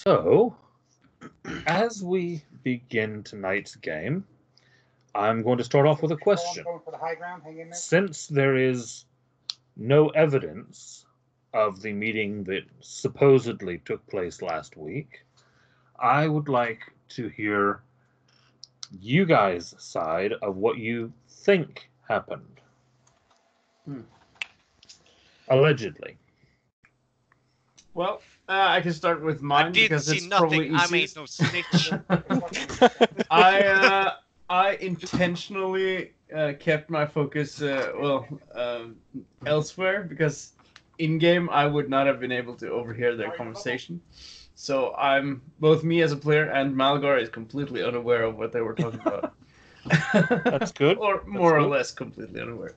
So, as we begin tonight's game, I'm going to start off with a question. Since there is no evidence of the meeting that supposedly took place last week, I would like to hear you guys' side of what you think happened. Allegedly. Well, I can start with mine because it's probably easiest. I made no snitch. I intentionally kept my focus elsewhere because in game I would not have been able to overhear their conversation. So both me as a player and Malgar is completely unaware of what they were talking about. That's good. Or more or less completely unaware.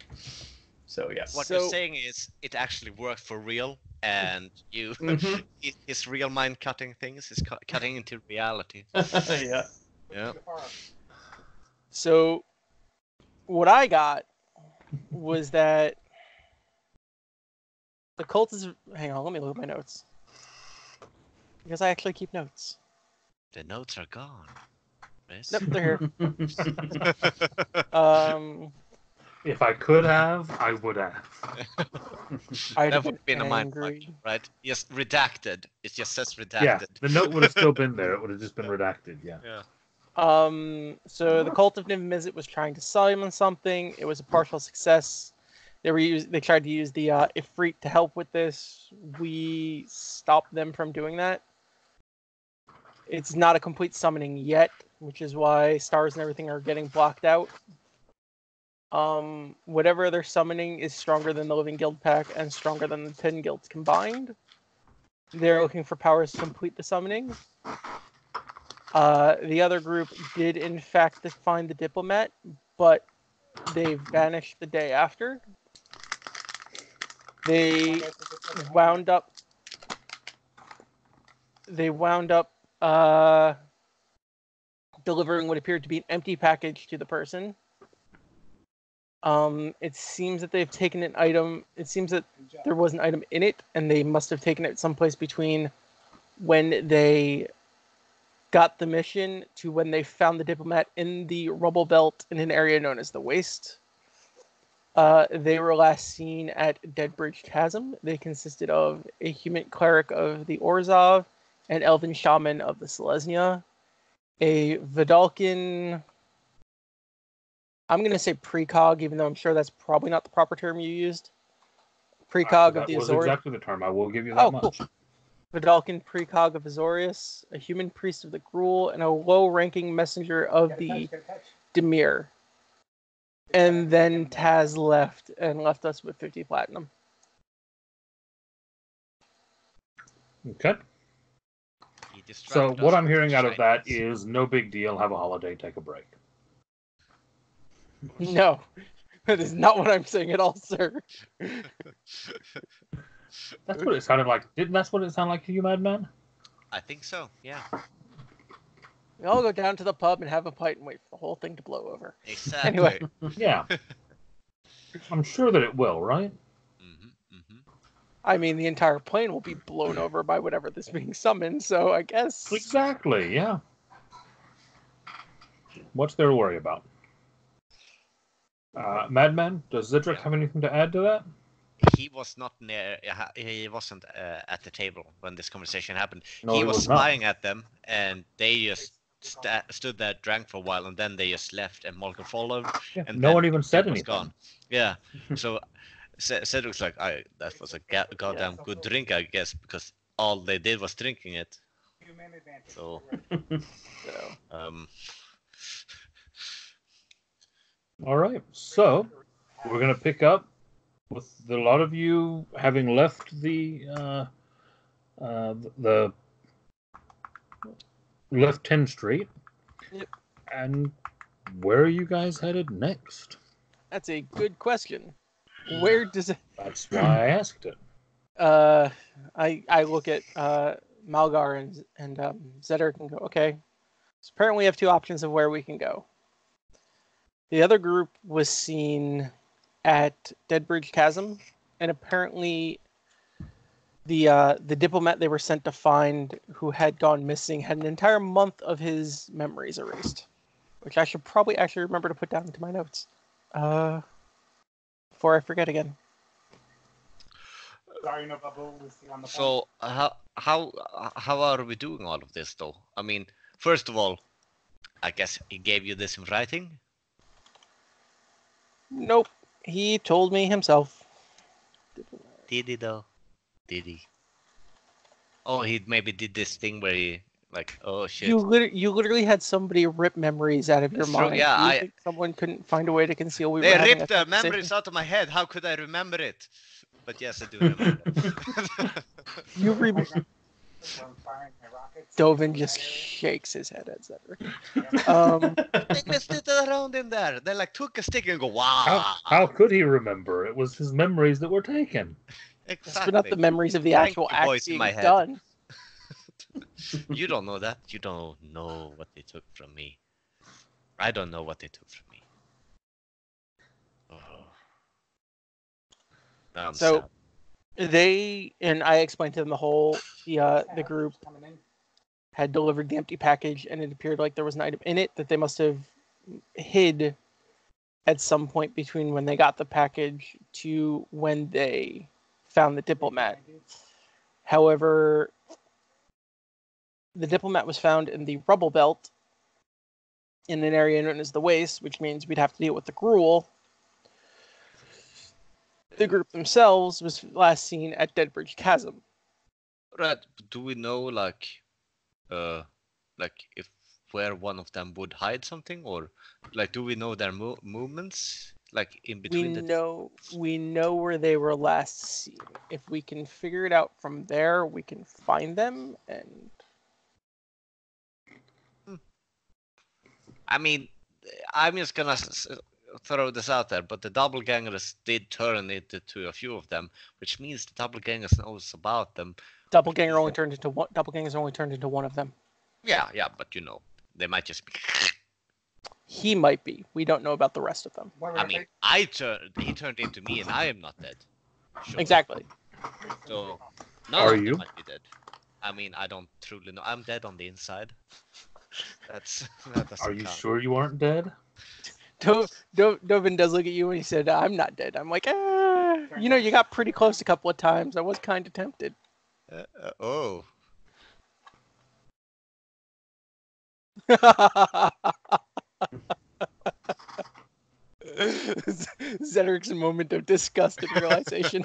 So yeah. What you're saying is it actually worked for real, and you his real mind cutting things is cutting into reality. Yeah. Yeah. So, what I got was that the cult is. Hang on, let me look at my notes. Because I actually keep notes. The notes are gone. Yes. Nope, they're here. If I could have, I would have. That would have been a mind fuck, right? Yes, redacted. It just says redacted. Yeah, the note would have still been there. It would have just been redacted. Yeah. So the cult of Niv-Mizzet was trying to summon something. It was a partial success. They tried to use the Ifrit to help with this. We stopped them from doing that. It's not a complete summoning yet, which is why stars and everything are getting blocked out. Whatever they're summoning is stronger than the Living Guild pack and stronger than the 10 guilds combined. They're looking for powers to complete the summoning. The other group did in fact find the diplomat, but they vanished the day after. They wound up delivering what appeared to be an empty package to the person. It seems that they've taken an item. It seems that there was an item in it, and they must have taken it someplace between when they got the mission to when they found the diplomat in the rubble belt in an area known as the Waste. They were last seen at Deadbridge Chasm. They consisted of a human cleric of the Orzhov, an elven shaman of the Selesnya, a Vidalkin. I'm going to say precog, even though I'm sure that's probably not the proper term you used. Precog of the Azorius. That was exactly the term. I will give you that much. Cool. Vidalkin precog of Azorius, a human priest of the Gruul, and a low-ranking messenger of the Demir. And then Taz left and left us with 50 platinum. Okay. So what I'm hearing out of that is no big deal. Have a holiday. Take a break. No, that is not what I'm saying at all, sir. That's what it sounded like. That's what it sounded like to you, Madman? I think so, yeah. We all go down to the pub and have a pint and wait for the whole thing to blow over. Exactly. Anyway. Yeah. I'm sure that it will, right? I mean, the entire plane will be blown over by whatever this being summoned, so I guess... Exactly, yeah. What's there to worry about? Madman, does Zedric have anything to add to that? He was not near. He wasn't at the table when this conversation happened. No, he was spying not. at them, and they just stood there, drank for a while, and then they just left. And Malcolm followed. Yeah, and no one even said anything. Gone. Yeah. So Cedric's like, that was a goddamn good drink, I guess, because all they did was drinking it. So. All right, so we're going to pick up with a lot of you having left the left 10th Street. Yep. And where are you guys headed next? That's a good question. Where does it... That's why I asked it. I look at Malgar and Zedric and go, okay. So apparently we have two options of where we can go. The other group was seen at Deadbridge Chasm, and apparently The diplomat they were sent to find, who had gone missing, had an entire month of his memories erased, which I should probably actually remember to put down into my notes, before I forget again. So how are we doing all of this though? I mean, first of all, I guess he gave you this in writing. Nope, he told me himself. Did he though? Did he? Oh, he maybe did this thing where he like, oh shit. You literally had somebody rip memories out of your It's true, mind. yeah, Do you think someone couldn't find a way to conceal we were They having ripped a the memories conversation? out of my head. How could I remember it? But yes, I do remember. You Dovin just shakes his head at Cedric. They just did it around in there. They like took a stick and go, wow. How could he remember? It was his memories that were taken. Exactly. But not the memories of the Thank actual you, act voice in being my head. done. You don't know that. You don't know what they took from me. I don't know what they took from me. Oh. Now I'm So sad. they, and I explained to them the group had delivered the empty package, and it appeared like there was an item in it that they must have hid at some point between when they got the package to when they found the diplomat. However, the diplomat was found in the rubble belt in an area known as the Waste, which means we'd have to deal with the Gruul. The group themselves was last seen at Deadbridge Chasm. Right. Do we know like if where one of them would hide something, or like do we know their movements like in between We know where they were last seen. If we can figure it out from there, we can find them. And I mean, I'm just gonna throw this out there, but the doppelgangers did turn into a few of them, which means the doppelgangers knows about them. Doppelgangers only turned into one of them. Yeah, but they might just be. He might be. We don't know about the rest of them. I mean, he turned into me, and I am not dead. Sure. Exactly. So none Are of them you? might be dead. I mean, I don't truly know. I'm dead on the inside. That doesn't Are you count. sure you aren't dead? Dovin does look at you and he said, "I'm not dead." I'm like, you got pretty close a couple of times. I was kind of tempted. Oh. Zedric's moment of disgust and realization.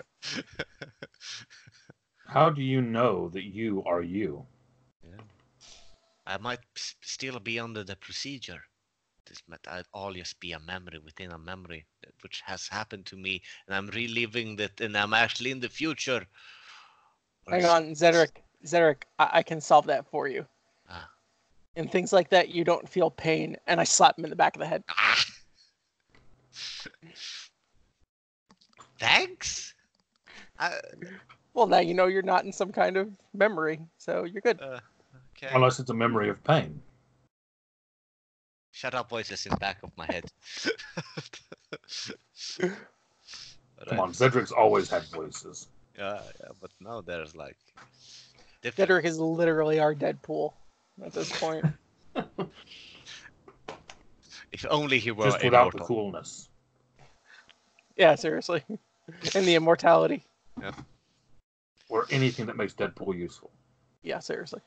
How do you know that you are you? Yeah. I might still be under the procedure. This might all just be a memory within a memory, which has happened to me, and I'm reliving that, and I'm actually in the future. Hang on, Zedric, I can solve that for you. In things like that, you don't feel pain, and I slap him in the back of the head. Thanks. Well, now you know you're not in some kind of memory, so you're good. Okay. Unless it's a memory of pain. Shut up, voices in the back of my head. Come on, Cedric's always had voices. Yeah, but now there's like. Cedric is literally our Deadpool at this point. If only he were just without immortal. the coolness. Yeah, seriously. And the immortality. Yeah. Or anything that makes Deadpool useful. Yeah, seriously.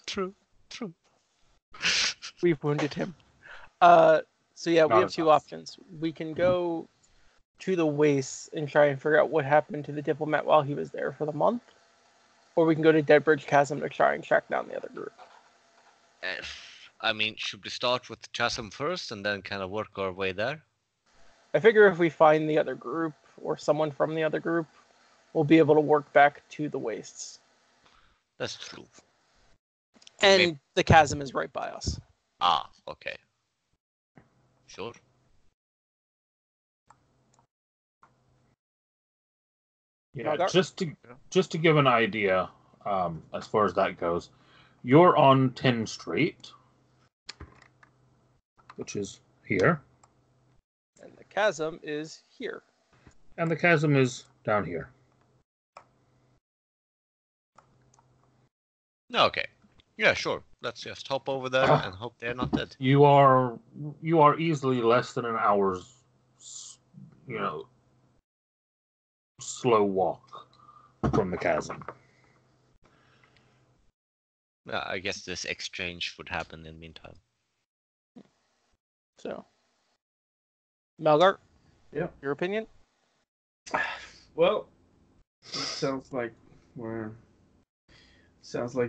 True. We've wounded him. So yeah, we Not have two enough. options. We can go to the Waste and try and figure out what happened to the diplomat while he was there for the month. Or we can go to Deadbridge Chasm to try and track down the other group. I mean, should we start with Chasm first and then kind of work our way there? I figure if we find the other group or someone from the other group, we'll be able to work back to the Wastes. That's true. And the chasm is right by us. Ah, okay. Sure. Yeah, Malgar? just to give an idea, as far as that goes, you're on 10 Street, which is here, And the chasm is here. and the chasm is down here. Okay. Yeah, sure. Let's just hop over there and hope they're not dead. You are easily less than an hour's, slow walk from the chasm. I guess this exchange would happen in the meantime. So, Malgar, Yeah. your opinion? Well, it sounds like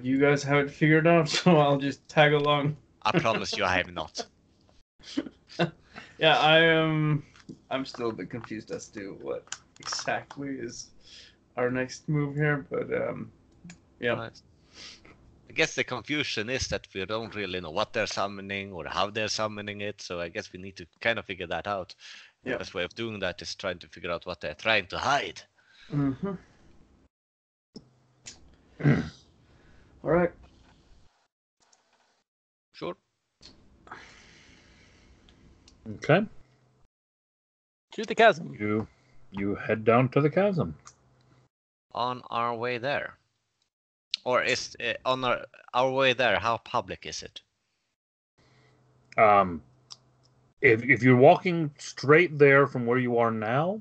you guys have it figured out, so I'll just tag along. I promise you I have not. Yeah, I'm still a bit confused as to what exactly is our next move here, but yeah. Right. I guess the confusion is that we don't really know what they're summoning or how they're summoning it, so I guess we need to kind of figure that out. The Yeah. best way of doing that is trying to figure out what they're trying to hide. Mm-hmm. All right. Sure. Okay. To the chasm. You head down to the chasm. On our way there. Or is on our way there, how public is it? If you're walking straight there from where you are now,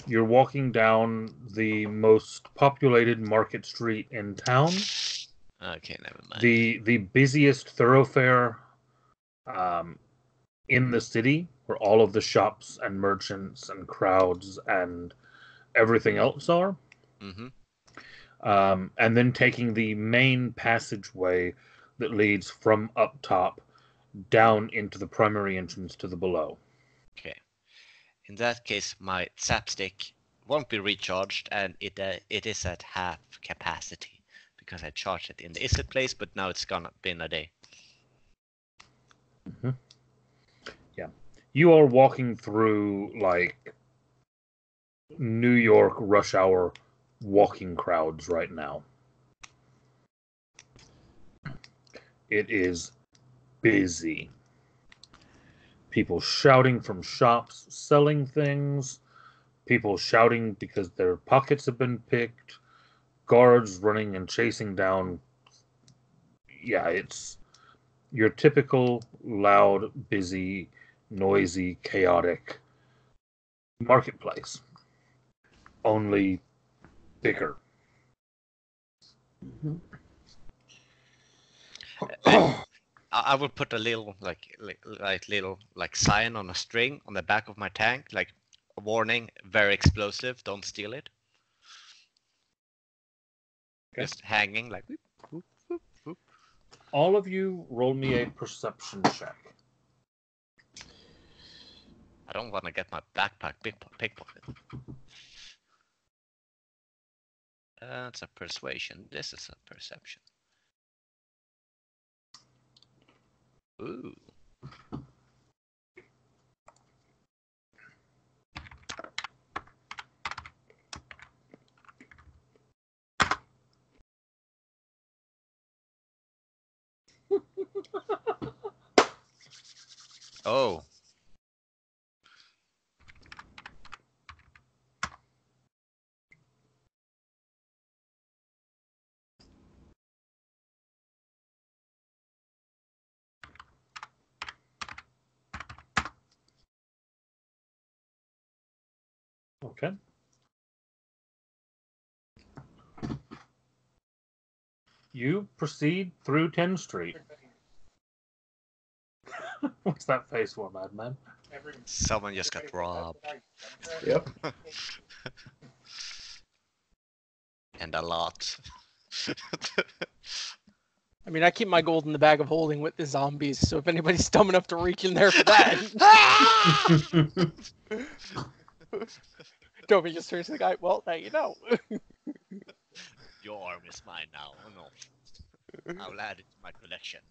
you're walking down the most populated market street in town. Okay, never mind. The busiest thoroughfare in the city, where all of the shops and merchants and crowds and everything else are. And then taking the main passageway that leads from up top down into the primary entrance to the below. Okay. In that case, my sapstick won't be recharged, and it is at half capacity because I charged it in the illicit place, but now it's been a day. Yeah, you are walking through like New York rush hour walking crowds right now. It is busy. People shouting from shops, selling things. People shouting because their pockets have been picked. Guards running and chasing down. Yeah, it's your typical loud, busy, noisy, chaotic marketplace. Only bigger. I will put a little like sign on a string on the back of my tank, like a warning, very explosive, don't steal it. Okay. Just hanging like whoop, whoop, whoop, whoop. All of you roll me a perception check. I don't want to get my backpack pickpocket. That's a persuasion. This is a perception. Ooh. Oh. Okay. You proceed through 10th Street. What's that face for, madman? Someone just got robbed. Yep. And a lot. I mean, I keep my gold in the bag of holding with the zombies, so if anybody's dumb enough to reach in there for that. Toby just turns to the guy, well, now you know. Your arm is mine now. Oh no. I'll add it to my collection.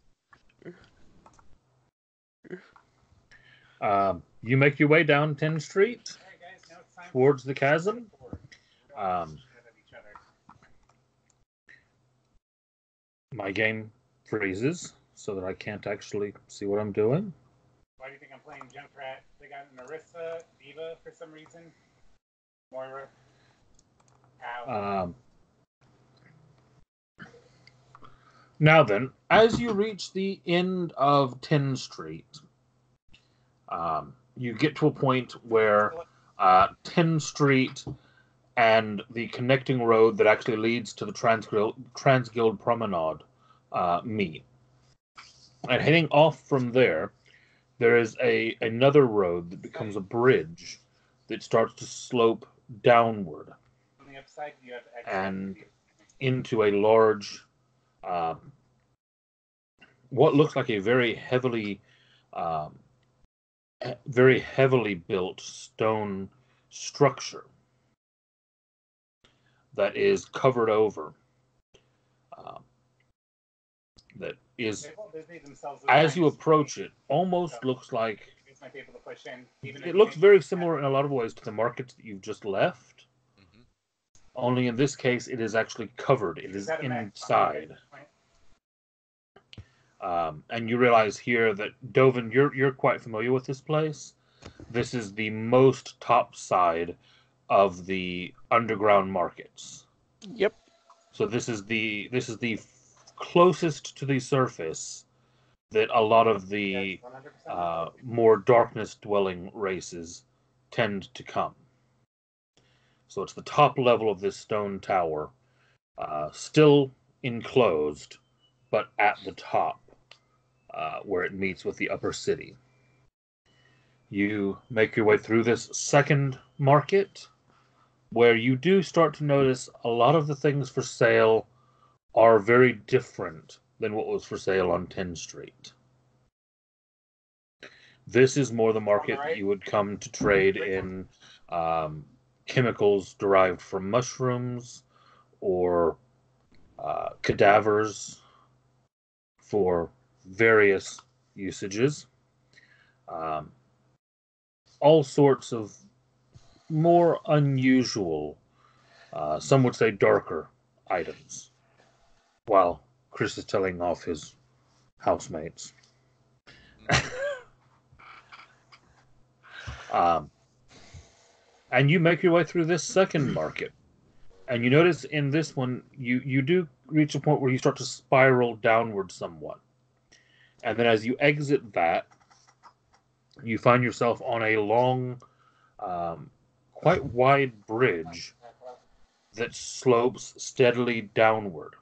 You make your way down 10th Street towards the chasm. My game freezes so that I can't actually see what I'm doing. Why do you think I'm playing Junkrat? They got Narissa, Diva for some reason. Moira. Now then, as you reach the end of 10 Street, you get to a point where 10 Street and the connecting road that actually leads to the Transguild Promenade meet. And heading off from there is another road that becomes a bridge that starts to slope downward On the upside, you have X and into a large, what looks like a very heavily built stone structure that is covered over. That is, Disney themselves as you approach it, almost looks like might be able to push in. Even it looks very similar in a lot of ways to the markets that you've just left. Mhm. Only in this case, it is actually covered. It is inside. And you realize here that Dovin, you're quite familiar with this place. This is the most top side of the underground markets. Yep. So this is the closest to the surface that a lot of the more darkness-dwelling races tend to come. So it's the top level of this stone tower, still enclosed, but at the top, where it meets with the upper city. You make your way through this second market, where you do start to notice a lot of the things for sale are very different than what was for sale on 10th Street. This is more the market that you would come to trade in chemicals derived from mushrooms or cadavers for various usages. All sorts of more unusual, some would say darker items, while Chris is telling off his housemates. And you make your way through this second market. And you notice in this one, you do reach a point where you start to spiral downward somewhat. And then as you exit that, you find yourself on a long, quite wide bridge that slopes steadily downward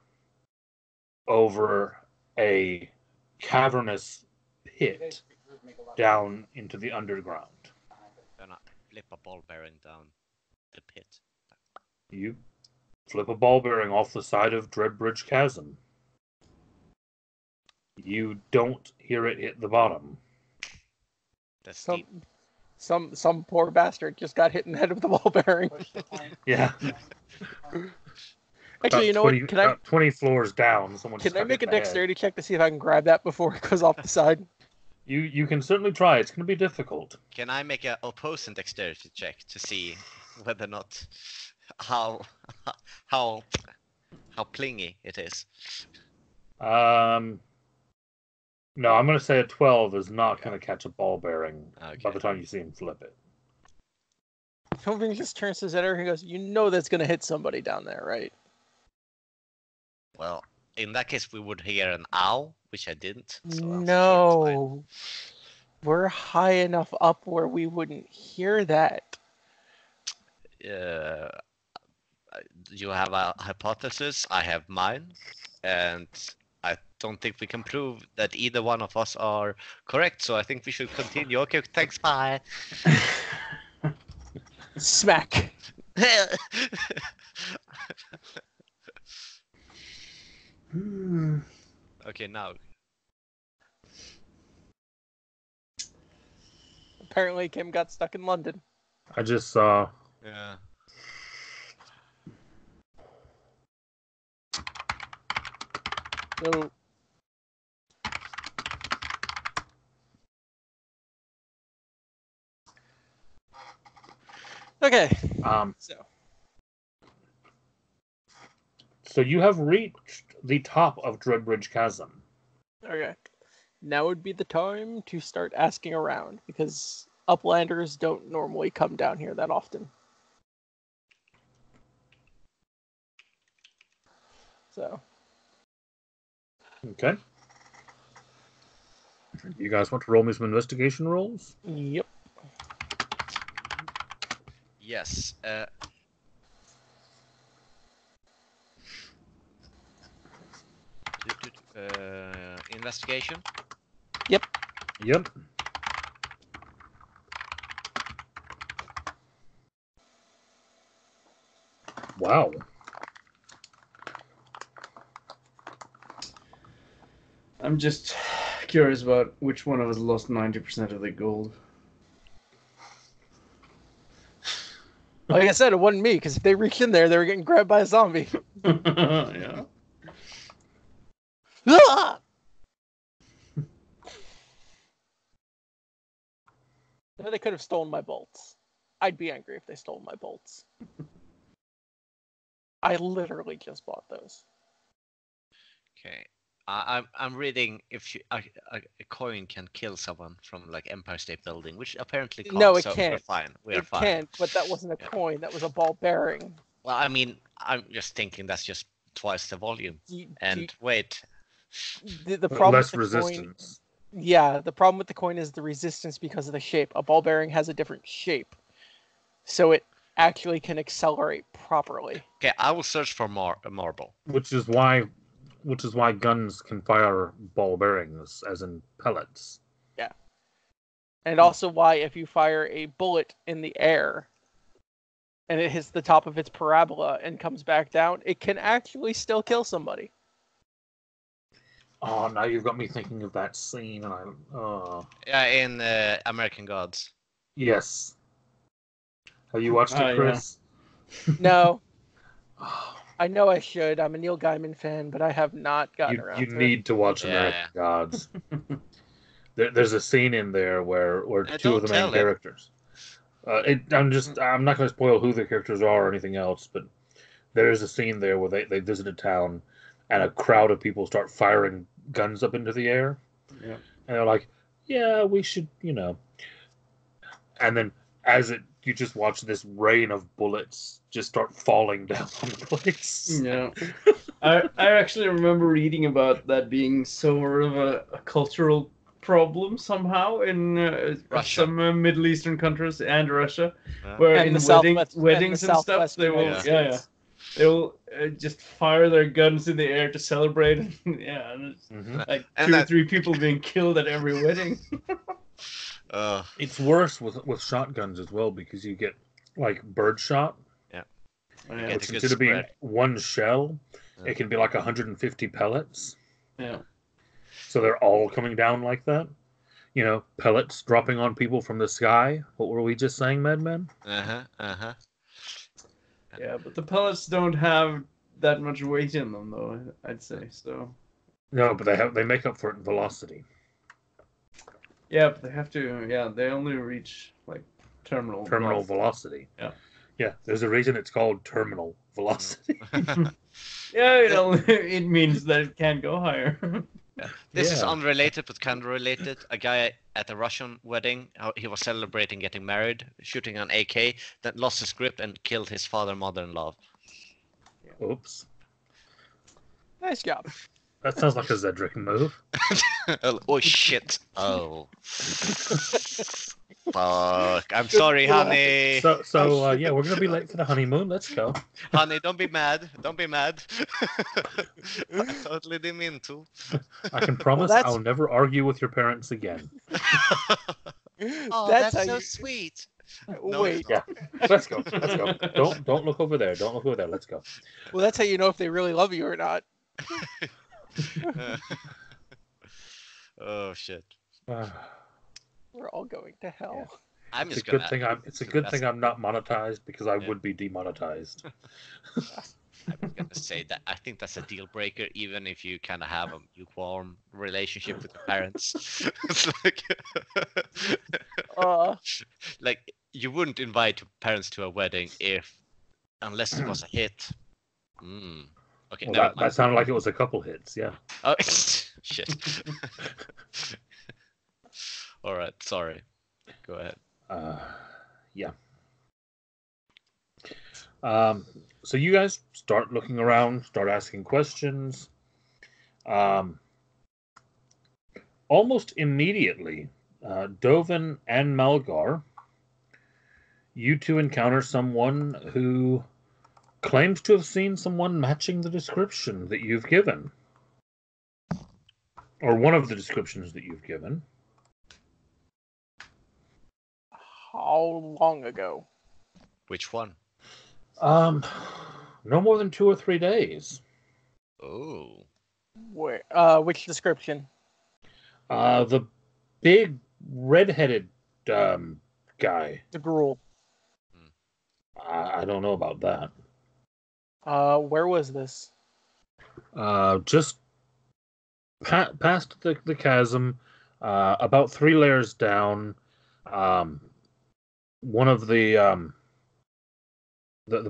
over a cavernous pit down into the underground. Gonna flip a ball bearing down the pit. You flip a ball bearing off the side of Dreadbridge Chasm. You don't hear it hit the bottom. That's steep. Some poor bastard just got hit in the head with the ball bearing. Yeah. Actually, you know what? Can I 20 floors down? Can I make a dexterity check to see if I can grab that before it goes off the side? You can certainly try. It's going to be difficult. Can I make an opposing dexterity check to see whether or not how plingy it is? No, I'm going to say a 12 is not going to catch a ball bearing Okay. by the time you see him flip it. Tobin just turns to Zetter and goes, "You know that's going to hit somebody down there, right?" Well, in that case, we would hear an ow, which I didn't. So I'm sure No. We're high enough up where we wouldn't hear that. it's fine. You have a hypothesis, I have mine, and I don't think we can prove that either one of us are correct, so I think we should continue. Okay, thanks, bye. Smack. Okay, now. Apparently, Kim got stuck in London. I just saw. Yeah. So, okay. So you have reached the top of Dreadbridge Chasm. Okay. Now would be the time to start asking around, because Uplanders don't normally come down here that often. So, Okay. You guys want to roll me some investigation rolls? Yep. Yes. Investigation. Yep. Wow. I'm just curious about which one of us lost 90% of the gold. Like I said, it wasn't me, because if they reached in there, they were getting grabbed by a zombie. Yeah. Ah! They could have stolen my bolts. I'd be angry if they stole my bolts. I literally just bought those. Okay. I'm reading if a coin can kill someone from like Empire State Building, which apparently can't. No, it so can't. We're fine. We're It fine. can't, but that wasn't a Yeah. coin. That was a ball bearing. Well, I mean, I'm just thinking that's just twice the volume. Wait. The problem Less with the resistance. coin, yeah, the problem with the coin is the resistance because of the shape. A ball bearing has a different shape, so it actually can accelerate properly. Okay, I will search for a marble. Which is why guns can fire ball bearings, as in pellets. Yeah. And also why if you fire a bullet in the air and it hits the top of its parabola and comes back down, it can actually still kill somebody. Oh, now you've got me thinking of that scene, and Yeah, in American Gods. Yes. Have you watched it, Chris? No. I know I should. I'm a Neil Gaiman fan, but I have not gotten around You to need to watch Yeah. American Gods. There's a scene in there where two of the main characters. I'm not going to spoil who the characters are or anything else, but there's a scene there where they visit a town, and a crowd of people start firing guns up into the air. Yeah. And they're like, "Yeah, we should, And then you just watch this rain of bullets just start falling down on the place. Yeah. I actually remember reading about that being sort of a cultural problem somehow in some Middle Eastern countries and Russia, where and in weddings and stuff, they will they will just fire their guns in the air to celebrate. And like two or three people being killed at every wedding. It's worse with shotguns as well, because you get like bird shot. Yeah. Which instead of being one shell, it can be like 150 pellets. Yeah. So they're all coming down like that. Pellets dropping on people from the sky. What were we just saying, Madman? Yeah, but the pellets don't have that much weight in them, though, I'd say. So. No, but they make up for it in velocity. Yeah, but they have to. Yeah, they only reach like terminal velocity. Yeah. Yeah, there's a reason it's called terminal velocity. Yeah, it means that it can go higher. Yeah. This is unrelated, but kind of related. A guy at a Russian wedding, he was celebrating getting married, shooting an AK, then lost his grip and killed his mother-in-law. Yeah. Oops. Nice job. That sounds like a Zedric move. Oh shit! Oh. Fuck! I'm sorry, honey. So yeah, we're gonna be late for the honeymoon. Let's go. Honey, don't be mad. Don't be mad. I totally didn't mean to. I can promise I'll never argue with your parents again. Oh, that's so sweet. No, wait. Yeah. Let's go. Let's go. Don't look over there. Don't look over there. Let's go. Well, that's how you know if they really love you or not. Oh shit. We're all going to hell. Yeah. I'm it's just a good thing I'm not monetized, because I would be demonetized. I was gonna say that I think that's a deal breaker, even if you kind of have a lukewarm relationship with your parents. It's like you wouldn't invite your parents to a wedding unless it was a hit. Okay, well, that sounded like it was a couple hits. Yeah. Oh shit. All right, sorry. Go ahead. Yeah. So you guys start looking around, start asking questions. almost immediately, Dovin and Malgar, you two encounter someone who claims to have seen someone matching the description that you've given. Or one of the descriptions that you've given. How long ago? Which one? No more than 2 or 3 days. Oh. Where? Which description? The big red-headed guy. The gruel. I don't know about that. Where was this? Just past the chasm, about 3 layers down. One of the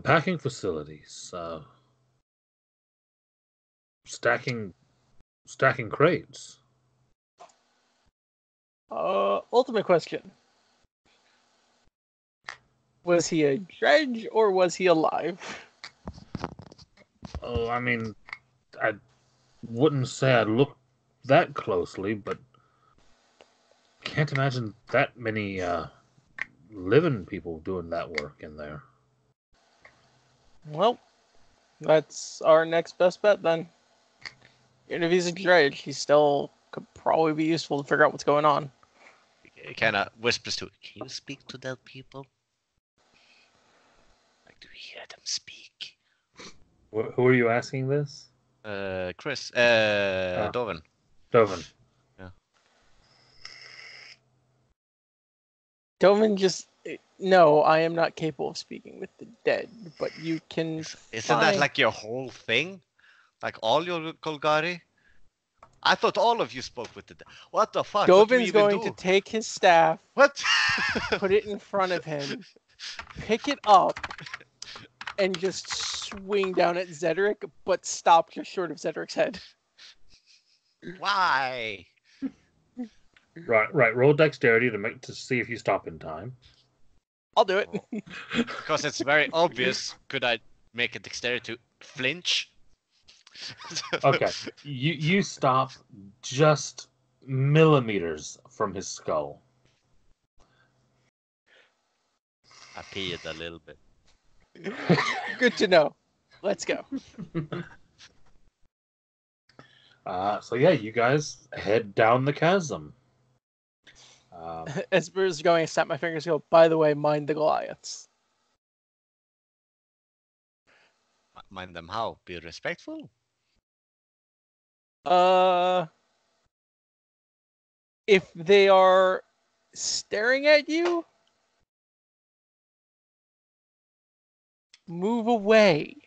packing facilities. Stacking crates. Ultimate question. Was he a dredge or was he alive? Oh, I mean, I wouldn't say I looked that closely, but can't imagine that many living people doing that work in there. Well, that's our next best bet then. Even if he's a dredge, he still could probably be useful to figure out what's going on. He kind of whispers to, can you speak to dead people? Like, do you hear them speak? Who are you asking this? Chris. Dovin. Dovin. Yeah. Dovin just... No, I am not capable of speaking with the dead, but you can... Isn't that like your whole thing? Like all your Golgari? I thought all of you spoke with the dead. What the fuck? Dovin's going to take his staff, What? put it in front of him, pick it up, and just swing down at Zedric, but stop just short of Zedric's head. Why? Right. Roll dexterity to see if you stop in time. I'll do it. Because it's very obvious. Could I make a dexterity to flinch? Okay. You stop just millimeters from his skull. I peed a little bit. Good to know. Let's go. So yeah, you guys head down the chasm. Esper's going to snap my fingers and go, by the way, mind the Goliaths. Mind them how? Be respectful? If they are staring at you, move away.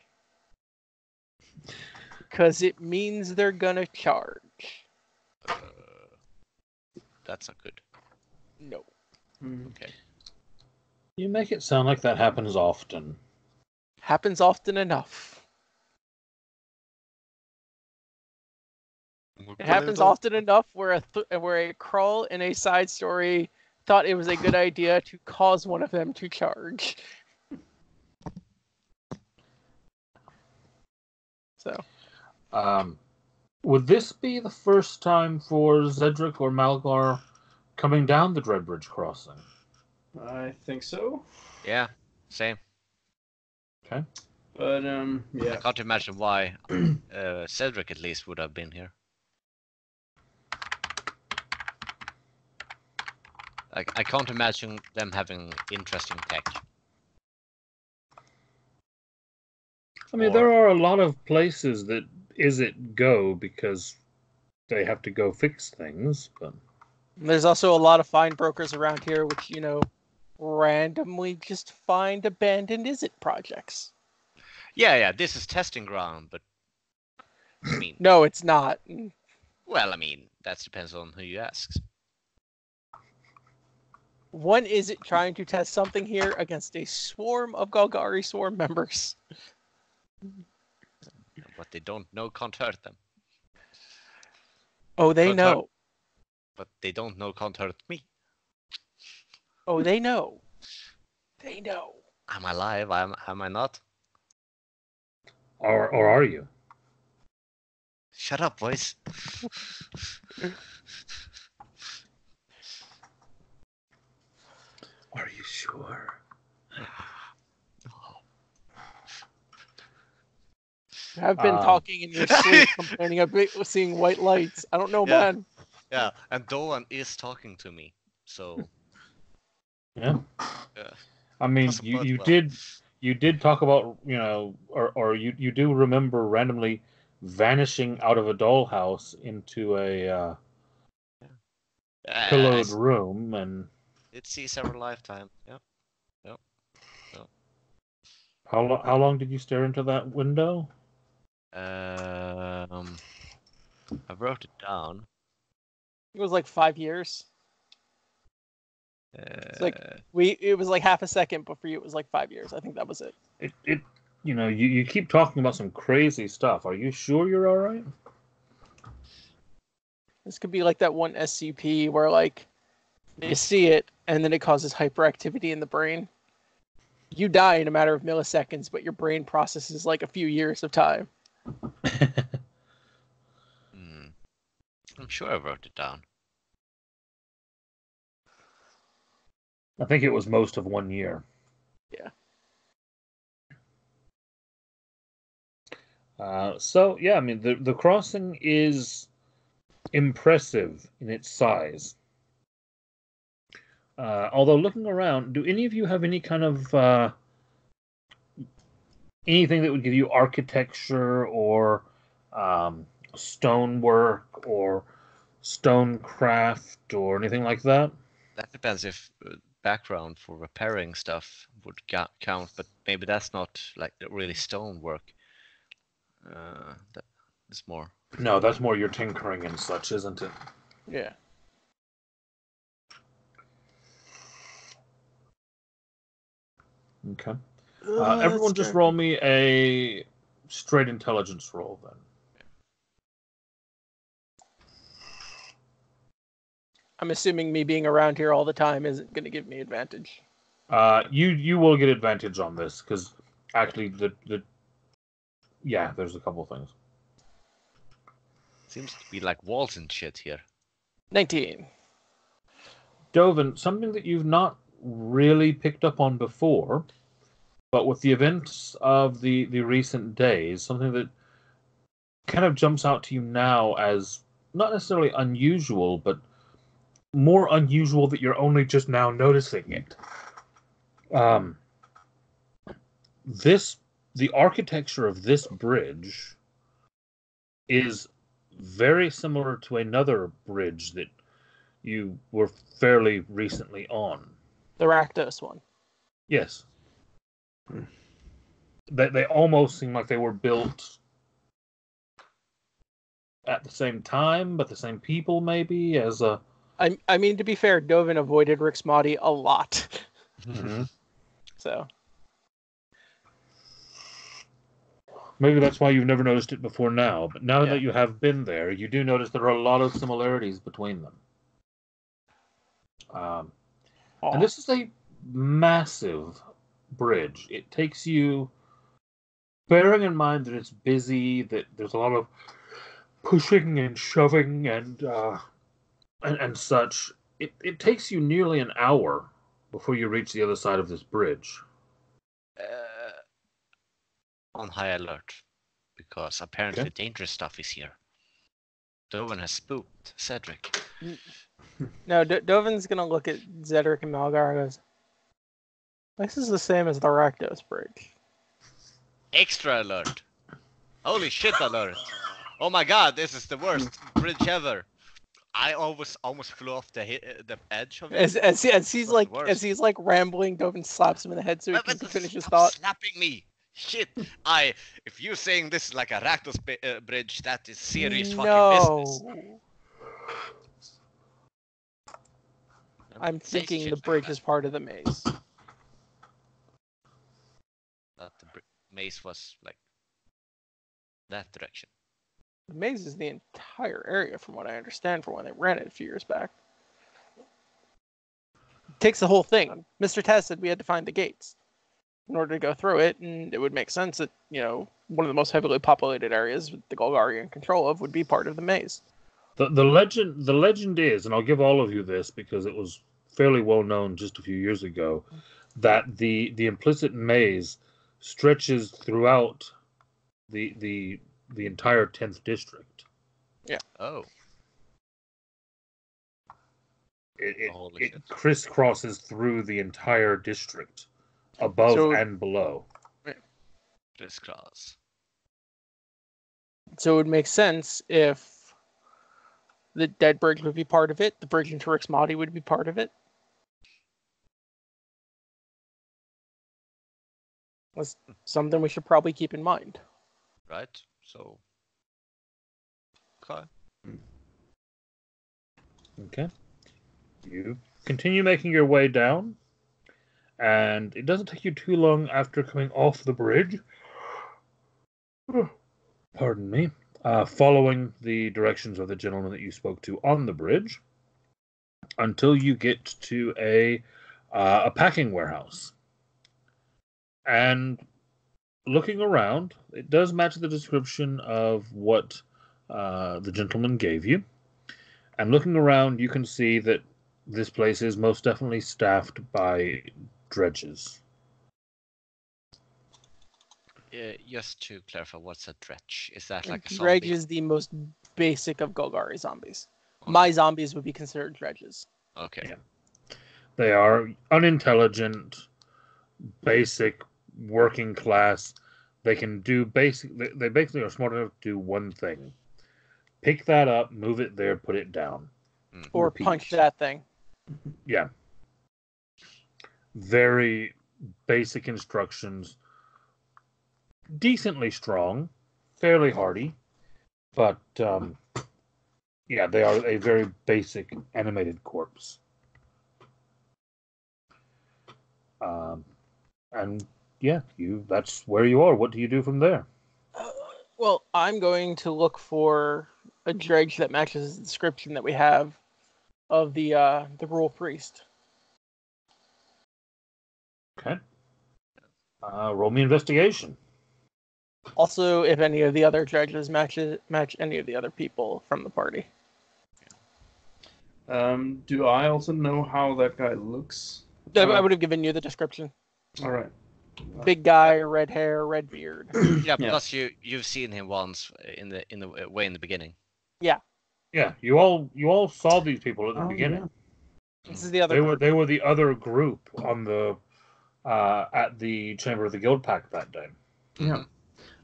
Because it means they're gonna charge. That's not good. No. Okay. You make it sound like that happens often. Happens often enough. It happens often enough where a Krull in a side story thought it was a good idea to cause one of them to charge. So. Would this be the first time for Zedric or Malgar coming down the Dreadbridge crossing? I think so. Yeah, same. Okay. But yeah. I can't imagine why Cedric at least would have been here. I can't imagine them having interesting tech. I mean, there are a lot of places that Izzet go because they have to go fix things, but There's also a lot of fine brokers around here which, randomly just find abandoned Izzet projects. Yeah, this is testing ground, but I mean... No, it's not. Well, I mean, that depends on who you ask. One Izzet trying to test something here against a swarm of Golgari Swarm members. What they don't know can't hurt them. Oh, they know. But they don't know can't hurt me. Oh, they know. They know. I'm alive, am I not? or are you? Shut up, boys. Are you sure? You have been talking in your sleep, complaining about seeing white lights. I don't know, man. Yeah, and Doan is talking to me, so... Yeah. Yeah. I mean, you did talk about, or you do remember randomly vanishing out of a dollhouse into a pillowed room, and It sees several lifetime. Yep. How long did you stare into that window? I wrote it down. It was like 5 years. It's like it was like half a second, but for you it was like 5 years. I think that was it. You keep talking about some crazy stuff. Are you sure you're all right? This could be like that one SCP where like you see it and then it causes hyperactivity in the brain. You die in a matter of milliseconds, but your brain processes like a few years of time. I'm sure I wrote it down. I think it was most of 1 year. Yeah. I mean, the crossing is impressive in its size. Although looking around, do any of you have any kind of anything that would give you architecture or stonework or stonecraft or anything like that? That depends if background for repairing stuff would count, but maybe that's not like really stonework. That is more. No, that's more your tinkering and such, isn't it? Yeah. Okay. Everyone just roll me a straight intelligence roll then. I'm assuming me being around here all the time isn't going to give me advantage. You will get advantage on this because actually there's a couple things. Seems to be like walls and shit here. 19. Dovin, something that you've not really picked up on before, but with the events of the recent days, something that kind of jumps out to you now as not necessarily unusual, but more unusual that you're only just now noticing it. The architecture of this bridge is very similar to another bridge that you were fairly recently on. The Rakdos one. Yes. They almost seem like they were built at the same time, but the same people maybe as a... I mean, to be fair, Dovin avoided Rixmati a lot. Mm-hmm. So. Maybe that's why you've never noticed it before now, but now that you have been there, you do notice there are a lot of similarities between them. And this is a massive bridge. It takes you, bearing in mind that it's busy, that there's a lot of pushing and shoving and such, it takes you nearly an hour before you reach the other side of this bridge. On high alert, because apparently dangerous stuff is here. Dovan has spooked Cedric. No, Dovin's gonna look at Cedric and Malgar and goes, "This is the same as the Rakdos bridge." Extra alert! Holy shit alert! Oh my god, this is the worst bridge ever. I almost flew off the edge of it. As he's like rambling, Dovin slaps him in the head so he can finish his thought. Slapping me. Shit! If you're saying this is like a Rakdos bridge, that is serious fucking business. I'm thinking the bridge is part of the maze. That the maze was like that direction. The maze is the entire area, from what I understand, from when they ran it a few years back. It takes the whole thing. Mr. Taz said we had to find the gates in order to go through it, and it would make sense that, one of the most heavily populated areas with the Golgari in control of would be part of the maze. The legend is, and I'll give all of you this because it was fairly well known just a few years ago, that the implicit maze stretches throughout the entire 10th district. Yeah. Oh. It crisscrosses through the entire district, above and below. Crisscross. So it would make sense if the Dead Bridge would be part of it, the bridge into Rixmati would be part of it. That's something we should probably keep in mind. Right, so... Okay. Okay. You continue making your way down, and it doesn't take you too long after coming off the bridge. Pardon me. Following the directions of the gentleman that you spoke to on the bridge, until you get to a packing warehouse. And looking around, it does match the description of what the gentleman gave you. And looking around, you can see that this place is most definitely staffed by dredges. Just to clarify, what's a dredge? Is that like a zombie? Dredge is the most basic of Golgari zombies. Okay. My zombies would be considered dredges. Okay. Yeah. They are unintelligent, basic, working class. They can do they basically are smart enough to do one thing. Pick that up, move it there, put it down. Or repeat. Punch that thing. Yeah. Very basic instructions. Decently strong, fairly hardy, but yeah, they are a very basic animated corpse. And yeah, that's where you are. What do you do from there? Well, I'm going to look for a dredge that matches the description that we have of the rural priest. Okay. Roll me investigation. Also, if any of the other dredges match any of the other people from the party. Do I also know how that guy looks? I would have given you the description. All right. Big guy, red hair, red beard. Yeah, plus you've seen him once in the way in the beginning. Yeah. Yeah, you all saw these people at the beginning. Yeah. This is the other. They were the other group on the at the Chamber of the Guild Pact that day. Yeah.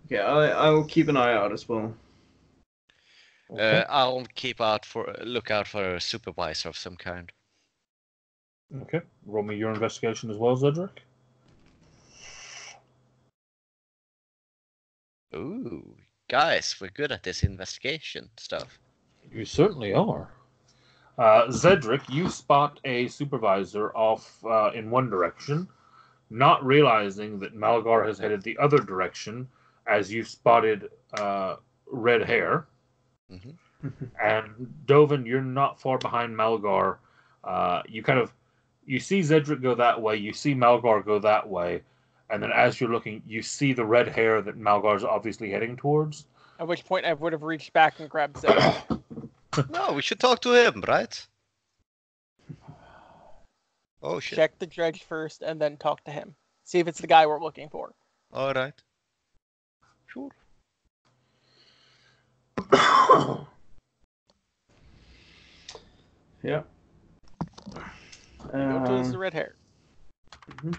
Okay, I'll keep an eye out as well. Okay. I'll look out for a supervisor of some kind. Okay. Roll me your investigation as well, Zedric. Ooh, guys, we're good at this investigation stuff. You certainly are. Zedric, you spot a supervisor off in one direction, not realizing that Malgar has headed the other direction, as you spotted red hair. Mm-hmm. And Dovin, you're not far behind Malgar. You see Zedric go that way, you see Malgar go that way, and then as you're looking, you see the red hair that Malgar's obviously heading towards. At which point I would have reached back and grabbed Zedric. No, we should talk to him, right? Oh, shit. Check the dredge first and then talk to him. See if it's the guy we're looking for. All right. Sure. Yeah. Go towards the red hair. Mm-hmm.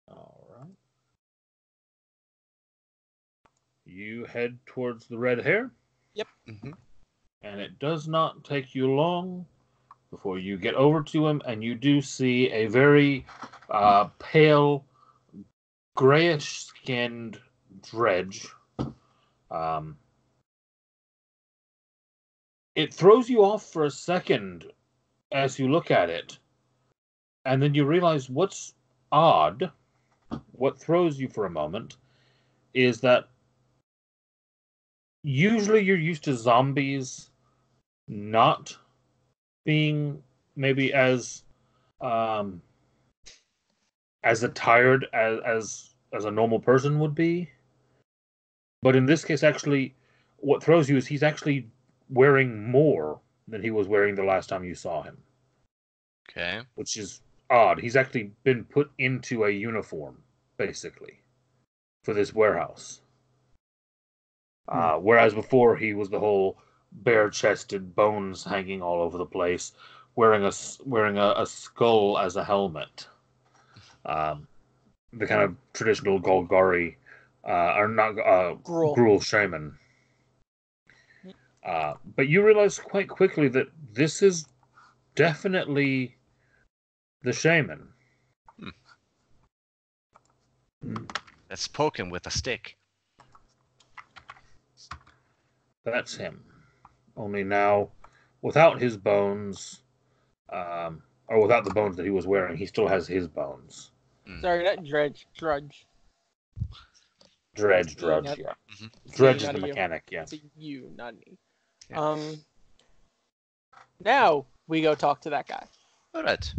All right. You head towards the red hair. Yep. Mm-hmm. And it does not take you long before you get over to him, and you do see a very pale, grayish-skinned dredge. It throws you off for a second as you look at it, and then you realize what's odd, what throws you for a moment, is that usually you're used to zombies not being maybe as attired as a normal person would be, but in this case, actually, what throws you is he's actually wearing more than he was wearing the last time you saw him. Okay. Which is odd. He's actually been put into a uniform, basically, for this warehouse. Whereas before he was the whole bare-chested, bones hanging all over the place, wearing a skull as a helmet. The kind of traditional Golgari, or not Gruul shaman. But you realize quite quickly that this is definitely the shaman. Let's poke him with a stick. That's him. Only now, without his bones, or without the bones that he was wearing, he still has his bones. Sorry, not Drudge. Drudge, yeah. Mm-hmm. Drudge is the mechanic, yeah. It's you, not me. Yeah. Now we go talk to that guy. All right.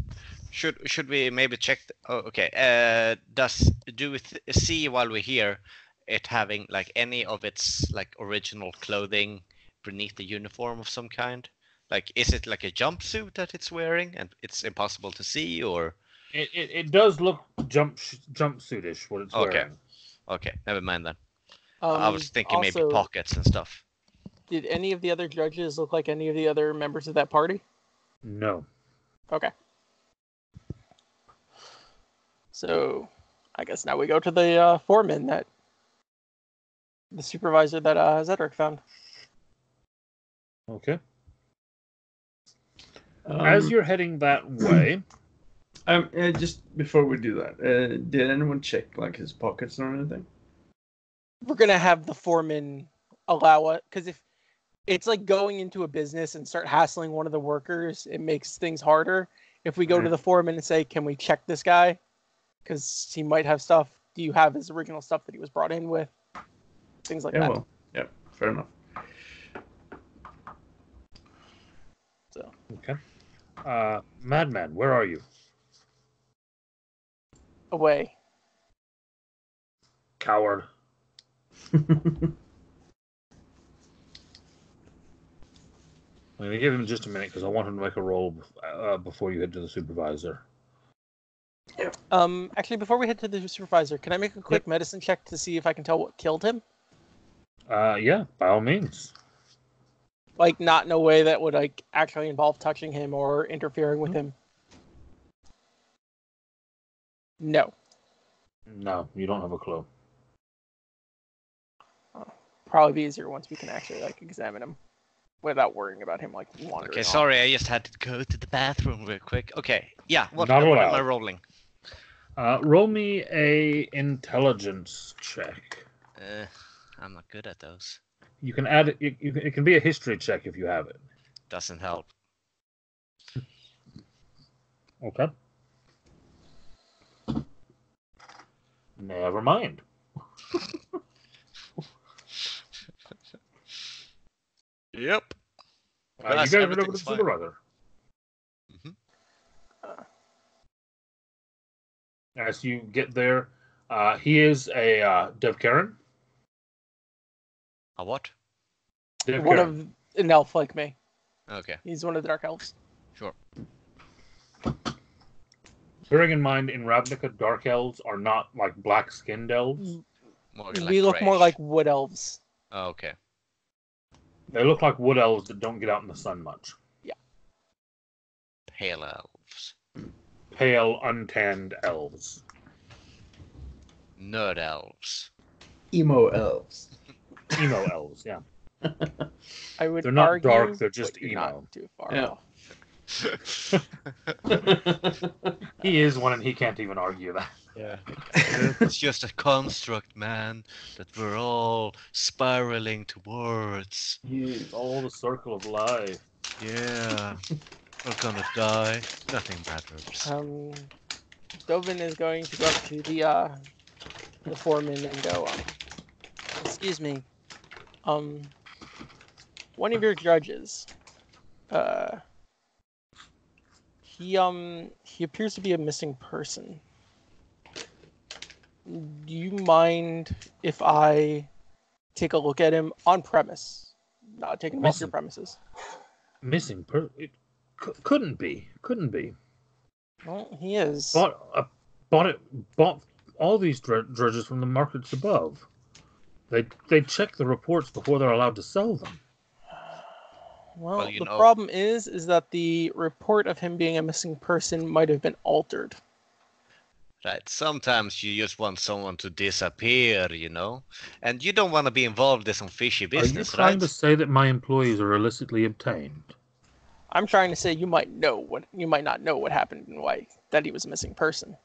Should we maybe check? Oh, okay. Do we see while we're here it having like any of its like original clothing beneath the uniform of some kind? Like, is it like a jumpsuit that it's wearing and it's impossible to see, or? It does look jumpsuitish what it's wearing. Okay, never mind then. I was thinking also, maybe pockets and stuff. Did any of the other judges look like any of the other members of that party? No. Okay. So, I guess now we go to the foreman the supervisor that Zedric found. Okay. As you're heading that way, just before we do that, did anyone check like his pockets or anything? We're gonna have the foreman allow it, because if it's like going into a business and start hassling one of the workers, it makes things harder. If we go to the foreman and say, "Can we check this guy? Because he might have stuff. Do you have his original stuff that he was brought in with?" Things like that. Well, yeah, fair enough. So. Okay. Madman, where are you? Away. Coward. I'm going to give him just a minute because I want him to make a roll before you head to the supervisor. Actually, before we head to the supervisor, can I make a quick medicine check to see if I can tell what killed him? Yeah, by all means. Like, not in a way that would like actually involve touching him or interfering with him. No. No, you don't have a clue. Probably be easier once we can actually like examine him without worrying about him like wandering. Okay, sorry, I just had to go to the bathroom real quick. Okay, yeah, what Not am allowed. I rolling? Roll me a intelligence check. I'm not good at those. You can add it. It can be a history check if you have it. Doesn't help. Okay. Never mind. Yep. You guys head over to the supervisor. As you get there, he is a Dev Karen. A what? One of an elf like me. Okay. He's one of the dark elves. Sure. Bearing in mind, in Ravnica, dark elves are not like black-skinned elves. We look more like wood elves. Oh, okay. They look like wood elves that don't get out in the sun much. Yeah. Pale elves. Pale, untanned elves. Nerd elves. Emo elves. Emo elves, yeah. They're not argue, dark, they're just emo. emo. Not too far off. He is one and he can't even argue that. Yeah. It's just a construct, man, that we're all spiraling towards. It's all the circle of life. Yeah. We're gonna die. Nothing matters. Dovin is going to go up to the foreman and go, excuse me, one of your judges, he appears to be a missing person. Do you mind if I take a look at him on premise, not taking him off your premises? Missing person? It couldn't be. Couldn't be. Well, he is. Bought all these dredges from the markets above. They check the reports before they're allowed to sell them. Well, the problem is that the report of him being a missing person might have been altered. Right. Sometimes you just want someone to disappear, and you don't want to be involved in some fishy business, right? Are you trying to say that my employees are illicitly obtained? I'm trying to say you might not know what happened and why that he was a missing person.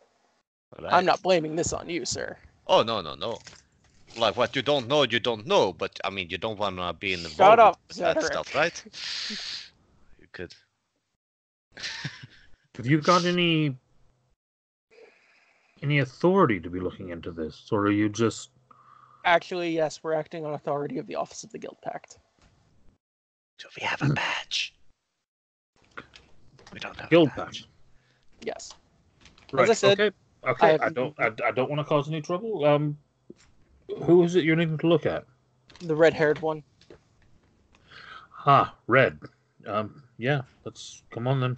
Right. I'm not blaming this on you, sir. Oh, no. Like, what you don't know, but, I mean, you don't want to be involved Shut up, with that stuff, right? You could. Have you got any authority to be looking into this, or are you just... Actually, yes, we're acting on authority of the Office of the Guild Pact. Do we have a badge? We don't have Guild a badge. Pact. Yes. Right. As I said, okay. I don't want to cause any trouble. Who is it you're needing to look at? The red-haired one. Red. Yeah, let's come on then.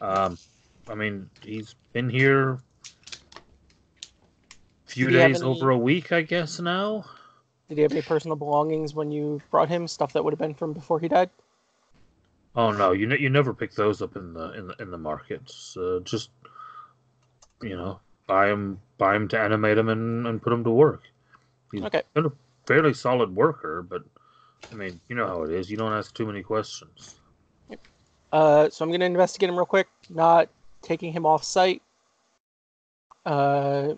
I mean, he's been here a few days, over a week, I guess now. Did he have any personal belongings when you brought him? Stuff that would have been from before he died? Oh no, you never pick those up in the markets. Just buy him to animate him and put him to work. He's been a fairly solid worker, but I mean, you know how it is. You don't ask too many questions. So I'm going to investigate him real quick. Not taking him off site. There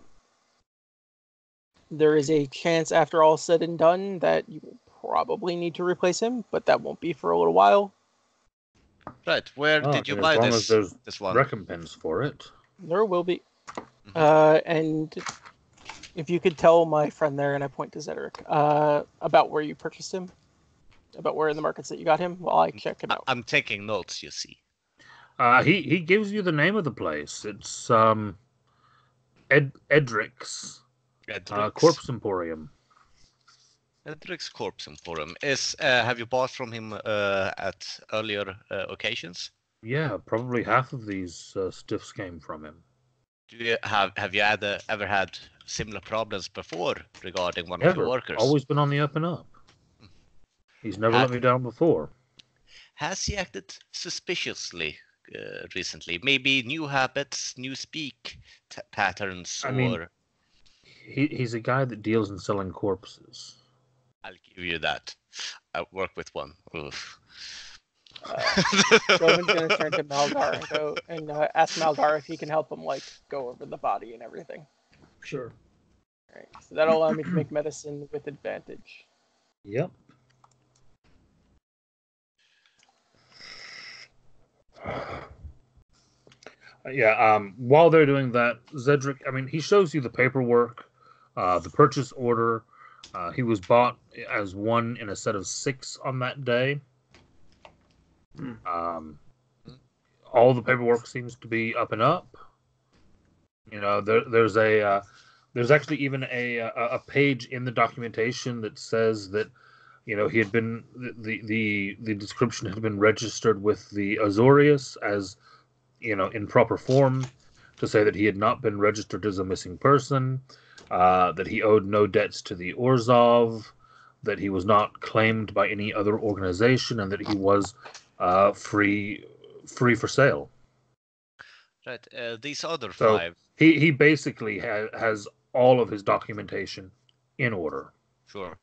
is a chance, after all said and done, that you will probably need to replace him, but that won't be for a little while. Right. Where did you buy this? As long as there's this one? Recompense for it. There will be. And if you could tell my friend there, and I point to Zedric, about where you purchased him, about where in the markets that you got him, while I check him out. I'm taking notes, you see. He gives you the name of the place. It's Edric's Corpse Emporium. Edric's Corpse Emporium. Have you bought from him at earlier occasions? Yeah, probably half of these stiffs came from him. Have you ever had similar problems before regarding one of your workers? Always been on the up and up. He's never let me down before. Has he acted suspiciously recently? Maybe new habits, new speak patterns, he's a guy that deals in selling corpses. I'll give you that. I work with one. Oof. Roman's going to turn to Malgar and ask Malgar if he can help him go over the body and everything. Sure. All right. So that'll allow me to make medicine with advantage. Yep. Yeah, while they're doing that, Zedric, he shows you the paperwork, the purchase order. He was bought as one in a set of 6 on that day. All the paperwork seems to be up and up. There's actually even a page in the documentation that says that he had been the description had been registered with the Azorius as in proper form, to say that he had not been registered as a missing person, that he owed no debts to the Orzhov, that he was not claimed by any other organization, and that he was free for sale. Right. These other 5. He basically has all of his documentation in order. Sure.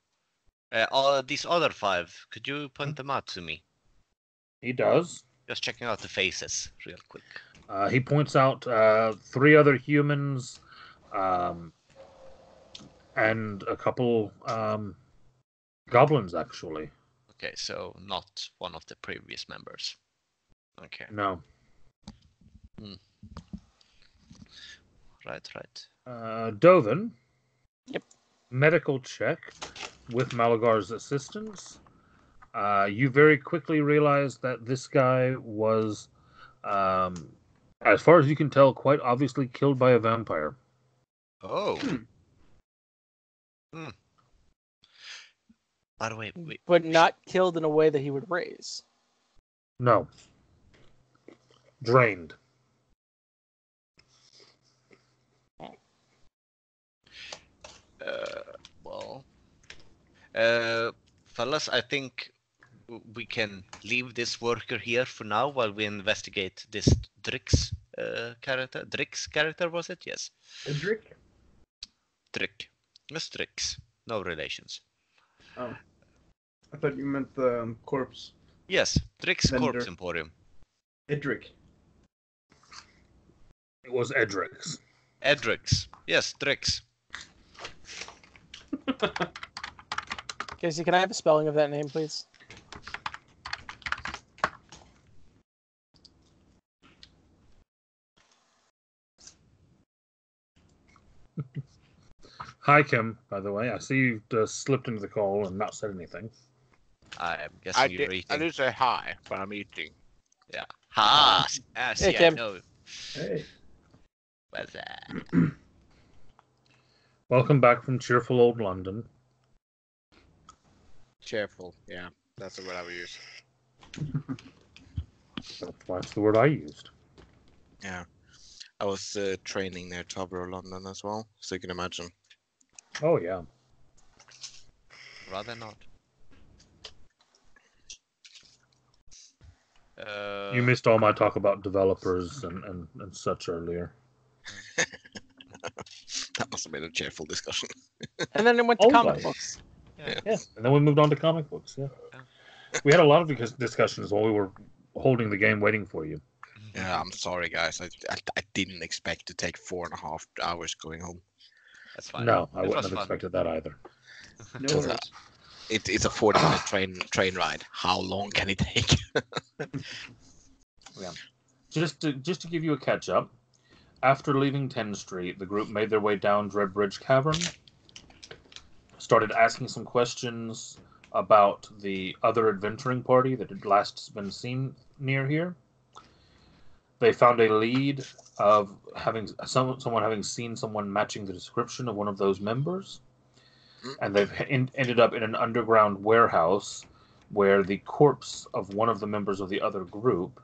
These other 5, could you point them out to me? He does. Just checking out the faces real quick. He points out 3 other humans, and a couple goblins, actually. Okay, so not one of the previous members. Okay. No. Right. Dovin. Yep. Medical check with Malagar's assistance. You very quickly realize that this guy was, as far as you can tell, quite obviously killed by a vampire. Oh. By the way, but not killed in a way that he would raise. No. Drained. Well, fellas, I think we can leave this worker here for now while we investigate this Drix character. Drix character, was it? Yes. Edric? Drick. Yes, Drix. No relations. Oh. I thought you meant the corpse. Yes, Drix Vendor. Corpse Emporium. Edric. It was Edric's. Edrix. Yes, Drix. Casey, can I have a spelling of that name, please? Hi, Kim, by the way. I see you slipped into the call and not said anything. I'm guessing you're eating. I did say hi, but I'm eating. Yeah. Ha! Hey, See, I Kim. know. Hey. What's that? Welcome back from cheerful old London. Cheerful, yeah, that's the word I would use. That's the word I used. Yeah, I was training near Tarboro, London as well, so you can imagine. Oh, yeah. Rather not. You missed all my talk about developers and such earlier. That must have been a cheerful discussion. And then it went to comic Always. books. Yeah, and then we moved on to comic books, yeah. We had a lot of discussions while we were holding the game waiting for you. Yeah, I'm sorry, guys. I didn't expect to take 4.5 hours going home. That's fine. No, I It wouldn't was have fun. expected that either. No worries. It's a 40-minute train ride. How long can it take? Yeah. Just to give you a catch up, after leaving 10th Street, the group made their way down Dreadbridge Cavern, started asking some questions about the other adventuring party that had last been seen near here. They found a lead of having someone having seen someone matching the description of one of those members, and they've ended up in an underground warehouse where the corpse of one of the members of the other group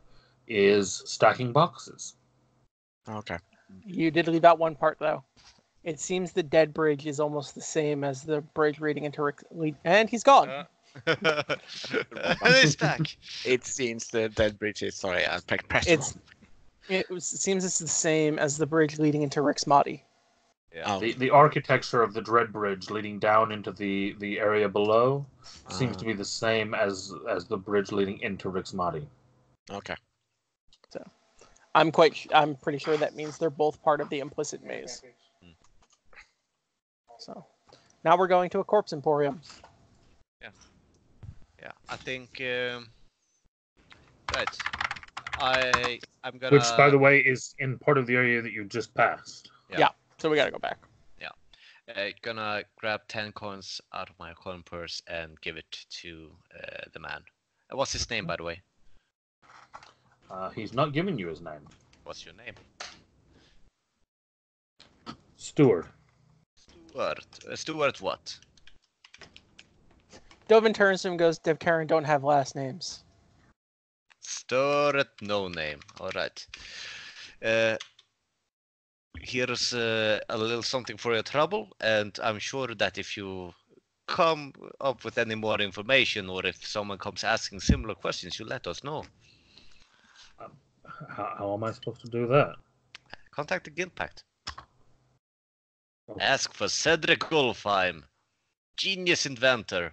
is stacking boxes. Okay. You did leave out one part, though. It seems the dead bridge is almost the same as the bridge leading into Rick. And he's gone. And it's back. It seems the dead bridge is. Sorry, I pressed It's- wrong. It seems it's the same as the bridge leading into Rick's Mahdi. Yeah. Oh, The architecture of the Dread Bridge leading down into the area below seems to be the same as the bridge leading into Rick's Mahdi. okay. I'm pretty sure that means they're both part of the implicit maze. So now we're going to a corpse emporium. Yeah, I think. Right. I'm gonna. Which, by the way, is in part of the area that you just passed. So we gotta go back. Gonna grab 10 coins out of my coin purse and give it to the man. What's his name, by the way? He's not giving you his name. What's your name? Stewart. Stuart what? Dovin turns to him and goes, Dev Karen don't have last names. Stuart no name. Alright. Here's a little something for your trouble, and I'm sure that if you come up with any more information, or if someone comes asking similar questions, you let us know. How am I supposed to do that? Contact the Guild Pact. Oh. Ask for Cedric Gulfheim, genius inventor,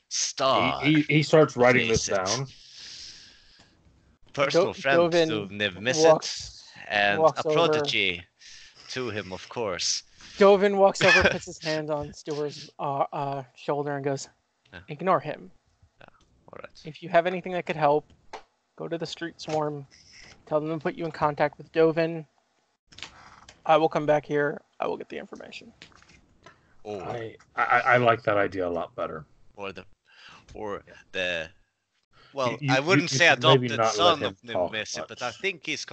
star. He starts writing this Visit. down. Personal friend to Dovin Niv walks and walks a over. protege to him, of course. Dovin walks over, puts his hand on Stewart's shoulder and goes, Yeah. ignore him. All right. If you have anything that could help, go to the street swarm. Tell them to put you in contact with Dovin. I will come back here. I will get the information. Or I like that idea a lot better. the. Well, You- I wouldn't you say should maybe adopted not son let of him talk Niv but I much. think he's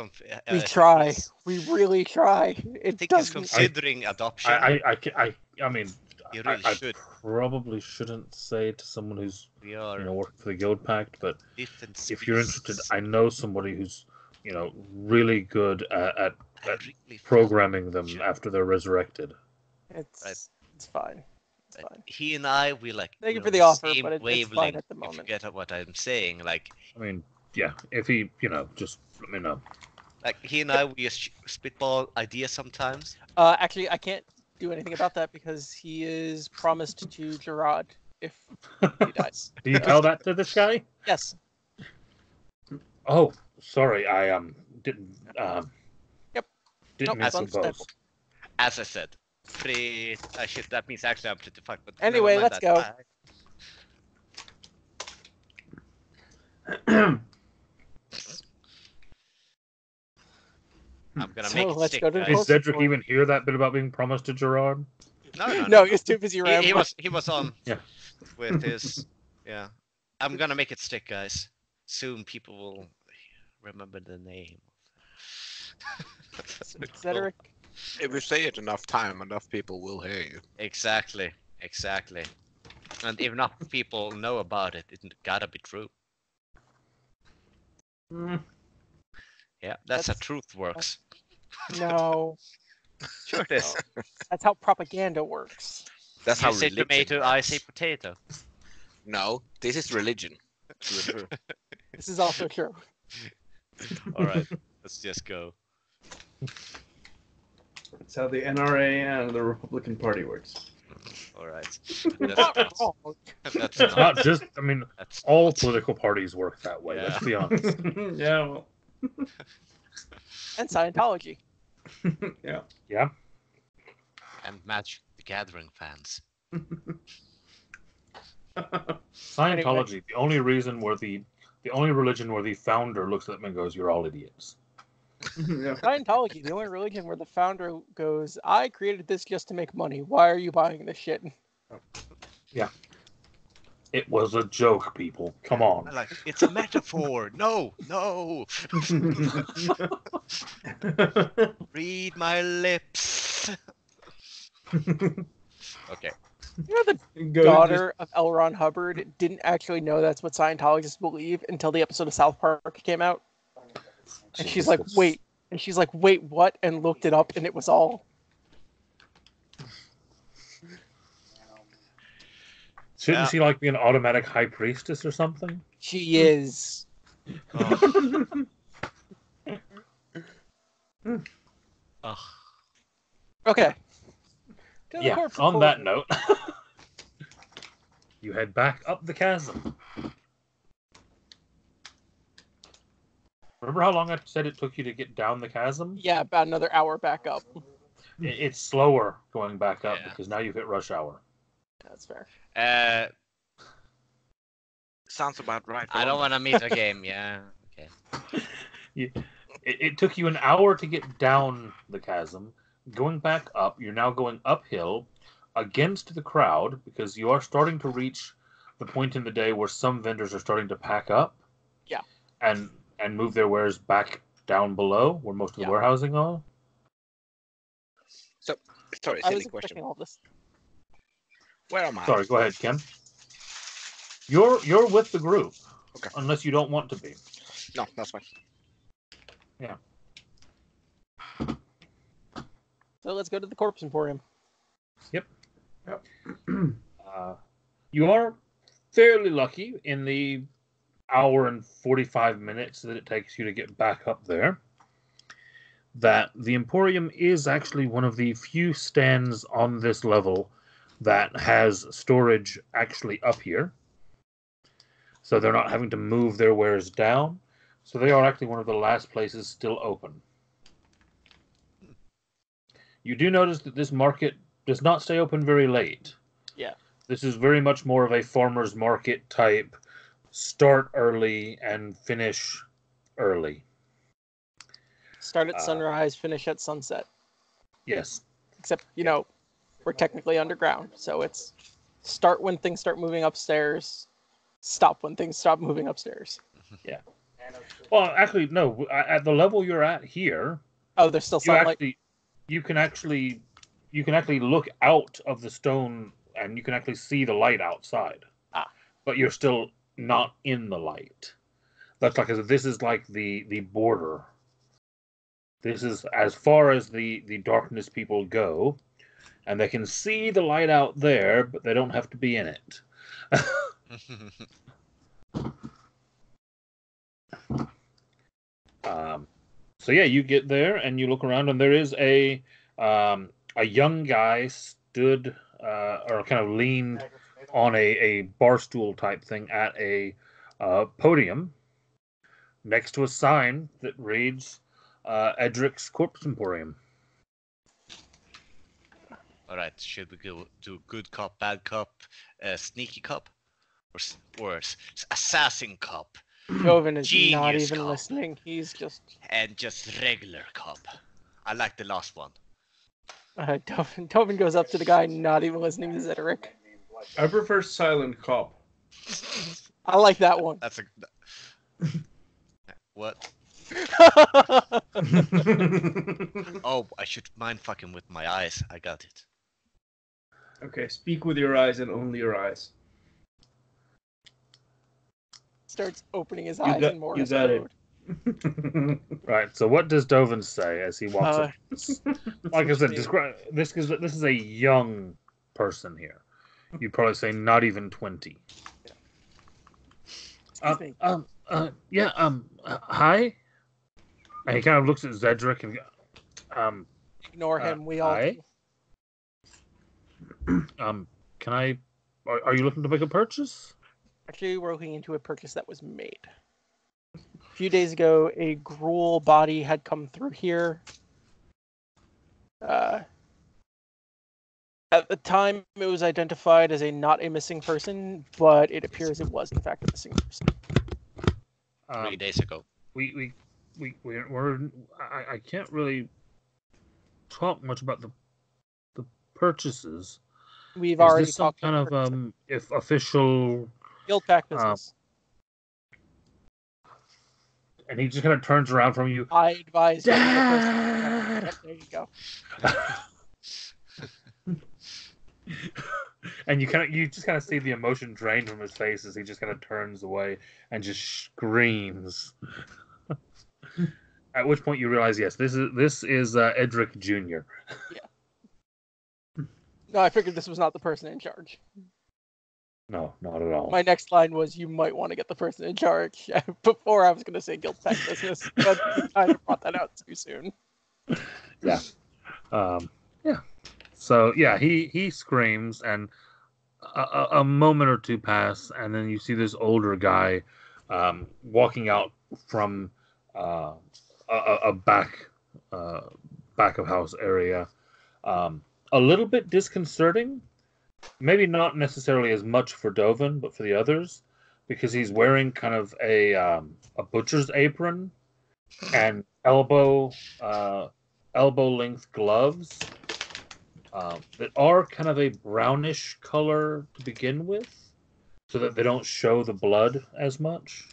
We try. he's- We really try. I It think he's doesn't. considering adoption. I mean, He really I should. probably shouldn't say to someone who's We are working for the Guild Pact, but different if you're interested, species. I know somebody who's really good at I really programming feel them you. after they're resurrected. It's fine. It's But fine. he and I, we like. Thank you we're for the on offer, same but it's fine wavelength, at the if you moment. get what I'm saying, like I mean, yeah, if he, just let me know. he and I, we just spitball ideas sometimes. Actually, I can't do anything about that because he is promised to Gerard if he dies. Do you tell that to this guy? Yes. Oh, sorry, I didn't Yep. didn't Nope, mean it's to understandable. impose. As I said, pretty. That means actually I'm pretty fucked. But never Anyway, mind let's that. go. I'm gonna So make it let's stick, go to the guys. Did Cedric even hear that bit about being promised to Gerard? No, he's too busy He rambling. was on Yeah. with his yeah. I'm gonna make it stick, guys. Soon people will remember the name. Cedric. If you say it enough time, enough people will hear you. Exactly. And if enough people know about it, it gotta be true. Yeah, that's how truth works. No, Sure it is. that's how propaganda works. That's You how say religion tomato, works. I say potato. No, this is religion. True. This is also true. Alright, let's just go. That's how the NRA and the Republican Party works. Alright. You're not wrong. That's It's not just. I mean, that's all not- political parties work that way. Yeah. Let's be honest. Yeah, well, And Scientology. yeah. Yeah. And Magic the Gathering fans. Scientology, the only religion where the founder looks at them and goes, "You're all idiots." Yeah. Scientology, the only religion where the founder goes, I created this just to make money. Why are you buying this shit? It was a joke, people. Come on. Like, it's a metaphor. No. Read my lips. Okay. You know, the daughter of L. Ron Hubbard didn't actually know that's what Scientologists believe until the episode of South Park came out. And she's like, Jesus. wait. And she's like, wait, what? And looked it up, and it was all. Shouldn't she like be an automatic high priestess or something? She is. Oh. Ugh. Okay. To the Yeah. corpse On report. that note, you head back up the chasm. Remember how long I said it took you to get down the chasm? Yeah, about another hour back up. It's slower going back up Yeah. because now you've hit rush hour. That's fair. Sounds about right. I don't want to meet a game. Yeah. Okay. It took you an hour to get down the chasm. Going back up, you're now going uphill against the crowd because you are starting to reach the point in the day where some vendors are starting to pack up. Yeah. And move their wares back down below where most of the warehousing are. Sorry, I silly was question. expecting all this. Where am I? Sorry, go ahead, Ken. You're with the group. Okay. Unless you don't want to be. No, that's fine. Yeah. So let's go to the Corpse Emporium. Yep. You are fairly lucky in the hour and 45 minutes that it takes you to get back up there that the Emporium is actually one of the few stands on this level that has storage actually up here. So they're not having to move their wares down. So they are actually one of the last places still open. You do notice that this market does not stay open very late. Yeah. This is very much more of a farmer's market type, start early and finish early. Start at sunrise, finish at sunset. Yes. Except, we're technically underground, so it's start when things start moving upstairs, stop when things stop moving upstairs. Yeah. Well, actually, no. At the level you're at here, Oh, there's still sunlight. you can actually look out of the stone and you can actually see the light outside. But you're still not in the light. That's like this is like the border. This is as far as the darkness people go, and they can see the light out there, but they don't have to be in it. So yeah, you get there and you look around, and there is a young guy stood or kind of leaned on a bar stool type thing at a podium next to a sign that reads Edric's Corpse Emporium. All right, should we go do good cop, bad cop, sneaky cop, or assassin cop? Joven is Genius not even cop. listening. He's just... And just regular cop. I like the last one. Joven goes up to the guy, not even listening to Zedric. I prefer silent cop. I like that one. That's a... What? Oh, I should mind fucking with my eyes. I got it. Okay, speak with your eyes and only your eyes. Starts opening his eyes in Morse got mode. Right. So what does Dovin say as he walks up? Like I said, interesting. this is a young person here. You'd probably say not even 20. Excuse me. Hi. And he kind of looks at Zedric and Ignore him. We all hi? Can I? Are you looking to make a purchase? Actually, we're looking into a purchase that was made. A few days ago, a gruel body had come through here. At the time, it was identified as not a missing person, but it appears it was in fact a missing person. 3 days ago. I can't really talk much about the purchases. We've Is already this some talked kind about of if official Guild Pact business. and he just kind of turns around from you. I advise. Dad! Yep, there you go. And you just kind of see the emotion drain from his face as he just kind of turns away and just screams. At which point you realize, yes, this is Edric Jr. Yeah. No, I figured this was not the person in charge. No, not at all. My next line was, "You might want to get the person in charge." Before I was going to say Guild Pact business, but you kind of brought that out too soon. Yeah. Yeah. So yeah, he screams, and a moment or two pass, and then you see this older guy walking out from a back of house area. A little bit disconcerting, maybe not necessarily as much for Dovin, but for the others, because he's wearing kind of a butcher's apron and elbow length gloves that are kind of a brownish color to begin with, so that they don't show the blood as much.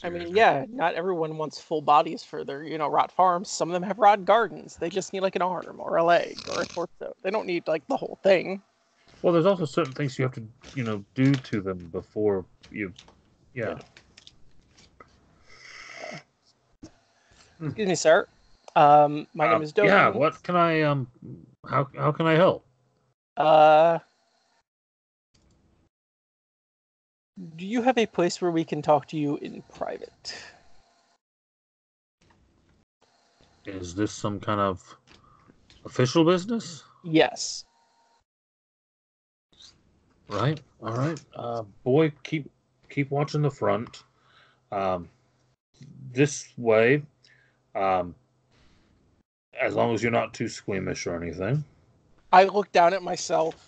I mean, yeah, not everyone wants full bodies for their, rot farms. Some of them have rot gardens. They just need like an arm or a leg or a torso. They don't need like the whole thing. Well, there's also certain things you have to, do to them before you, yeah. Excuse me, sir. My name is Dovin. Yeah, what can I, how can I help? Do you have a place where we can talk to you in private? Is this some kind of official business? Yes. Right. All right. Boy, keep watching the front. This way. As long as you're not too squeamish or anything. I look down at myself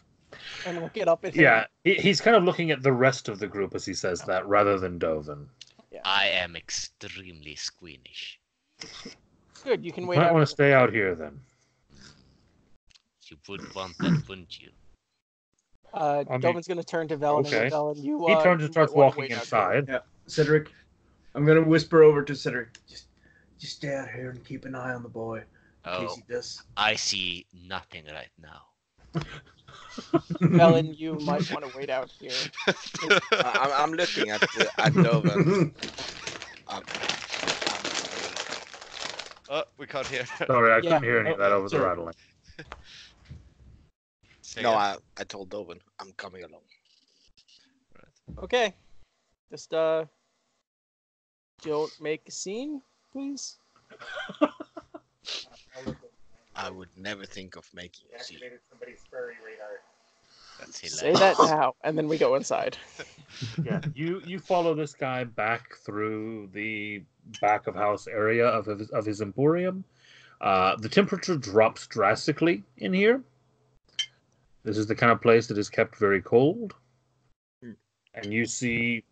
and look it up at him. Yeah, he's kind of looking at the rest of the group as he says that, rather than Dovin. Yeah. I am extremely squeamish. Good, you can wait Might out. want to stay out here then. You would want that, wouldn't you? Dovin's going to turn to Velen okay. and Velen, you. He turns and starts walking wait out inside. Yeah, Cedric. I'm gonna whisper over to Cedric. Just stay out here and keep an eye on the boy in case he does. I see nothing right now. Melon, you might want to wait out here. I'm looking at Doven. Oh, we can't hear. Sorry, I Yeah. couldn't hear any of that over the sorry. rattling. Say No, again? I told Doven I'm coming along. Okay. Just don't make a scene, please. I would never think of making You a scene. activated somebody's furry radar. That's Say hilarious. that now, and then we go inside. Yeah, you follow this guy back through the back of house area of his emporium. The temperature drops drastically in here. This is the kind of place that is kept very cold. And you see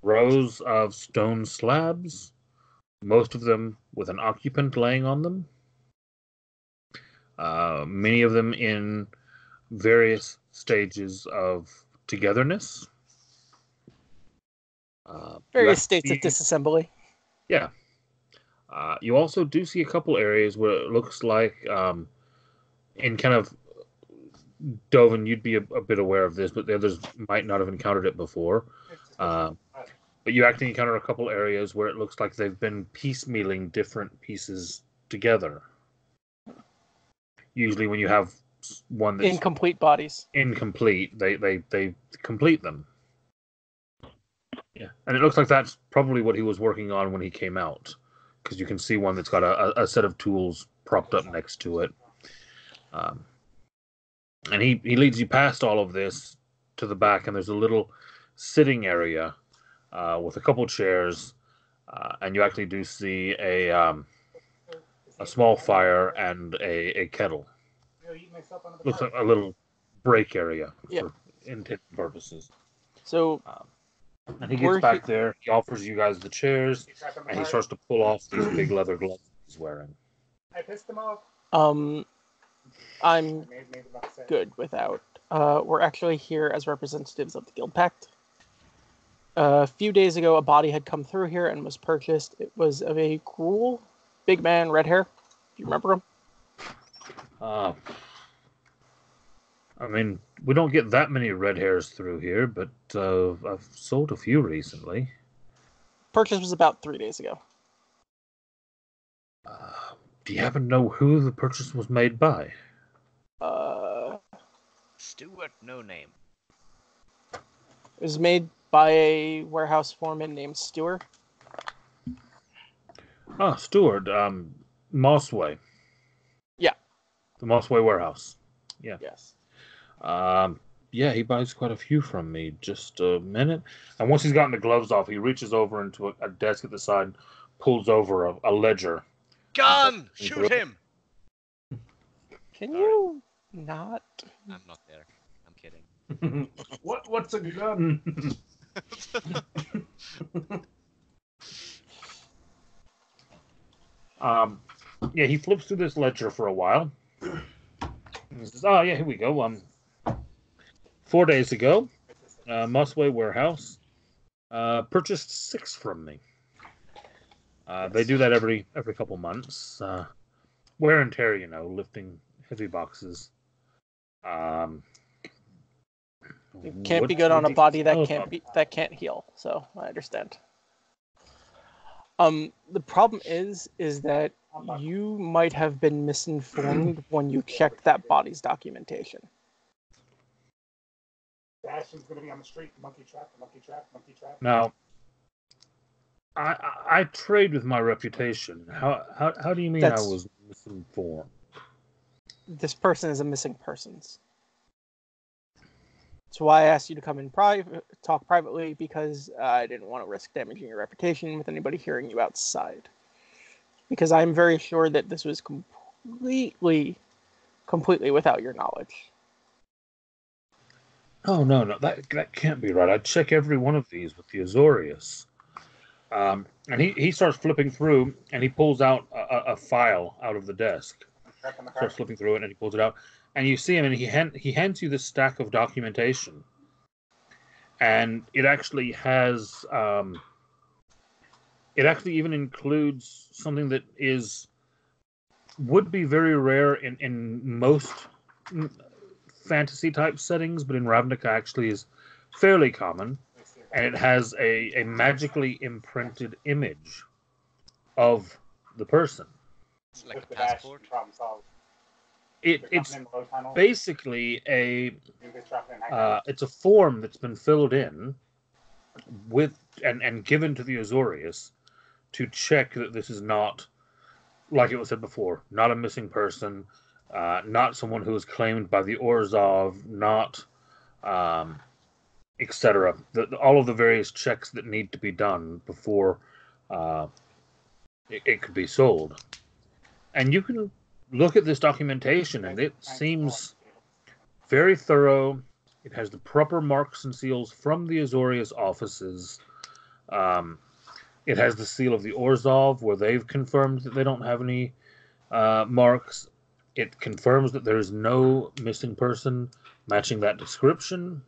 rows of stone slabs, most of them with an occupant laying on them. Many of them in various stages of togetherness. Various states of disassembly. Yeah. You also do see a couple areas where it looks like, in kind of Dovin, you'd be a bit aware of this, but the others might not have encountered it before. But you actually encounter a couple areas where it looks like they've been piecemealing different pieces together. Usually, when you have one that's Incomplete bodies. incomplete, they complete them. Yeah, and it looks like that's probably what he was working on when he came out, because you can see one that's got a set of tools propped up next to it. And he leads you past all of this to the back, and there's a little sitting area with a couple chairs, and you actually do see a small fire and a kettle. Looks like a little break area for intended purposes. So, and he gets back there. He offers you guys the chairs, and he starts to pull off these big leather gloves he's wearing. I pissed them off. I'm good without. We're actually here as representatives of the Guild Pact. A few days ago, a body had come through here and was purchased. It was of a cruel big man, red hair. Do you remember him? I mean, we don't get that many red hairs through here, but I've sold a few recently. Purchase was about 3 days ago. Do you happen to know who the purchase was made by? Stuart, no name. It was made by a warehouse foreman named Stuart. Ah, Stuart, Mossway. Yeah. The Mossway warehouse. Yeah. Yes. Yeah, he buys quite a few from me. Just a minute. And once he's gotten the gloves off, he reaches over into a desk at the side, pulls over a ledger. Gun! Shoot him! Can you not? I'm not there. I'm kidding. What's a gun? Yeah, he flips through this ledger for a while. He says, "Oh yeah, here we go. 4 days ago, Mossway Warehouse purchased 6 from me. They do that every couple months. Wear and tear, lifting heavy boxes. It can't be good on a body that can't heal. So I understand. The problem is that you might have been misinformed when you checked that body's documentation. Bastion's gonna be on the street. Monkey trap, monkey trap, monkey trap. Now, I trade with my reputation. How do you mean I was misinformed? This person is a missing persons. That's why I asked you to come in talk privately, because I didn't want to risk damaging your reputation with anybody hearing you outside. Because I'm very sure that this was completely without your knowledge. Oh no, that can't be right. I'd check every one of these with the Azorius. And he starts flipping through, and he pulls out a file out of the desk. Starts flipping through it, and he pulls it out. And you see him, and he hands you this stack of documentation. And it actually has... it actually even includes something that would be very rare in most fantasy type settings, but in Ravnica actually is fairly common, and it has a magically imprinted image of the person. It's like a passport. It's basically it's a form that's been filled in with and given to the Azorius to check that this is not, like it was said before, not a missing person, not someone who is claimed by the Orzhov, not etc. All of the various checks that need to be done before it could be sold. And you can look at this documentation, and it seems very thorough. It has the proper marks and seals from the Azorius offices. It has the seal of the Orzhov, where they've confirmed that they don't have any marks. It confirms that there is no missing person matching that description.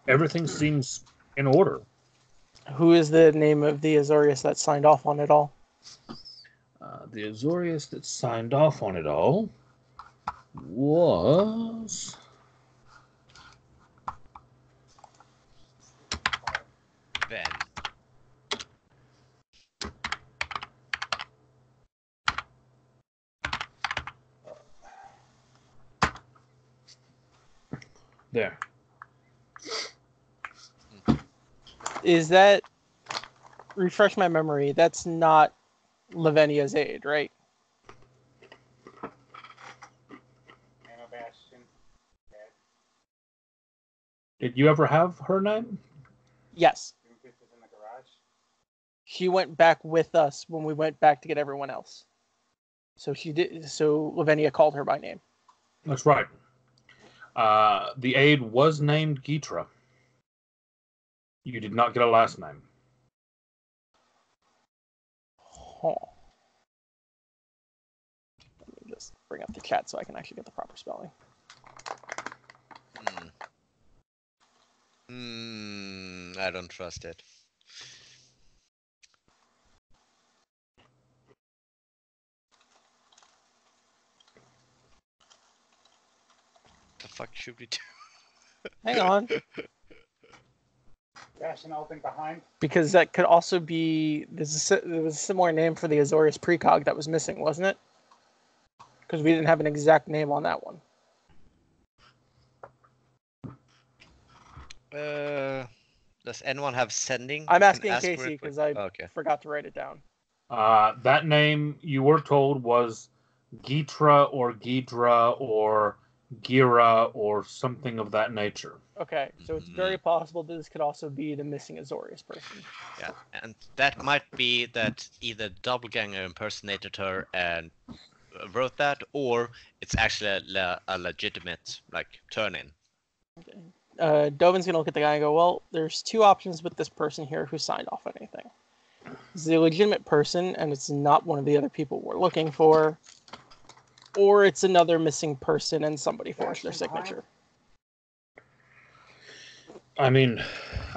Everything seems in order. Who is the name of the Azorius that signed off on it all? The Azorius that signed off on it all was... Ben. There. Is that... Refresh my memory. That's not Lavenia's aide, right? Did you ever have her name? Yes. She went back with us when we went back to get everyone else. So she did. So Lavenia called her by name. That's right. The aide was named Gitra. You did not get a last name. Huh. Let me just bring up the chat so I can actually get the proper spelling. I don't trust it. The fuck should we do? Hang on. Open behind. Because that could also be... There was a similar name for the Azorius precog that was missing, wasn't it? Because we didn't have an exact name on that one. Does anyone have sending? I'm You can asking ask for Casey it, but- because I Okay. forgot to write it down. That name, you were told, was Gitra or Ghidra or Gira or something of that nature. Okay, so it's very possible that this could also be the missing Azorius person. Yeah, and that might be that either Doppelganger impersonated her and wrote that, or it's actually a legitimate turn-in. Okay. Dovin's gonna look at the guy and go, well, there's two options with this person here who signed off on anything. It's a legitimate person, and it's not one of the other people we're looking for, or it's another missing person and somebody forged their signature. I mean,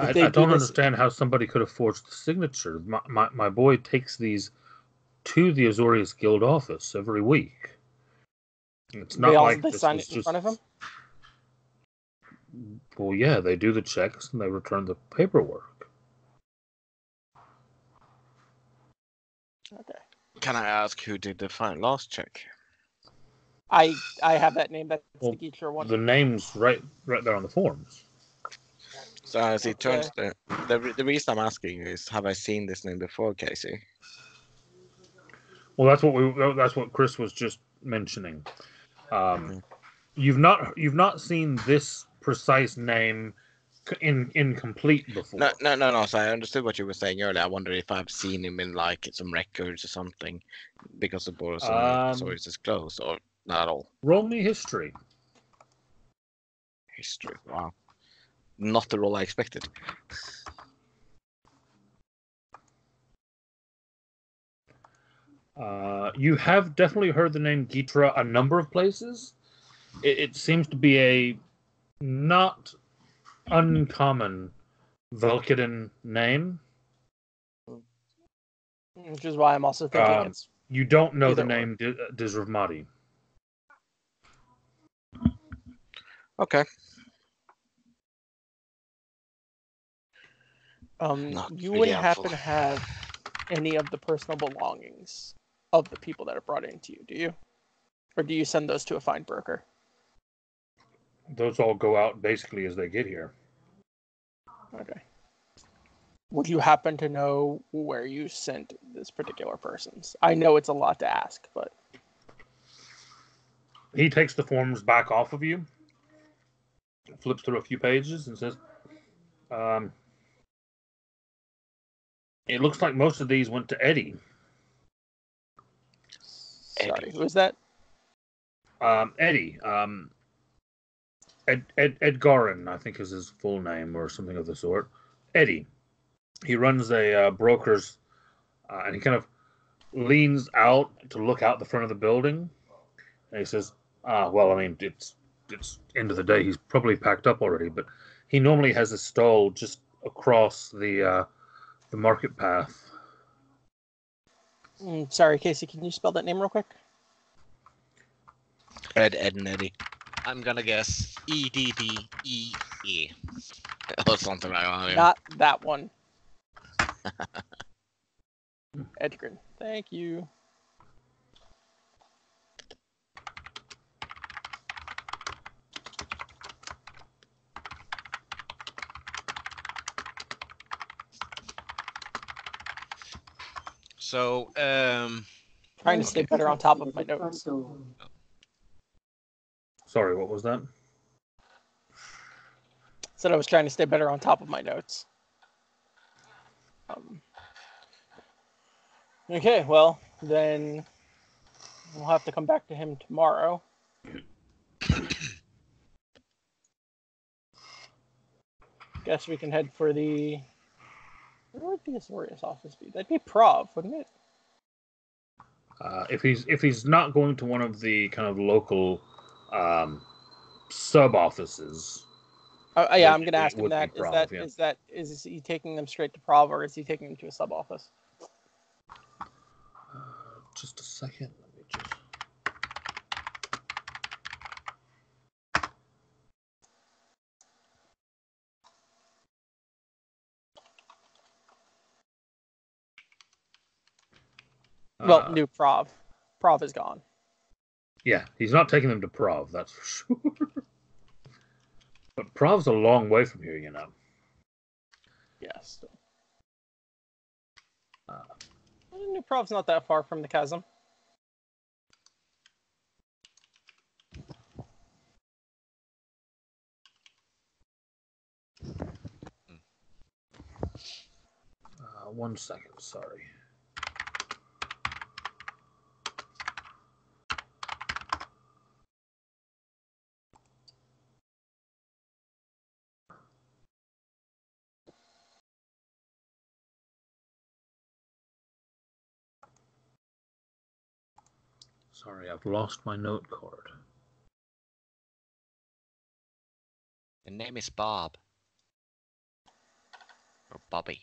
I don't understand how somebody could have forged the signature. My boy takes these to the Azorius Guild office every week. It's not like they sign it in front of him? Well, yeah, they do the checks and they return the paperwork. Okay. Can I ask who did the last check? I have that name. That's the Geecher one. The name's right there on the forms. So as it turns, the reason I'm asking is, have I seen this name before, Casey? Well, that's what Chris was just mentioning. You've not seen this precise name in complete before. No. So I understood what you were saying earlier. I wonder if I've seen him in some records or something, because the Boris is closed, or not at all. Roll me history. History. Wow. Not the role I expected. You have definitely heard the name Gitra a number of places. It seems to be a not uncommon Velkiden name. Which is why I'm also thinking it's... You don't know the name Dizravmati. Okay. You wouldn't happen to have any of the personal belongings of the people that are brought into you, do you? Or do you send those to a fine broker? Those all go out basically as they get here. Okay. Would you happen to know where you sent this particular person's? I know it's a lot to ask, but... He takes the forms back off of you, flips through a few pages, and says, it looks like most of these went to Eddie. Sorry, who is that? Eddie. Edgarin, I think is his full name, or something of the sort. Eddie. He runs a broker's, and he kind of leans out to look out the front of the building. And he says, well, I mean, it's end of the day. He's probably packed up already, but he normally has a stall just across the market path. Sorry, Casey, can you spell that name real quick? Ed and Eddie. I'm gonna guess EDDEE. Or something like that. Yeah. Not that one. Edgren. Thank you. So, trying to stay better on top of my notes. Sorry, what was that? Said I was trying to stay better on top of my notes. Okay, well, then we'll have to come back to him tomorrow. Guess we can head for the... Where would the Azorius office be? That'd be Prov, wouldn't it? If he's not going to one of the kind of local sub offices. Yeah, I'm going to ask him that. Prov, is he taking them straight to Prov, or is he taking them to a sub office? Just a second. Let me just. Well, new Prov. Prov is gone. Yeah, he's not taking them to Prov, that's for sure. But Prov's a long way from here, you know. Yes. New Prov's not that far from the chasm. One second, sorry. Sorry, I've lost my note card. The name is Bob. Or Bobby.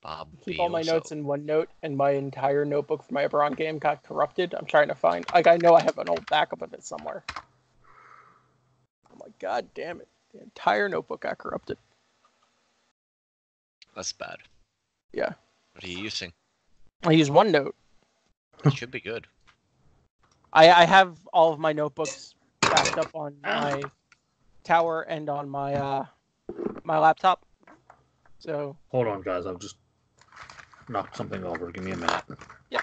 Bob. Keep all my notes in one note, and my entire notebook for my Eberron game got corrupted. I'm trying to find... Like, I know I have an old backup of it somewhere. I'm like, God damn it. The entire notebook got corrupted. That's bad. Yeah. What are you using? I use OneNote. It should be good. I have all of my notebooks backed up on my tower and on my my laptop. So hold on, guys. I've just knocked something over. Give me a minute. Yeah.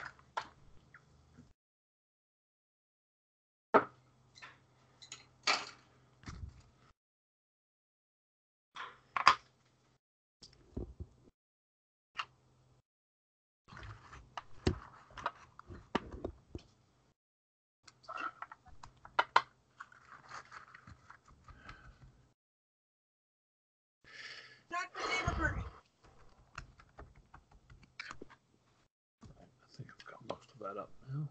I think I've got most of that up now.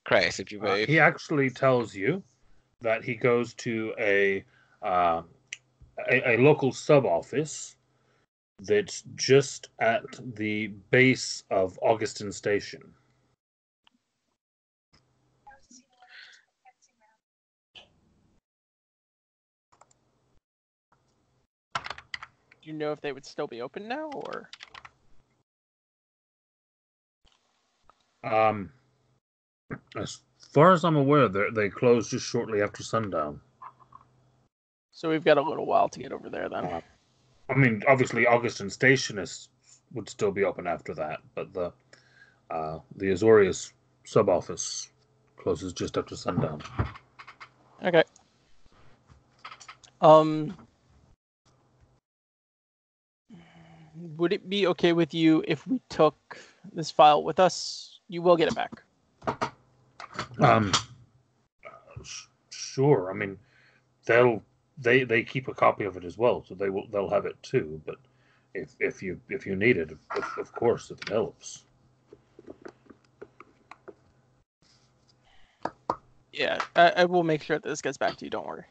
Chris, if you he actually tells you that he goes to a a local sub office that's just at the base of Augustin Station. Do you know if they would still be open now, or? As far as I'm aware, they close just shortly after sundown. So we've got a little while to get over there then. I mean, obviously, Augustin Station would still be open after that, but the Azorius sub office closes just after sundown. Okay. Would it be okay with you if we took this file with us? You will get it back. Sure. I mean, they keep a copy of it as well, so they'll have it too. But if you need it, of course, if it helps. Yeah, I will make sure that this gets back to you. Don't worry.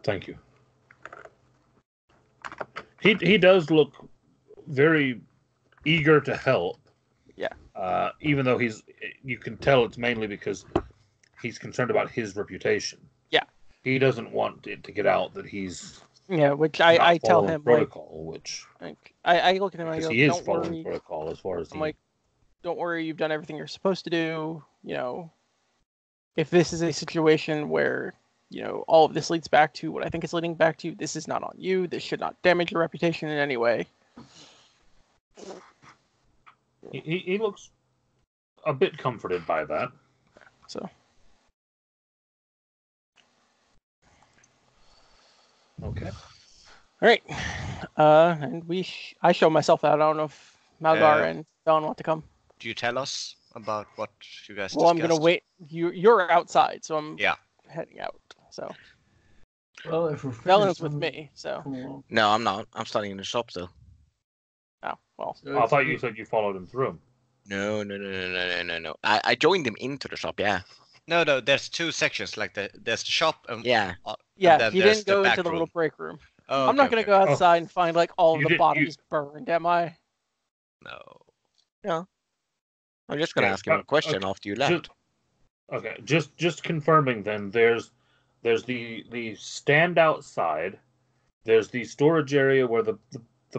Thank you. He does look very eager to help. Yeah. Even though you can tell it's mainly because he's concerned about his reputation. Yeah. He doesn't want it to get out that he's. Yeah, which I tell him protocol, I look at him and I go, he is don't following worry. protocol as far as I'm like, don't worry, you've done everything you're supposed to do. You know, if this is a situation where, you know, all of this leads back to what I think it's leading back to, this is not on you. This should not damage your reputation in any way. He looks a bit comforted by that. So. Okay. All right. And I show myself out. I don't know if Malgar and Velen want to come. Do you tell us about what you guys Well, discussed? I'm gonna wait. You're outside, so I'm heading out. So. Well, if we're Velen's with me, so. No, I'm not. I'm studying in the shop still. Oh, well. So I thought you said you followed him through. No. I joined him into the shop, yeah. No, there's two sections. Like there's the shop and yeah. Yeah, he didn't go into the little break room. Oh, I'm not gonna go outside and find like all of the bodies burned, am I? No. Yeah. I'm just gonna ask him a question after you left. Just confirming then. There's the stand outside. There's the storage area where the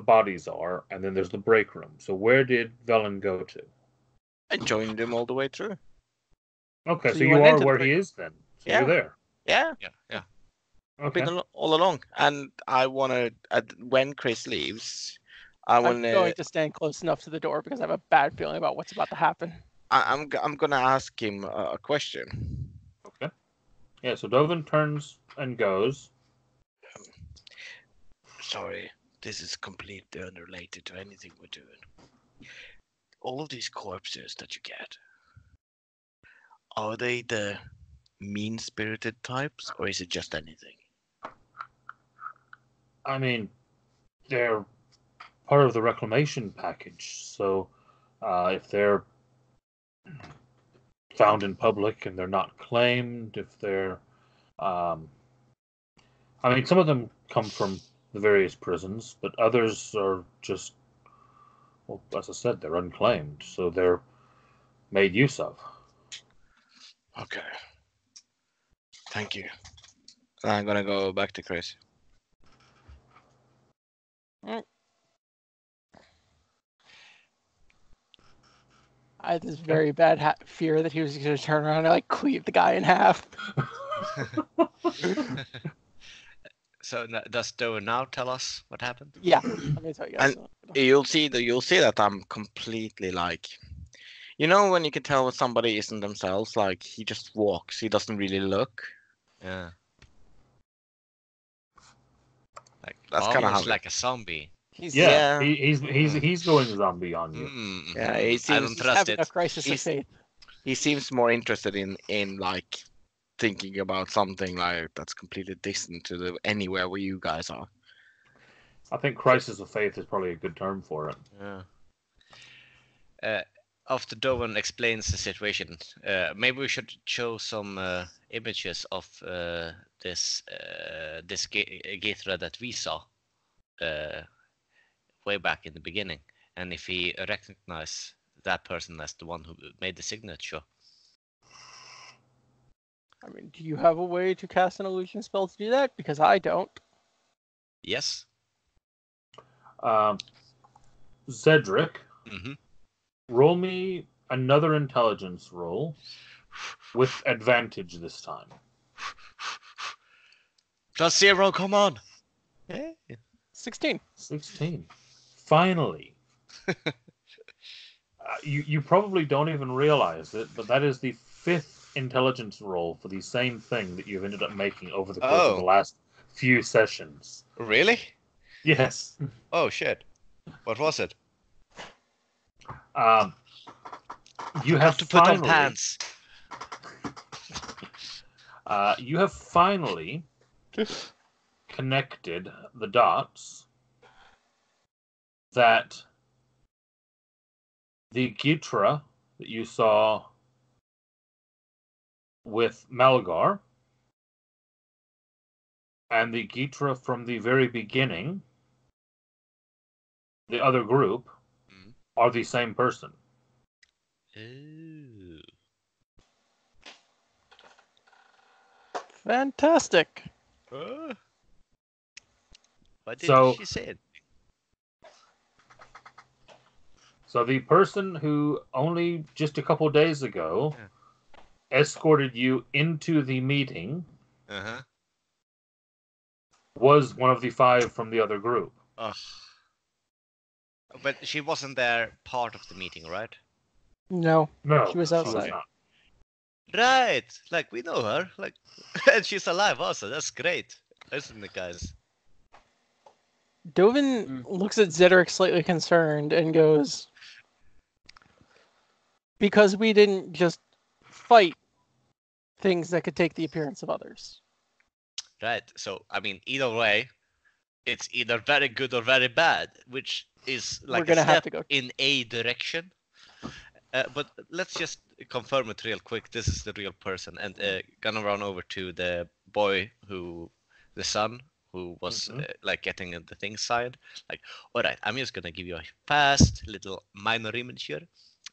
bodies are, and then there's the break room. So where did Velen go to? I joined him all the way through. Okay, so you are where he is then. So you're there. Yeah. Yeah. I've been all along, and I wanna. When Chris leaves, I'm going to stand close enough to the door because I have a bad feeling about what's about to happen. I'm gonna ask him a question. Okay. Yeah. So Dovin turns and goes. Sorry, this is completely unrelated to anything we're doing. All of these corpses that you get, are they the mean-spirited types, or is it just anything? I mean, they're part of the reclamation package. So if they're found in public and they're not claimed, if they're... I mean, some of them come from the various prisons, but others are just... Well, as I said, they're unclaimed, so they're made use of. Okay. Thank you. I'm gonna go back to Chris. I had this very bad fear that he was going to turn around and like cleave the guy in half. So does Doe now tell us what happened? Yeah, let me tell you guys. And you'll see that I'm completely like, you know, when you can tell when somebody isn't themselves, like he just walks, he doesn't really look. Yeah. Like that's kind of like a zombie. He's going zombie on you. Yeah, he seems, I don't trust it. A crisis of faith. He seems more interested in like thinking about something like that's completely distant to anywhere where you guys are. I think crisis of faith is probably a good term for it. Yeah. after Dovan explains the situation, maybe we should show some images of this Githra that we saw way back in the beginning, and if he recognizes that person as the one who made the signature. I mean, do you have a way to cast an illusion spell to do that? Because I don't. Yes. Cedric, Mm-hmm. roll me another intelligence roll with advantage this time. +0, come on. Yeah. 16. 16. Finally. You probably don't even realize it, but that is the 5th intelligence roll for the same thing that you've ended up making over the course of the last few sessions. Really? Yes. Oh shit. What was it? You have to put on pants. You have finally connected the dots that the Gitra that you saw with Malgar and the Gitra from the very beginning, the other group, are the same person. Ooh. Fantastic. Why didn't she say it? So the person who only just a couple days ago escorted you into the meeting was one of the 5 from the other group. But she wasn't there part of the meeting, right? No. No, she was outside. not. Right, like we know her, like, and she's alive also. That's great, isn't it, guys? Dovin looks at Zedric slightly concerned and goes, because we didn't just fight things that could take the appearance of others. Right, so, I mean, either way, it's either very good or very bad, which is like a step in a direction. But let's just confirm it real quick. This is the real person, and gonna run over to the boy the son who was like getting the thing signed. Like, all right, I'm just gonna give you a fast little minor image here,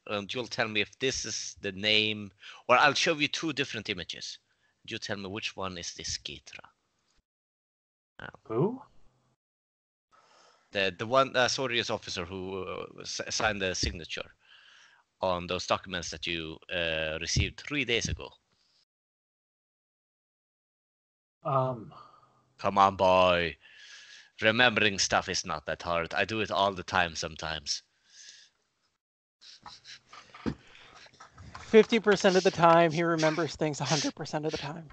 and you'll tell me if this is the name, or I'll show you 2 different images. You tell me which one is this Githra. Who? The one Sorius officer who signed the signature on those documents that you received 3 days ago. Come on, boy. Remembering stuff is not that hard. I do it all the time sometimes. 50% of the time, he remembers things 100% of the time.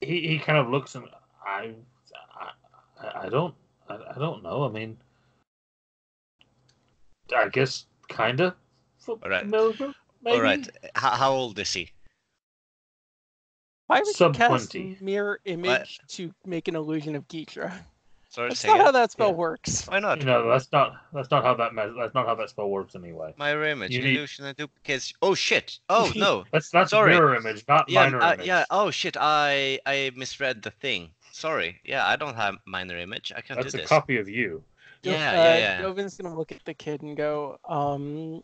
He kind of looks and I don't know. I mean, I guess kind of. All right. Maybe? All right. How old is he? Why would you cast 20. mirror image to make an illusion of Gitra? Sorry, that's not how that spell works. Why not? No, that's not how that spell works anyway. Mirror image, illusion and duplicates. Oh shit! Oh no! that's sorry. Mirror image, not minor image. Yeah. Oh shit! I misread the thing. Sorry. Yeah, I don't have minor image. I can't do this. That's a copy of you. Yeah. Dovin's gonna look at the kid and go,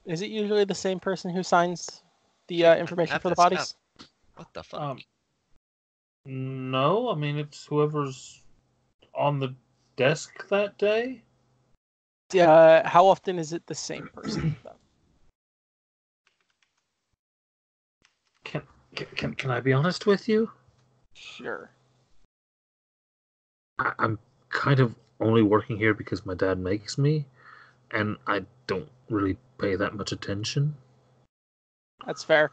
is it usually the same person who signs the information for the bodies? What the fuck? No, I mean it's whoever's on the desk that day. Yeah. How often is it the same person? Can I be honest with you? Sure. I'm kind of only working here because my dad makes me, and I don't really pay that much attention. That's fair.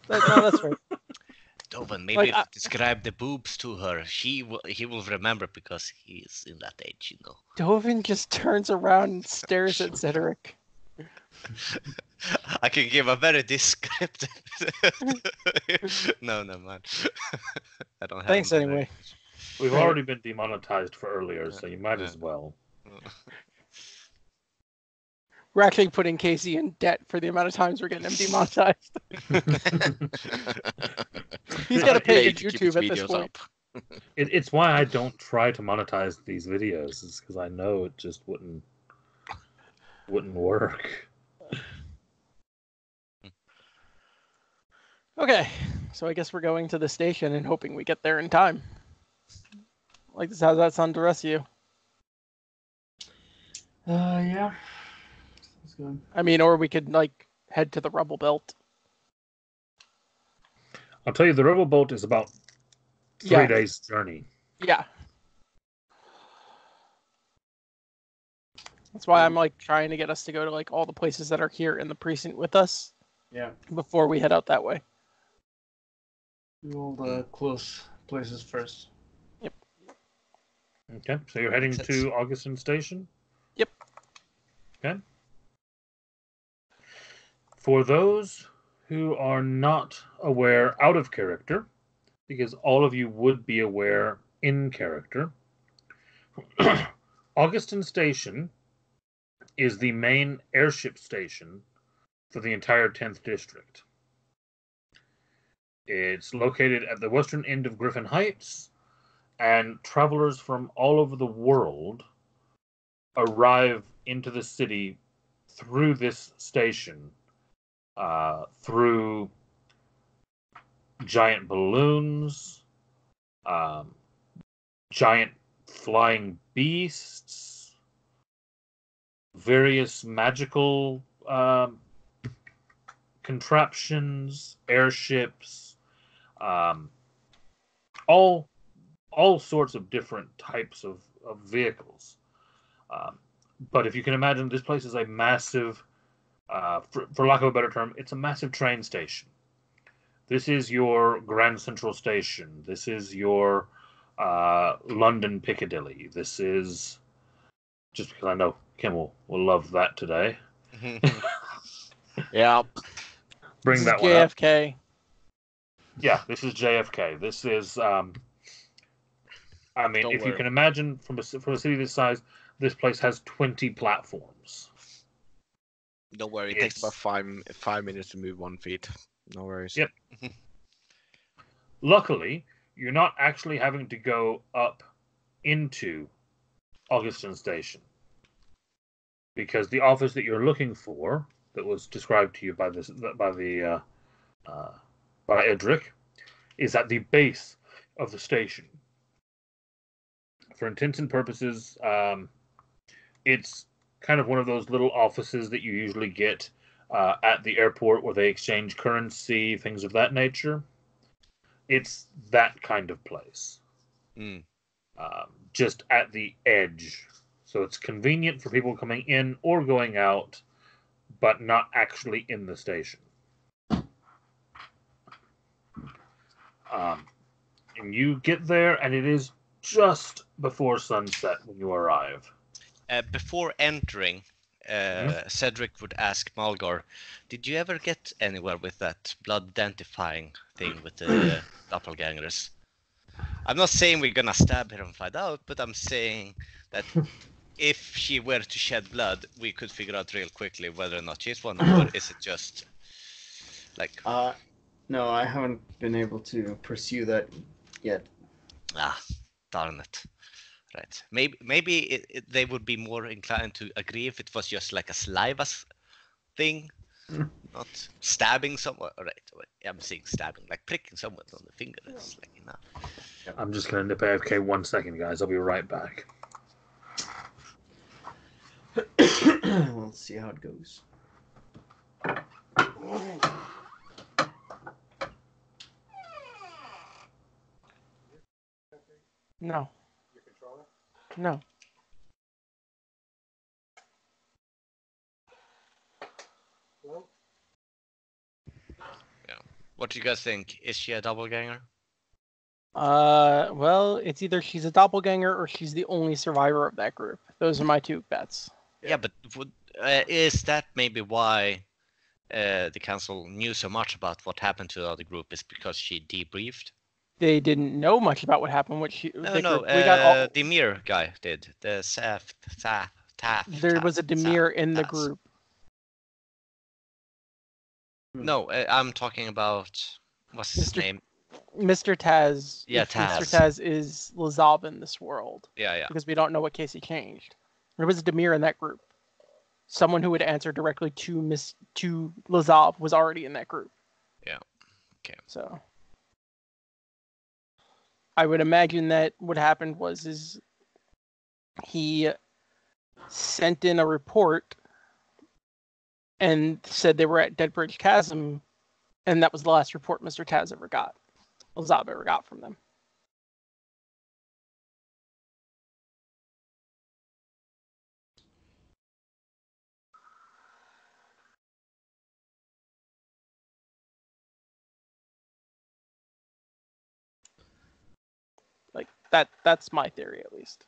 That's fair. Dovan, maybe describe the boobs to her. He will remember because he's in that age, you know. Dovan just turns around and stares at Cedric. I can give a very descriptive. No, man. I don't have. Thanks anyway. We've Right. already been demonetized for earlier, so you might Yeah. as well. We're actually putting Casey in debt for the amount of times we're getting him demonetized. He's got to pay Pay his to keep his YouTube at this videos point. up. It's why I don't try to monetize these videos, is because I know it just wouldn't work. Okay, so I guess we're going to the station and hoping we get there in time. Like this, how's that sound to the rest of you? Yeah. Sounds good. I mean, or we could like head to the rubble belt. I'll tell you, the Rebel Boat is about 3 days journey. Yeah. That's why I'm like trying to get us to go to like all the places that are here in the precinct with us Yeah. before we head out that way. Do all the close places first. Okay, so you're heading to Augustin Station? Yep. Okay. For those who are not aware out of character, because all of you would be aware in character, Augustin Station is the main airship station for the entire 10th District. It's located at the western end of Griffin Heights, and travelers from all over the world arrive into the city through this station, through giant balloons, giant flying beasts, various magical contraptions, airships, all sorts of different types of vehicles. But if you can imagine, this place is a massive, for lack of a better term, it's a massive train station. This is your Grand Central Station. This is your London Piccadilly. This is, just because I know Kim will love that today. Yeah. Bring This that is one up. JFK. Yeah, this is JFK. This is, I mean, Don't if you worry. can imagine from a city this size, this place has 20 platforms. Don't worry, it takes about 5 minutes to move 1 feet. No worries. Yep. Luckily, you're not actually having to go up into Augustin Station, because the office that you're looking for, that was described to you by Edric, is at the base of the station. For intents and purposes, it's kind of one of those little offices that you usually get at the airport where they exchange currency, things of that nature. It's that kind of place. Just at the edge. So it's convenient for people coming in or going out, but not actually in the station. And you get there, and it is just before sunset when you arrive. Before entering, Cedric would ask Malgar, "Did you ever get anywhere with that blood identifying thing with the doppelgangers?" I'm not saying we're gonna stab her and find out, but I'm saying that if she were to shed blood, we could figure out real quickly whether or not she's one, or is it just like... No, I haven't been able to pursue that yet. Ah, darn it. Right. Maybe they would be more inclined to agree if it was just like a saliva thing, not stabbing someone. Right. I'm saying stabbing, like pricking someone on the finger. That's like enough. I'm just going to nip AFK 1 second, guys. I'll be right back. We'll see how it goes. No. Your controller? No. Well, What do you guys think? Is she a doppelganger? Well, it's either she's a doppelganger or she's the only survivor of that group. Those are my two bets. Yeah, but is that maybe why the council knew so much about what happened to the other group is because she debriefed? They didn't know much about what happened. No. We got all. Demir guy did. The There was a Demir in the group. No, I'm talking about what's his name? Mr. Taz. Yeah, Mr. Taz. Taz is Lazav in this world. Yeah. Because we don't know what case he changed. There was a Demir in that group. Someone who would answer directly to Lazav was already in that group. Yeah. Okay. So I would imagine that what happened was he sent in a report and said they were at Deadbridge Chasm, and that was the last report Mr. Taz ever got. Lazav ever got from them. Like that's my theory at least.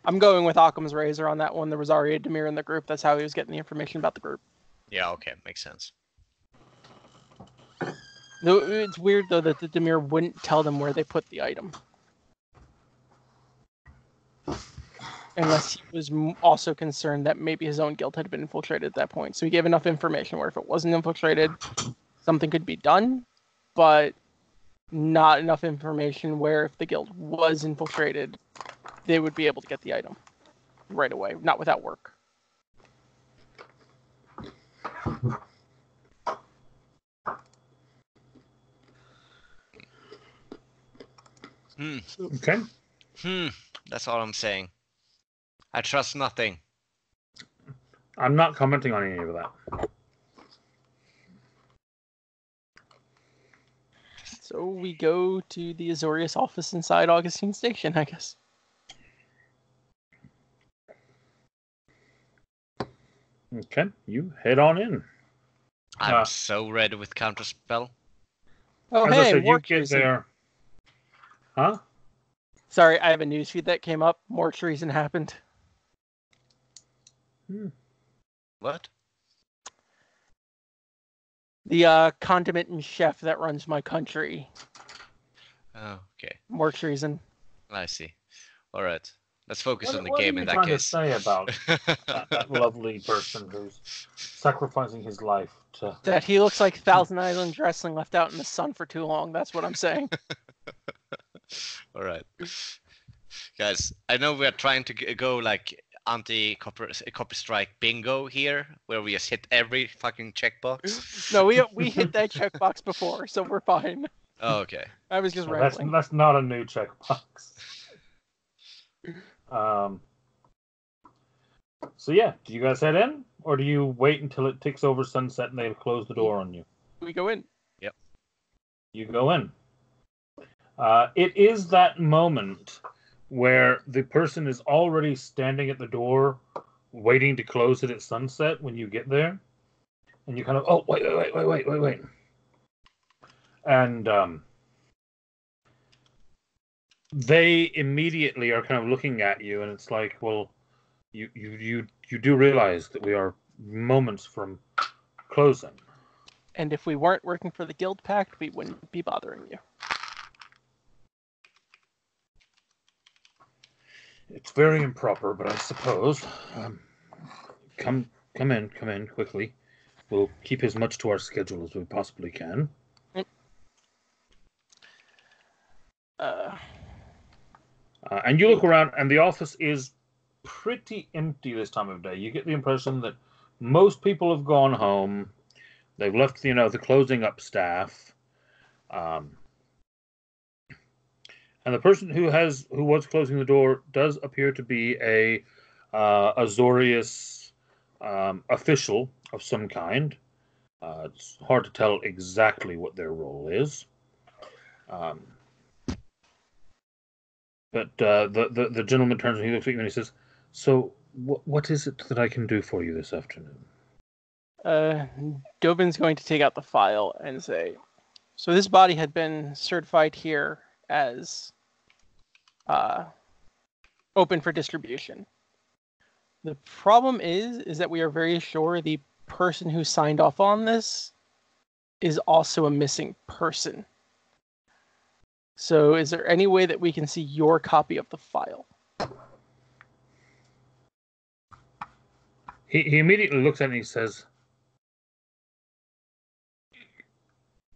I'm going with Occam's razor on that one. There was already a Demir in the group. That's how he was getting the information about the group. Yeah, okay, makes sense. It's weird though that the Demir wouldn't tell them where they put the item. Unless he was also concerned that maybe his own guild had been infiltrated at that point. So he gave enough information where if it wasn't infiltrated, something could be done, but not enough information where if the guild was infiltrated, they would be able to get the item right away, not without work. Okay. That's all I'm saying. I trust nothing. I'm not commenting on any of that. So we go to the Azorius office inside Augustine Station, I guess. Okay, you head on in. I'm so ready with Counterspell. Oh, As hey, I said, you get treason. there. Huh? Sorry, I have a newsfeed that came up. More treason happened. What? The condiment and chef that runs my country. Oh, okay. More treason. I see. All right. Let's focus on the what game are in you that trying case. to say about that lovely person who's sacrificing his life to... That he looks like Thousand Island wrestling left out in the sun for too long. That's what I'm saying. All right. Guys, I know we're trying to go like anti-copy strike bingo here, where we just hit every fucking checkbox. No, we hit that checkbox before, so we're fine. Oh, okay. I was just rambling. That's not a new checkbox. So yeah, do you guys head in, or do you wait until it ticks over sunset and they close the door on you? We go in. Yep. You go in. It is that moment where the person is already standing at the door, waiting to close it at sunset when you get there, and you kind of, oh, wait. And they immediately are kind of looking at you, and it's like, well, you do realize that we are moments from closing. And if we weren't working for the Guild Pact, we wouldn't be bothering you. It's very improper, but I suppose. Come in quickly. We'll keep as much to our schedule as we possibly can. And you look around, and the office is pretty empty this time of day. You get the impression that most people have gone home. They've left, the closing up staff. And the person who was closing the door does appear to be a Azorius official of some kind. It's hard to tell exactly what their role is. But the gentleman turns and he looks at you and he says, "So, what is it that I can do for you this afternoon?" Dobin's going to take out the file and say, so this body had been certified here as open for distribution. The problem is that we are very sure the person who signed off on this is also a missing person. So is there any way that we can see your copy of the file? He immediately looks at it and he says,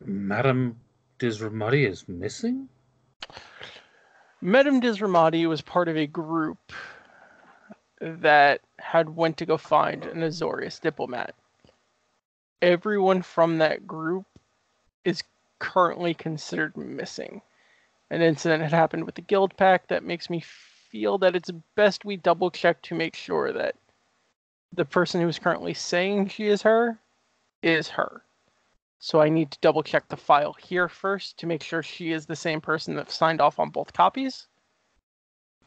Madame Disramati is missing? Madame Disramati was part of a group that had went to go find an Azorius diplomat. Everyone from that group is currently considered missing. An incident had happened with the Guild Pact that makes me feel that it's best we double check to make sure that the person who's currently saying she is her. So I need to double check the file here first to make sure she is the same person that signed off on both copies.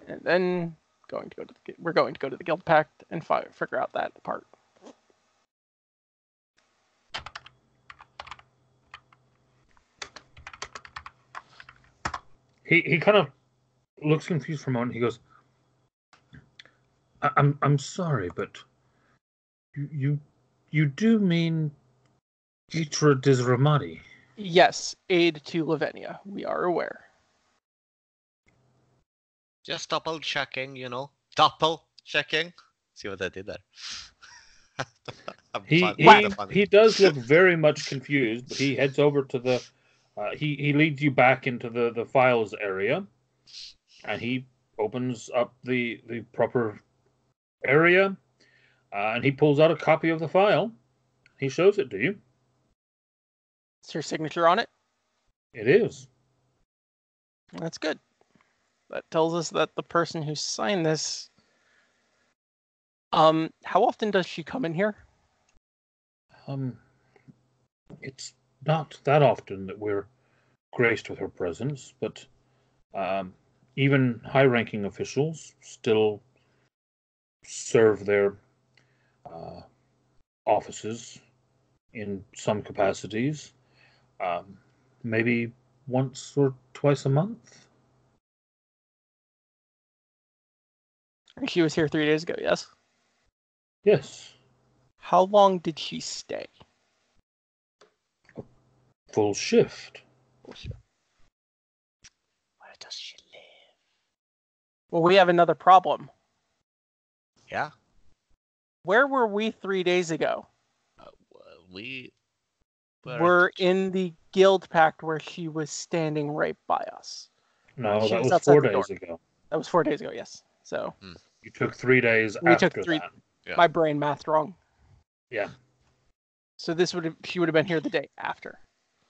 And then we're going to go to the Guild Pact and figure out that part. He kind of looks confused for a moment. He goes, I'm sorry, but you do mean Itra Disramati? Yes, aid to Lavenia. We are aware. Just double checking, Double checking. See what I did there? He does look very much confused, but he heads over to the. He leads you back into the files area, and he opens up the proper area, and he pulls out a copy of the file. He shows it to you. Is your signature on it? It is. That's good. That tells us that the person who signed this. How often does she come in here? It's not that often that we're graced with her presence, but even high-ranking officials still serve their offices in some capacities, maybe once or twice a month. She was here 3 days ago, yes? Yes. How long did she stay? Full shift. Where does she live? Well, we have another problem. Yeah. Where were we 3 days ago? We were in the Guild Pact where she was standing right by us. No, She that was was outside 4 the door. days ago. That was 4 days ago, yes. So You took 3 days we after took 3. that. Yeah. My brain mathed wrong. Yeah. So she would have been here the day after.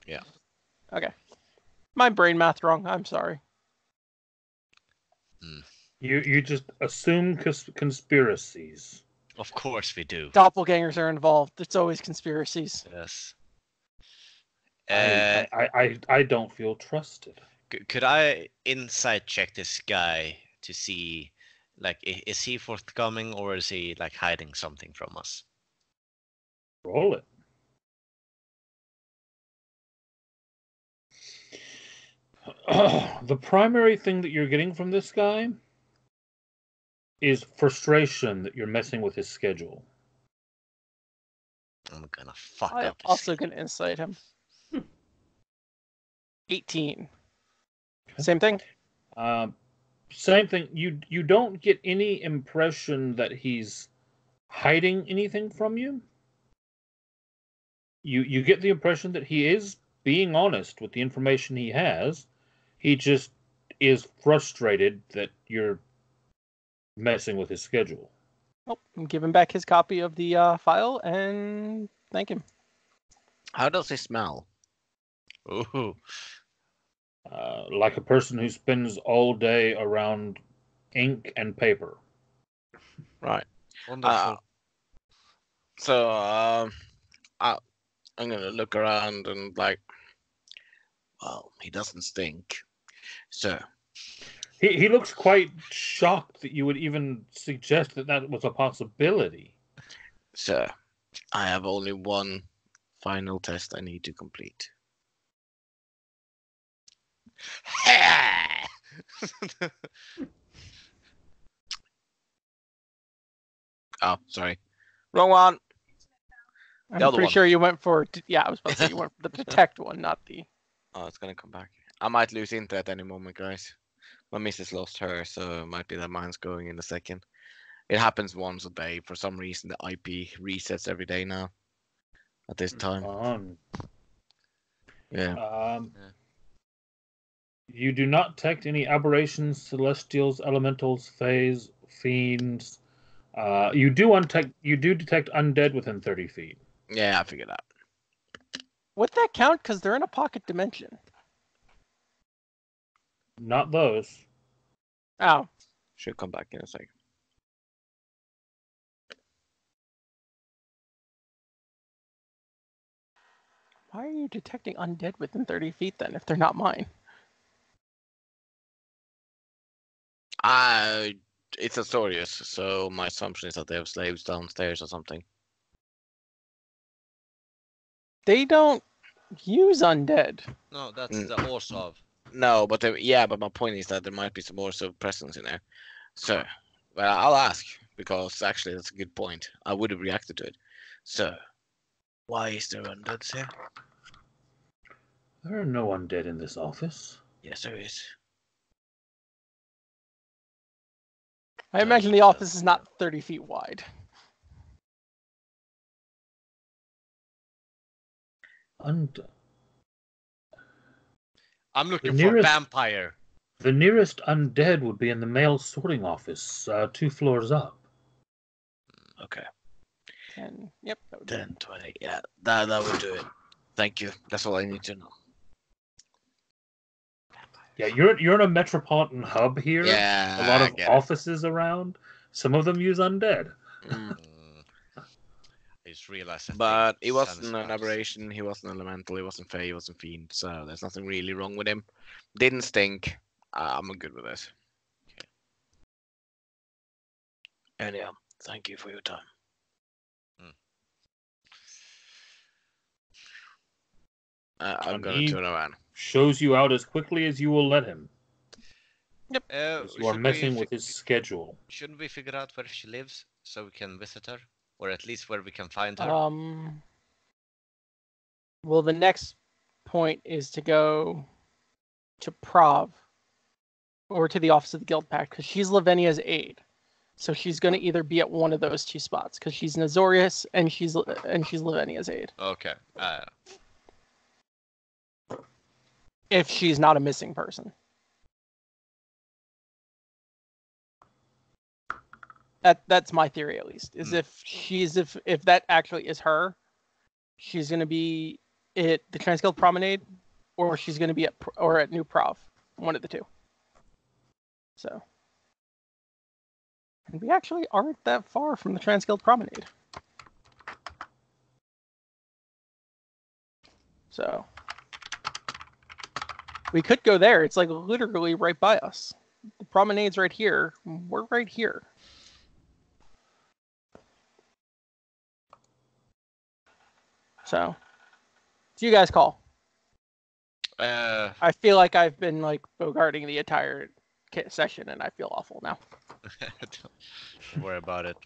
Yeah. Okay. My brain mathed wrong. I'm sorry. You just assume conspiracies. Of course we do. Doppelgangers are involved. It's always conspiracies. Yes. I don't feel trusted. Could I insight check this guy to see, like, is he forthcoming or is he like hiding something from us? Roll it. The primary thing that you're getting from this guy is frustration that you're messing with his schedule. I'm gonna fuck I'm up. also going to insight him. 18. Okay. Same thing? Same thing. You don't get any impression that he's hiding anything from you. You get the impression that he is being honest with the information he has. He just is frustrated that you're messing with his schedule. Oh, give him back his copy of the file and thank him. How does he smell? Ooh. Like a person who spends all day around ink and paper. Right. Wonderful. So I'm gonna look around and like, well, he doesn't stink. So He looks quite shocked that you would even suggest that was a possibility. Sir, I have only one final test I need to complete. Oh, sorry. Wrong one. I'm other pretty one. sure you went for. Yeah, I was about to say you went for the detect one, not the. Oh, it's gonna come back. I might lose internet any moment, guys. My missus lost her, so it might be that mine's going in a second. It happens once a day. For some reason, the IP resets every day now. At this time. Yeah. You do not detect any aberrations, celestials, elementals, fays, fiends. You do detect undead within 30 feet. Yeah, I figured that. Would that count? Because they're in a pocket dimension. Not those. Oh. Should come back in a second. Why are you detecting undead within 30 feet then, if they're not mine? It's Astorius, so my assumption is that they have slaves downstairs or something. They don't use undead. No, that's the Orsov. No, but but my point is that there might be some more presence in there. So, well, I'll ask, because actually that's a good point. I would have reacted to it. So, why is there undead here? There are no undead in this office. Yes, there is. I imagine the office is not 30 feet wide. I'm looking for a vampire. The nearest undead would be in the mail sorting office, 2 floors up. Okay. 10. Yep. That would 10, 20. Yeah, that would do it. Thank you. That's all I need to know. Yeah, you're in a metropolitan hub here. Yeah, a lot of offices around. Some of them use undead. I just realized that. But he wasn't an aberration. He wasn't elemental. He wasn't fey. He wasn't fiend. So there's nothing really wrong with him. Didn't stink. I'm good with this. Okay. Anyhow, thank you for your time. I'm gonna turn around. Shows you out as quickly as you will let him. Yep. You are messing with his schedule. Shouldn't we figure out where she lives so we can visit her, or at least where we can find her? Well, the next point is to go to Prov or to the office of the Guild Pact, because she's Lavenia's aide. So she's going to either be at one of those 2 spots, because she's Nazorius and she's Lavenia's aide. Okay. If she's not a missing person. That's my theory, at least. Is if that actually is her, she's going to be at the Transguild Promenade, or she's going to be at New Prov, one of the 2. So, and we actually aren't that far from the Transguild Promenade. So, we could go there. It's like literally right by us. The promenade's right here. We're right here. So, you guys call. I feel like I've been like bogarting the entire session, and I feel awful now. Don't worry about it.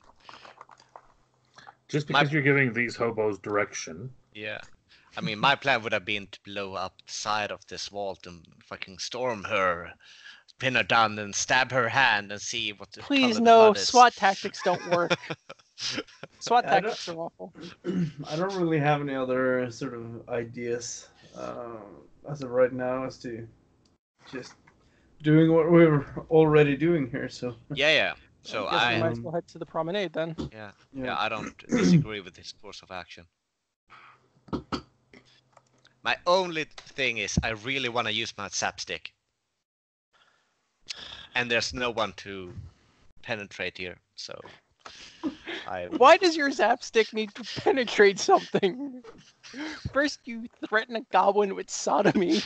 Just because you're giving these hobos direction. Yeah. I mean, my plan would have been to blow up the side of this vault and fucking storm her, pin her down, and stab her hand and see what the Please, no. SWAT tactics don't work. SWAT tactics are awful. I don't really have any other sort of ideas as of right now as to just doing what we're already doing here. So yeah. So I might as well head to the promenade then. Yeah. I don't disagree with this course of action. My only thing is I really want to use my sapstick. And there's no one to penetrate here, so Why does your zapstick need to penetrate something? First you threaten a goblin with sodomy.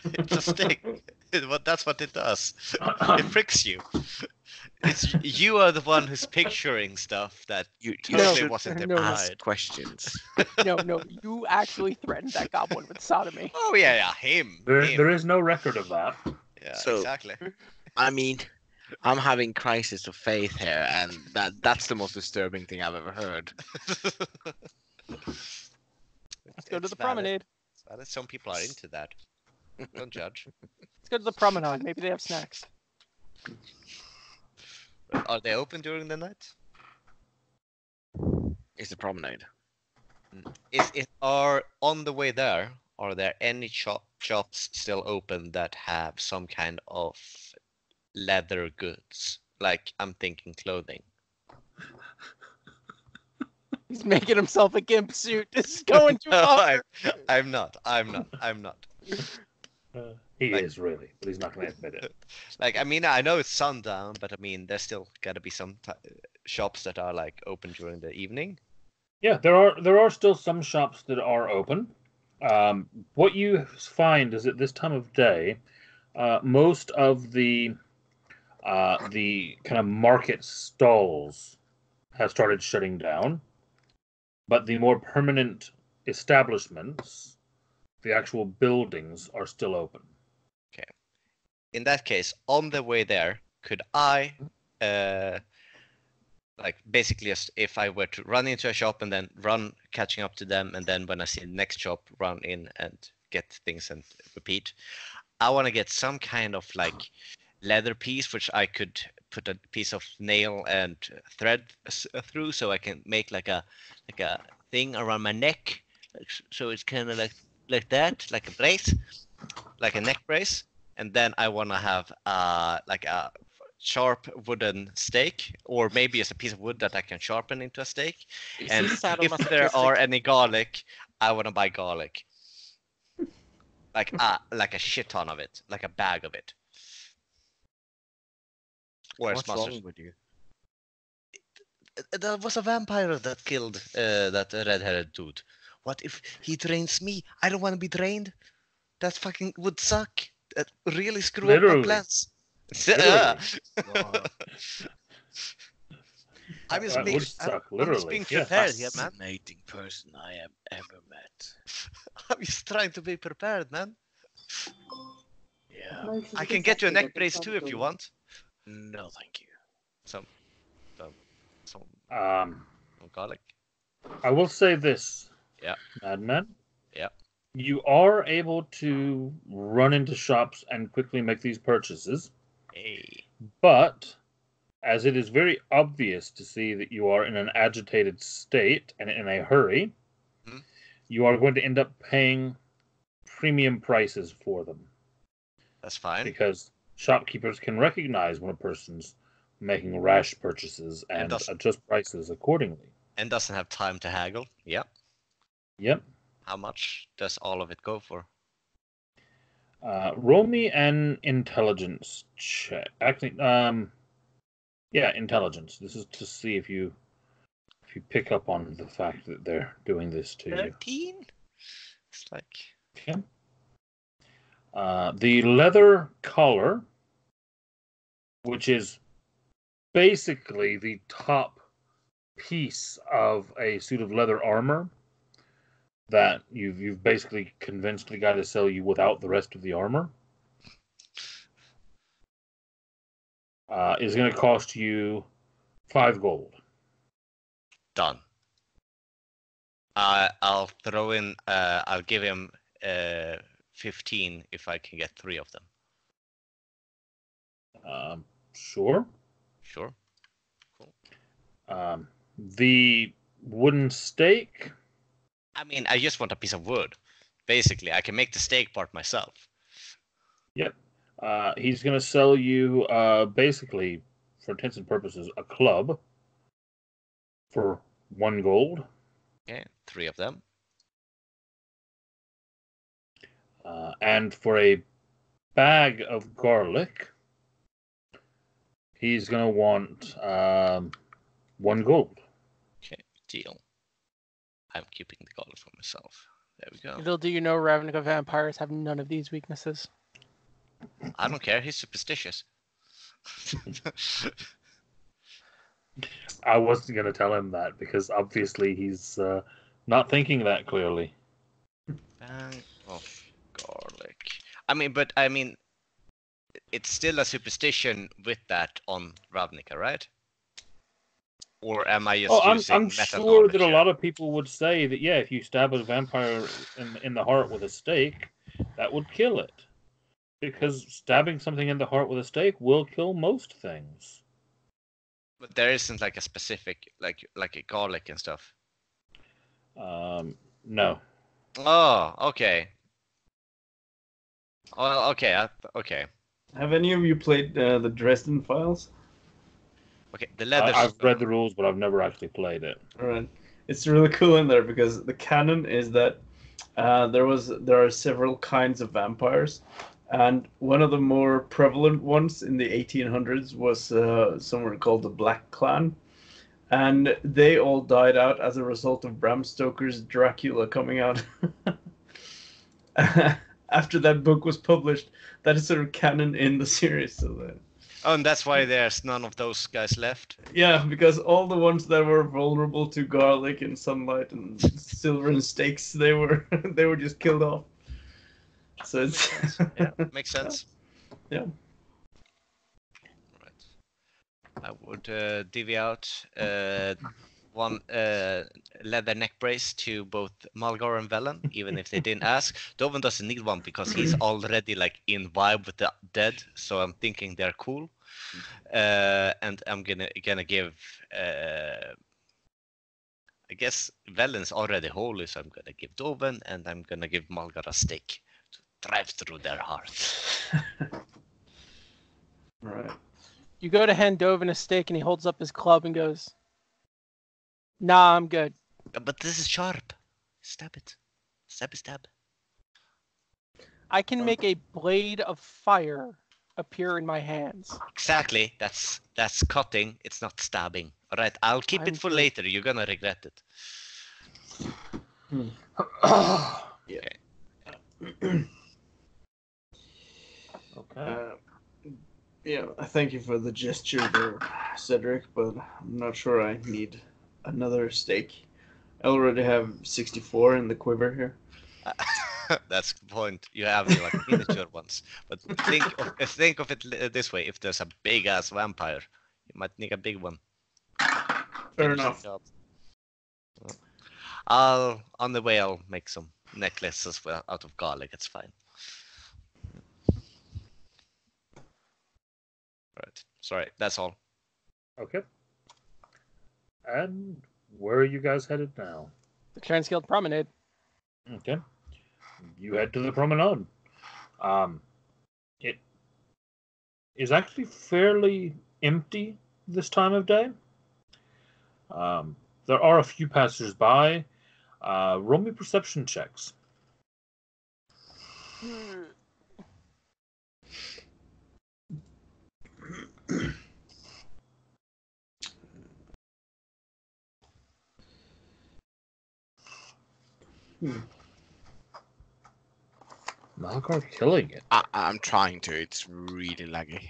It's a stick. That's what it does. It pricks you. You are the one who's picturing stuff that you totally wasn't implied. Ask questions. No, you actually threatened that goblin with sodomy. Oh yeah, him. There is no record of that. Yeah, so, exactly. I mean, I'm having crisis of faith here, and that's the most disturbing thing I've ever heard. Let's go to the valid. promenade. It's valid. Some people are into that. Don't judge. Let's go to the promenade. Maybe they have snacks. Are they open during the night? It's a promenade. Are on the way there? Are there any shops still open that have some kind of leather goods? Like I'm thinking clothing. He's making himself a gimp suit. This is going too far. I'm not. He Like- is really, but he's not going to admit it. Like I mean, I know it's sundown, but I mean, there's still got to be some shops that are like open during the evening. Yeah, there are still some shops that are open. What you find is at this time of day, most of the kind of market stalls have started shutting down, but the more permanent establishments, the actual buildings, are still open. In that case, on the way there, could I, like basically, just if I were to run into a shop and then run catching up to them, and then when I see the next shop, run in and get things and repeat. I want to get some kind of like leather piece, which I could put a piece of nail and thread through, so I can make like a thing around my neck, so it's kind of like that, like a brace, like a neck brace. And then I want to have like a sharp wooden stake, or maybe it's a piece of wood that I can sharpen into a stake. And if there are any garlic, I want to buy garlic, like a shit ton of it, like a bag of it. Or What's wrong with you? There was a vampire that killed that red-haired dude. What if he trains me? I don't want to be trained. That fucking would suck. That really screw up my plans. Literally. I'm just That being, would suck, I'm just literally. being Yeah. prepared here, man. Fascinating person I have ever met. I'm just trying to be prepared, man. Yeah. I can get you a neck brace too if you want. No, thank you. Some garlic. I will say this, Yeah. Madman. Yeah. You are able to run into shops and quickly make these purchases, Hey. but as it is very obvious to see that you are in an agitated state and in a hurry, you are going to end up paying premium prices for them. That's fine. Because shopkeepers can recognize when a person's making rash purchases and adjust prices accordingly. And doesn't have time to haggle. Yep. Yep. How much does all of it go for? Roll me an intelligence check. Actually, yeah, intelligence. This is to see if you pick up on the fact that they're doing this to 13? It's like... you. Okay. The leather collar, which is basically the top piece of a suit of leather armor that you've basically convinced the guy to sell you without the rest of the armor, is going to cost you 5 gold. Done. I'll throw in. I'll give him 15 if I can get 3 of them. Sure. Sure. Cool. The wooden stake. I mean, I just want a piece of wood. Basically, I can make the stake part myself. Yep. He's going to sell you, basically, for intents and purposes, a club for 1 gold. Okay, 3 of them. And for a bag of garlic, he's going to want 1 gold. Okay, deal. I'm keeping the garlic for myself. There we go. Little do you know, Ravnica vampires have none of these weaknesses. I don't care. He's superstitious. I wasn't going to tell him that because obviously he's not thinking that clearly. Bang of garlic. I mean, it's still a superstition with that on Ravnica, right? Or am I just using I'm meta sure knowledge that a here? lot of people would say that, yeah, if you stab a vampire in the heart with a stake, that would kill it. Because stabbing something in the heart with a stake will kill most things. But there isn't like a specific, like a garlic and stuff. No. Oh, okay. Oh, okay, okay. Have any of you played the Dresden Files? Okay, the leather. I've read the rules, but I've never actually played it. Alright. It's really cool in there because the canon is that there are several kinds of vampires, and one of the more prevalent ones in the 1800s was someone called the Black Clan, and they all died out as a result of Bram Stoker's Dracula coming out. After that book was published, that is sort of canon in the series. So Oh, and that's why there's none of those guys left. yeah, because all the ones that were vulnerable to garlic and sunlight and silver and stakes, they were they were just killed off. So it's Makes sense. Yeah, makes sense. Yeah. Right. I would divvy out one leather neck brace to both Malgar and Velen, even if they didn't ask. Doven doesn't need one because he's already like in vibe with the dead, so I'm thinking they're cool. And I'm gonna give. I guess Velen's already holy, so I'm gonna give Doven, and I'm gonna give Malgar a stake to drive through their hearts. Right. You go to hand Dovin a stake and he holds up his club and goes, "Nah, I'm good." But this is sharp. Stab it. Stab, stab. I can make a blade of fire appear in my hands. Exactly. That's cutting. It's not stabbing. All right. I'll keep I'm it for good. later. You're gonna regret it. Yeah. Okay. Yeah, I thank you for the gesture there, Cedric, but I'm not sure I need another stake. I already have 64 in the quiver here. That's the point. You have like miniature ones, but think of it this way: if there's a big ass vampire, you might need a big one. Fair Finish the enough. job. On the way I'll make some necklaces out of garlic. It's fine. Right. Sorry. That's all. Okay. And where are you guys headed now? The Transguild Promenade. Okay. You head to the promenade. It is actually fairly empty this time of day. There are a few passers-by. Roll me perception checks. Malgar killing it. I'm trying to. It's really laggy.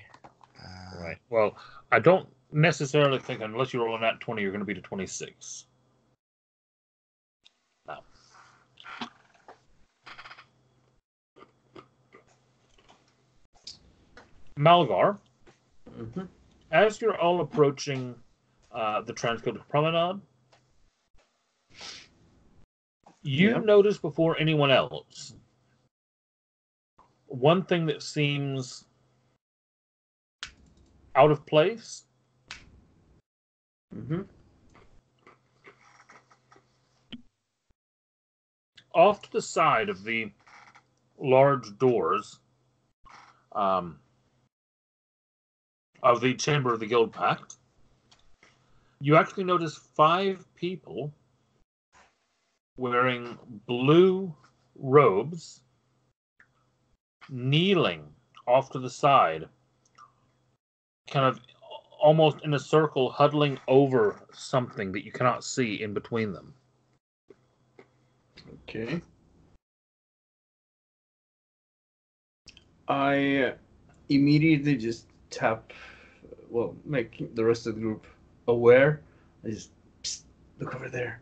Right. Well, I don't necessarily think unless you roll a nat 20, you're going to beat a 26. No. Malgar, as you're all approaching the Transguild Promenade, you notice before anyone else one thing that seems out of place. Off to the side of the large doors of the Chamber of the Guild Pact, you actually notice 5 people wearing blue robes, kneeling off to the side, kind of almost in a circle, huddling over something that you cannot see in between them. Okay. I immediately just make the rest of the group aware. I just psst, look over there,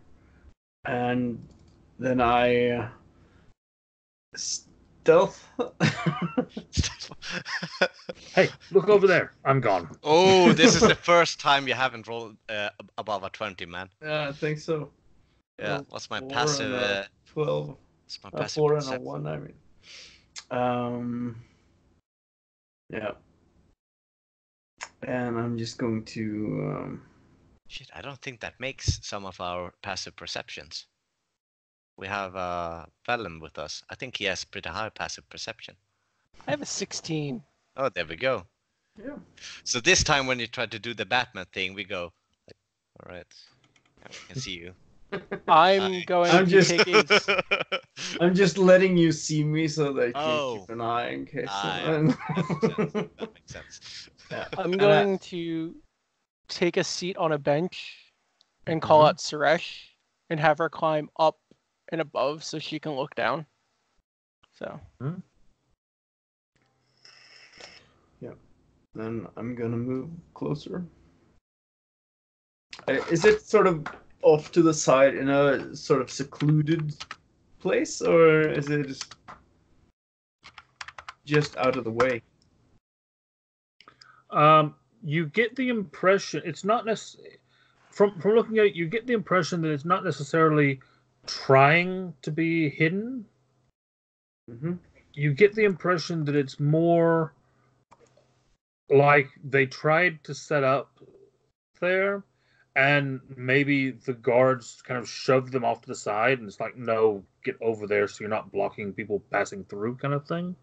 and then I stealth. Hey, look over there. I'm gone. Oh, this is the first time you haven't rolled above a 20, man. Yeah, I think so. Yeah, what's my 4 passive? and a 12. What's my A passive 4 and a perception? 1, I mean. Yeah. And I'm just going to. Shit, I don't think that makes some of our passive perceptions. We have Velen with us. I think he has pretty high passive perception. I have a 16. Oh, there we go. Yeah. So this time when you try to do the Batman thing, we go, like, all right, I can see you. I'm going I'm to just- take a. I'm just letting you see me so that you can Oh. keep an eye in case. Yeah. That makes sense. Yeah. I'm And going to take a seat on a bench and call out Suresh and have her climb up and above so she can look down. So. Then I'm gonna move closer. Is it sort of off to the side in a sort of secluded place, or is it just out of the way? You get the impression it's not necessarily from looking at it. You get the impression that it's not necessarily trying to be hidden. Mm-hmm. You get the impression that it's more like they tried to set up there, and maybe the guards kind of shoved them off to the side, and it's like, no, get over there so you're not blocking people passing through, kind of thing.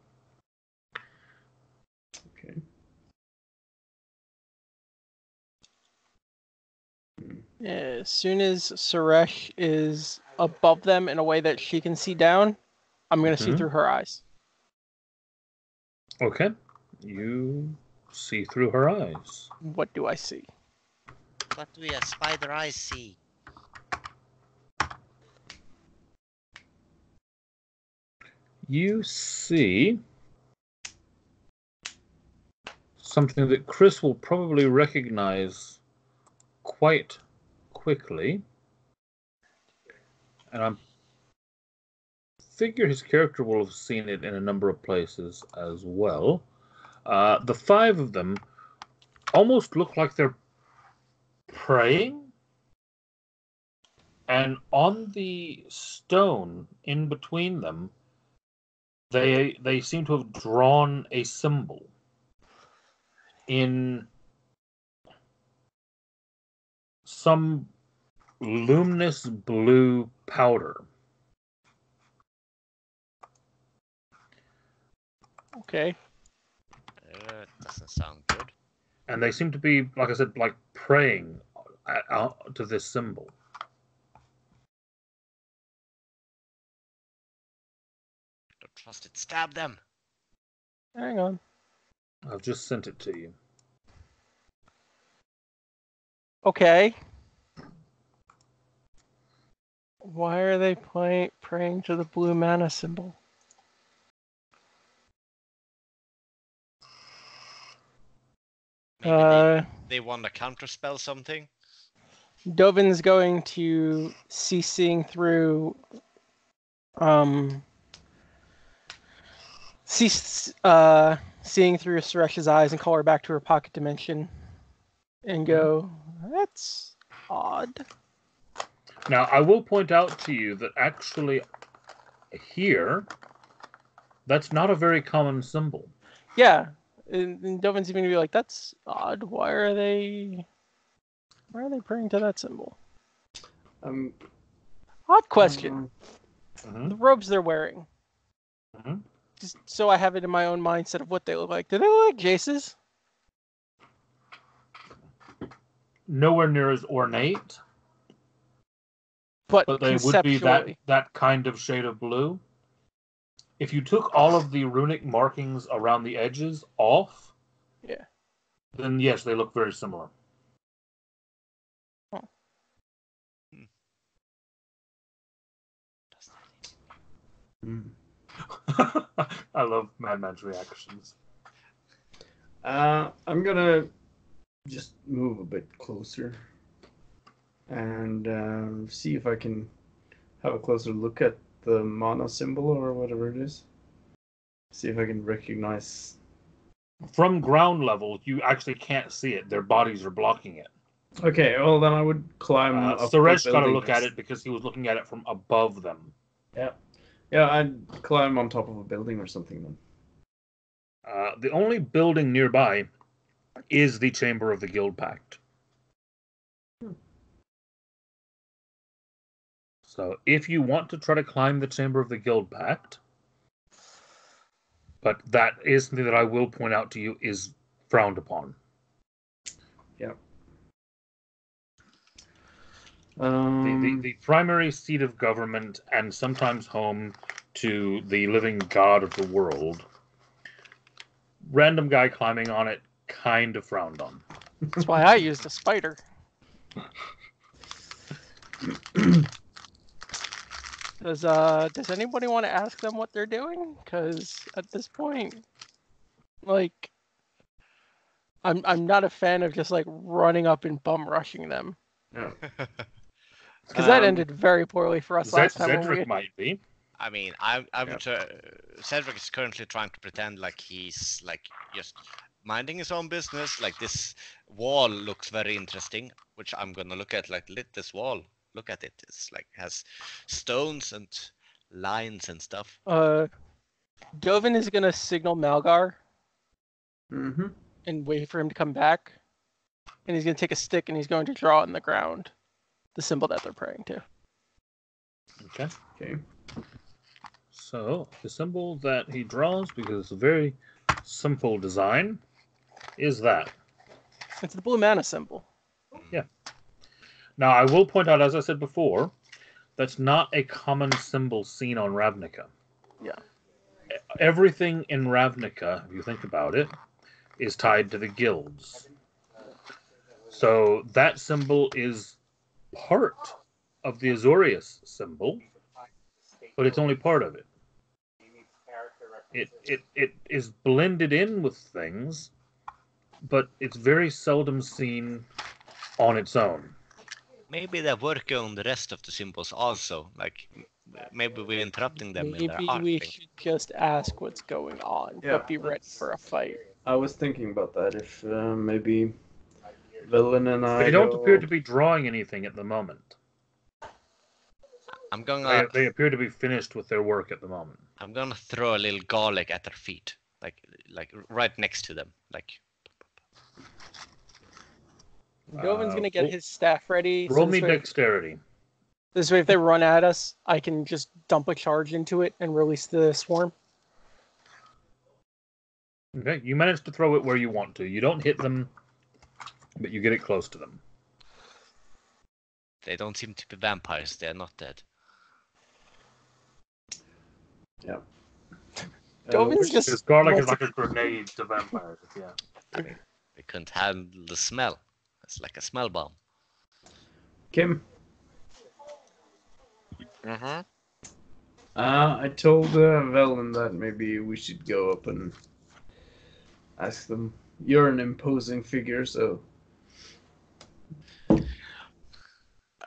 Okay. As soon as Suresh is above them in a way that she can see down, I'm going to see through her eyes. Okay. You see through her eyes. What do I see? What do your spider eyes see? You see something that Chris will probably recognize quite quickly. And I figure his character will have seen it in a number of places as well. The 5 of them almost look like they're praying. And on the stone in between them, they seem to have drawn a symbol in some luminous blue powder. Okay. Doesn't sound good. And they seem to be, like I said, like praying to this symbol. Don't trust it. Stab them. Hang on. I've just sent it to you. Okay. Why are they praying to the blue mana symbol? Maybe they want to counterspell something. Dovin's going to cease seeing through seeing through Suresh's eyes and call her back to her pocket dimension and go, that's odd. Now, I will point out to you that actually here, that's not a very common symbol. Yeah. And Dovin's even going to be like, that's odd. Why are they praying to that symbol? Odd question. The robes they're wearing. Just so I have it in my own mindset of what they look like. Do they look like Jace's? Nowhere near as ornate. But they would be that kind of shade of blue. If you took all of the runic markings around the edges off, yeah, then yes, they look very similar. Huh. I love Madman's reactions. I'm gonna just move a bit closer and see if I can have a closer look at the mana symbol or whatever it is. See if I can recognize From ground level, you actually can't see it. Their bodies are blocking it. Okay, well then I would climb up. Suresh got to building look at it because he was looking at it from above them. Yeah, I'd climb on top of a building or something then. The only building nearby is the Chamber of the Guild Pact. So if you want to try to climb the Chamber of the Guild Pact, but that is something that I will point out to you is frowned upon. Yeah. The primary seat of government and sometimes home to the living god of the world. Random guy climbing on it, kind of frowned on. That's why I used a spider. Does anybody want to ask them what they're doing? Because at this point, like, I'm not a fan of just like running up and bum rushing them. Yeah. Because that ended very poorly for us last time. Cedric might be. I mean, Cedric is currently trying to pretend like he's like just minding his own business. Like this wall looks very interesting, which I'm gonna look at. Like, this wall. Look at it. It's like has stones and lines and stuff. Dovin is gonna signal Malgar. Mm-hmm. And wait for him to come back. And he's gonna take a stick and he's going to draw in the ground the symbol that they're praying to. Okay. Okay. So the symbol that he draws, because it's a very simple design, is that. It's the blue mana symbol. Yeah. Now I will point out, as I said before, that's not a common symbol seen on Ravnica. Yeah. Everything in Ravnica, if you think about it, is tied to the guilds. So that symbol is part of the Azorius symbol, but it's only part of it. It is blended in with things, but it's very seldom seen on its own. Maybe they're working on the rest of the symbols also. Like, maybe we're interrupting them in their Maybe art we thing. should just ask what's going on, Yeah, but be ready for a fight. I was thinking about that. If maybe Villain and I. They don't appear to be drawing anything at the moment. I'm gonna. They appear to be finished with their work at the moment. I'm gonna throw a little garlic at their feet, like right next to them, like. Dovin's gonna get his staff ready. Roll me dexterity. This way, if they run at us, I can just dump a charge into it and release the swarm. Okay, you manage to throw it where you want to. You don't hit them, but you get it close to them. They don't seem to be vampires. They're not dead. Yeah. Dovin's just. This garlic is like a grenade to vampires. Yeah. I mean, they couldn't handle the smell. It's like a smell bomb. Kim. Mm-hmm. I told Velen that maybe we should go up and ask them. You're an imposing figure, so.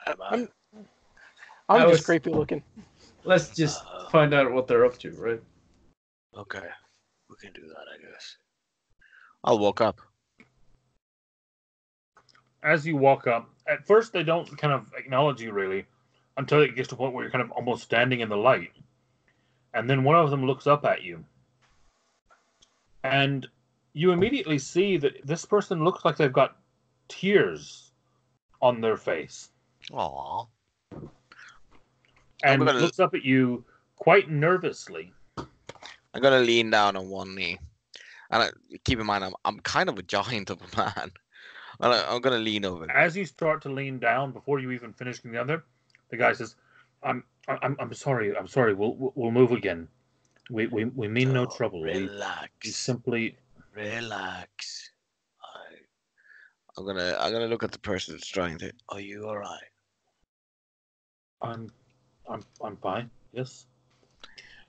I'm I just was- creepy looking. Let's just find out what they're up to, right? Okay, we can do that, I guess. I'll walk up. As you walk up, at first they don't kind of acknowledge you really until it gets to a point where you're kind of almost standing in the light. And then one of them looks up at you. And you immediately see that this person looks like they've got tears on their face. Aww. And gonna- looks up at you quite nervously. I'm gonna lean down on one knee, and keep in mind I'm kind of a giant of a man. I'm gonna lean over. As you start to lean down, before you even finish the other, the guy says, "I'm sorry. I'm sorry. We'll move again. We mean no trouble. We Relax. simply." Relax. I'm gonna look at the person that's trying to. Are you all right? I'm fine. Yes.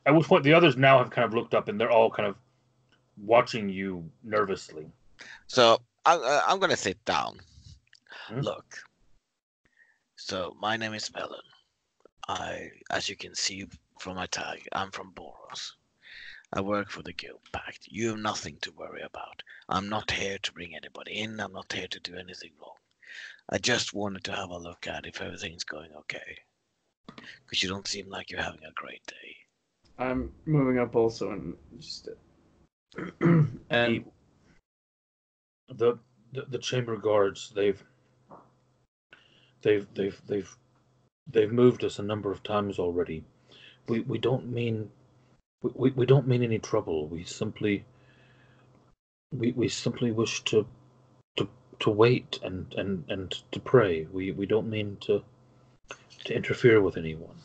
At which point the others now have kind of looked up and they're all kind of watching you nervously. So I'm gonna sit down. Hmm? Look. So my name is Velen. As you can see from my tag, I'm from Boros, I work for the Guild Pact. You have nothing to worry about. I'm not here to bring anybody in. I'm not here to do anything wrong. I just wanted to have a look at if everything's going okay. Because you don't seem like you're having a great day. I'm moving up also and just and The chamber guards, they've moved us a number of times already. We don't mean we don't mean any trouble. We simply wish to wait and to pray. We don't mean to interfere with anyone.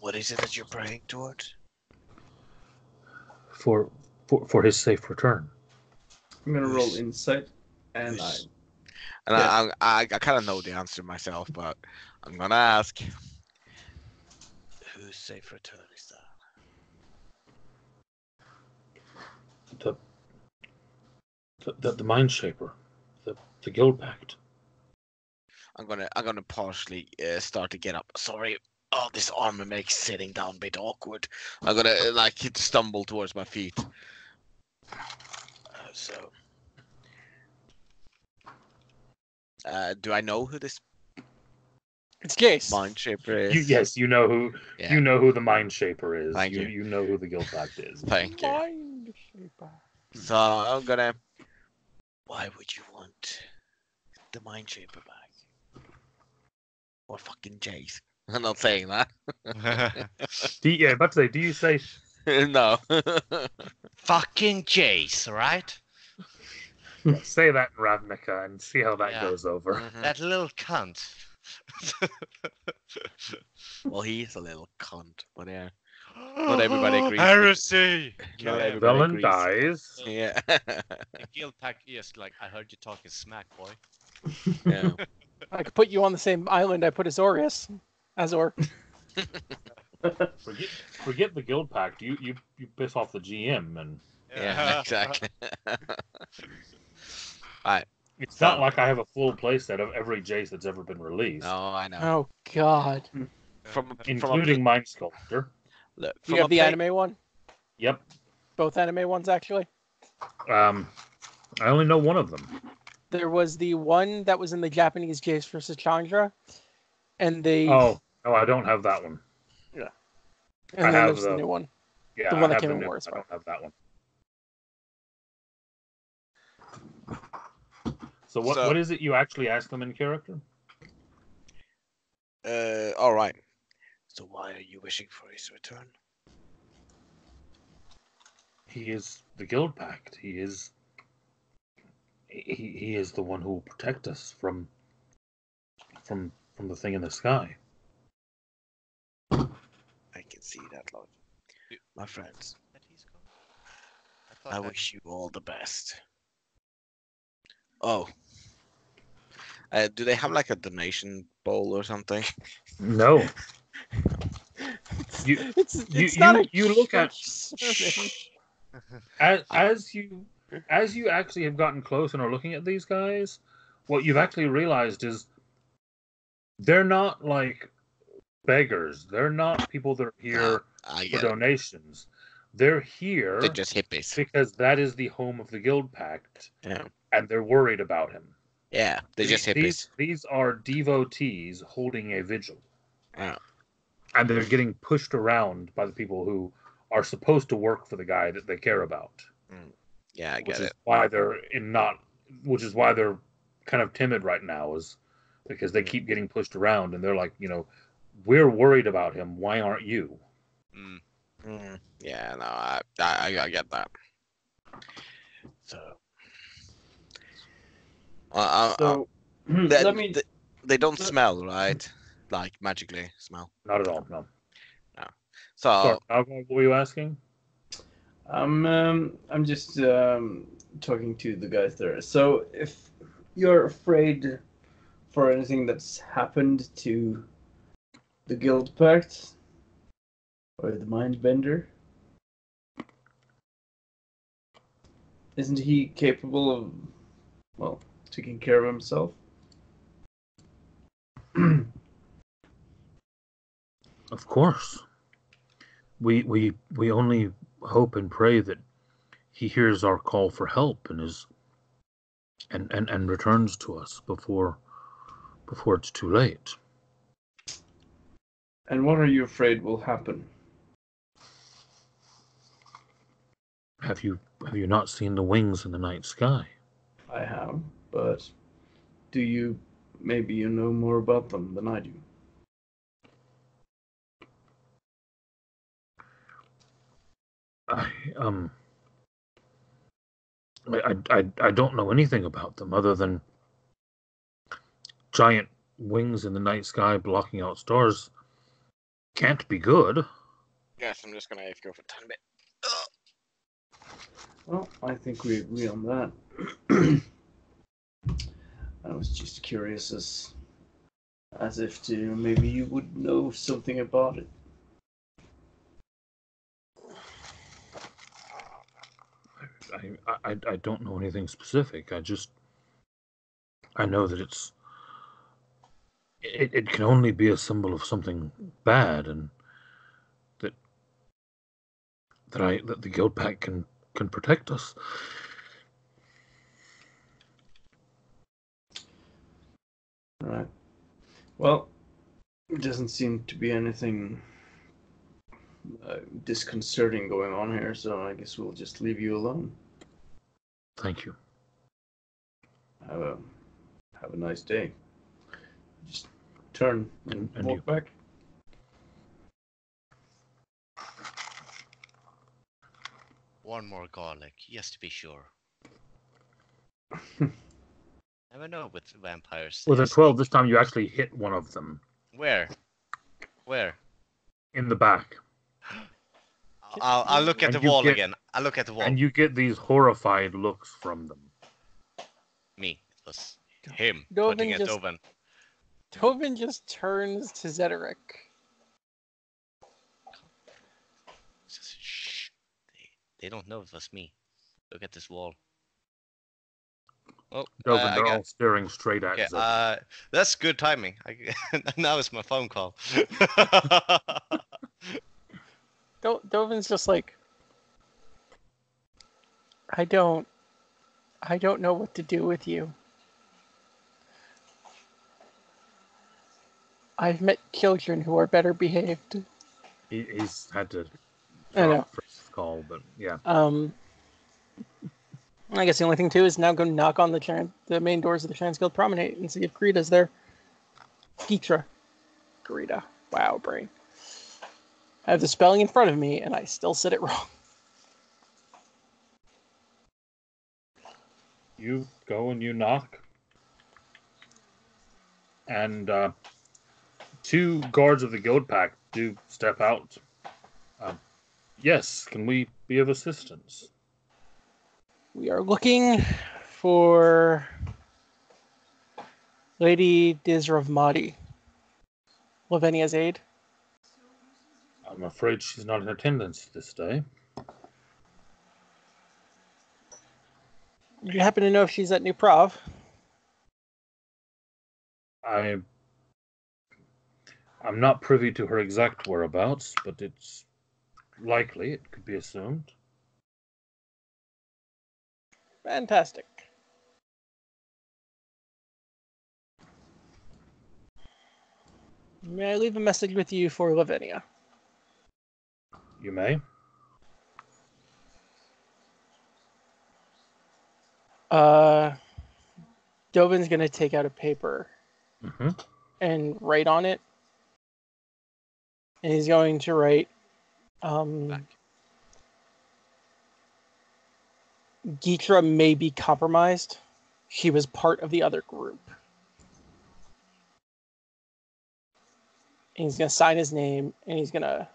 What is it that you're praying towards? For his safe return. I'm gonna roll insight, and I kind of know the answer myself, but I'm gonna ask. Whose safe return is that? The Mind Shaper, the Guild Pact. I'm gonna partially start to get up. Sorry. Oh, this armor makes sitting down a bit awkward. I'm gonna stumble towards my feet. Do I know who this It's Jace. Mind Shaper is? Yes, you know who. Yeah. You know who the Mind Shaper is. Thank you. You know who the Guild Pact is. Thank you. Mind Shaper. So I'm gonna. Why would you want the Mind Shaper back? Or fucking Jace? I'm not saying that. But say, do you say? No. Fucking Jace, right? Say that in Ravnica and see how that goes over. Mhm. That little cunt. Well, he's a little cunt, but yeah. Not everybody agrees. Heresy! Not everybody Villain agrees. dies. Yeah. The Guild Pact is like, I heard you talking smack, boy. Yeah. I could put you on the same island I put Azorius. Azor. Forget the Guild Pact. You piss off the GM and. Yeah, exactly. Alright. It's not like I have a full playset of every Jace that's ever been released. Oh, I know. Oh God. Including Mind Sculptor. Look, Do you have the anime one? Yep. Both anime ones, actually. I only know one of them. There was the one that was in the Japanese Jace versus Chandra, and they. Oh no, I don't have that one. Yeah. I And then have there's the new one. Yeah, The one I that have came the in new- War as I well. don't have that one. So what is it you actually ask them in character? All right. So why are you wishing for his return? He is the Guild Pact. He is the one who will protect us from the thing in the sky. I can see that, Lord. My friends, I wish you all the best. Oh. Do they have like a donation bowl or something? No. It's not a you look at sermon. as you actually have gotten close and are looking at these guys, what you've actually realized is they're not like beggars. They're not people that are here for donations. They're here. They're just hippies. Because that is the home of the Guild Pact. Yeah. And they're worried about him. Yeah, they're just hippies. These are devotees holding a vigil. Yeah. And they're getting pushed around by the people who are supposed to work for the guy that they care about. Yeah, I get it. Which is why they're kind of timid right now, is because they keep getting pushed around and they're like, we're worried about him. Why aren't you? Yeah, no, I get that. So, they don't smell, right? Like magically smell. Not at all. No. So, what were you asking? I'm just talking to the guys there. So if you're afraid for anything that's happened to the Guild Pact or the Mindbender, isn't he capable of, well, taking care of himself? Of course. We only hope and pray that he hears our call for help and returns to us before it's too late. And what are you afraid will happen? Have you not seen the wings in the night sky? I have, but maybe you know more about them than I do. I don't know anything about them other than giant wings in the night sky blocking out stars can't be good. Yes, I'm just gonna AFK for 10 bit. Well, I think we agree on that. I was just curious as if to maybe you would know something about it. I don't know anything specific. I know that it can only be a symbol of something bad, and that the Guild Pact can protect us. Right. Well, it doesn't seem to be anything disconcerting going on here, so I guess we'll just leave you alone. Thank you. Have a nice day. Just turn and walk back. One more garlic, just to be sure. Never know with vampires. With a 12, this time you actually hit one of them. Where? In the back. I'll look at the wall again. I'll look at the wall. And you get these horrified looks from them. Me. It was him Dovin pointing at Dovin. Dovin just turns to Zederic. Shh. They don't know it was me. Look at this wall. Oh, Dovin, they're all staring straight at Zederic. That's good timing. Now it's my phone call. Dovin's just like, I don't know what to do with you. I've met children who are better behaved. He's had to drop for his call, but yeah. I guess the only thing too is now go knock on the main doors of the Transguild Promenade and see if Greta's there. Greta. Wow, brain. I have the spelling in front of me and I still said it wrong. You go and you knock. And 2 guards of the Guild Pact do step out. Yes, can we be of assistance? We are looking for Lady Dizravmati. Lavenia's aide. I'm afraid she's not in attendance this day. Do you happen to know if she's at New Prov? I'm not privy to her exact whereabouts, but it's likely. It could be assumed. Fantastic. May I leave a message with you for Lavenia? You may. Dovin's going to take out a paper and write on it. And he's going to write, Geetra may be compromised. She was part of the other group. And he's going to sign his name, and he's going to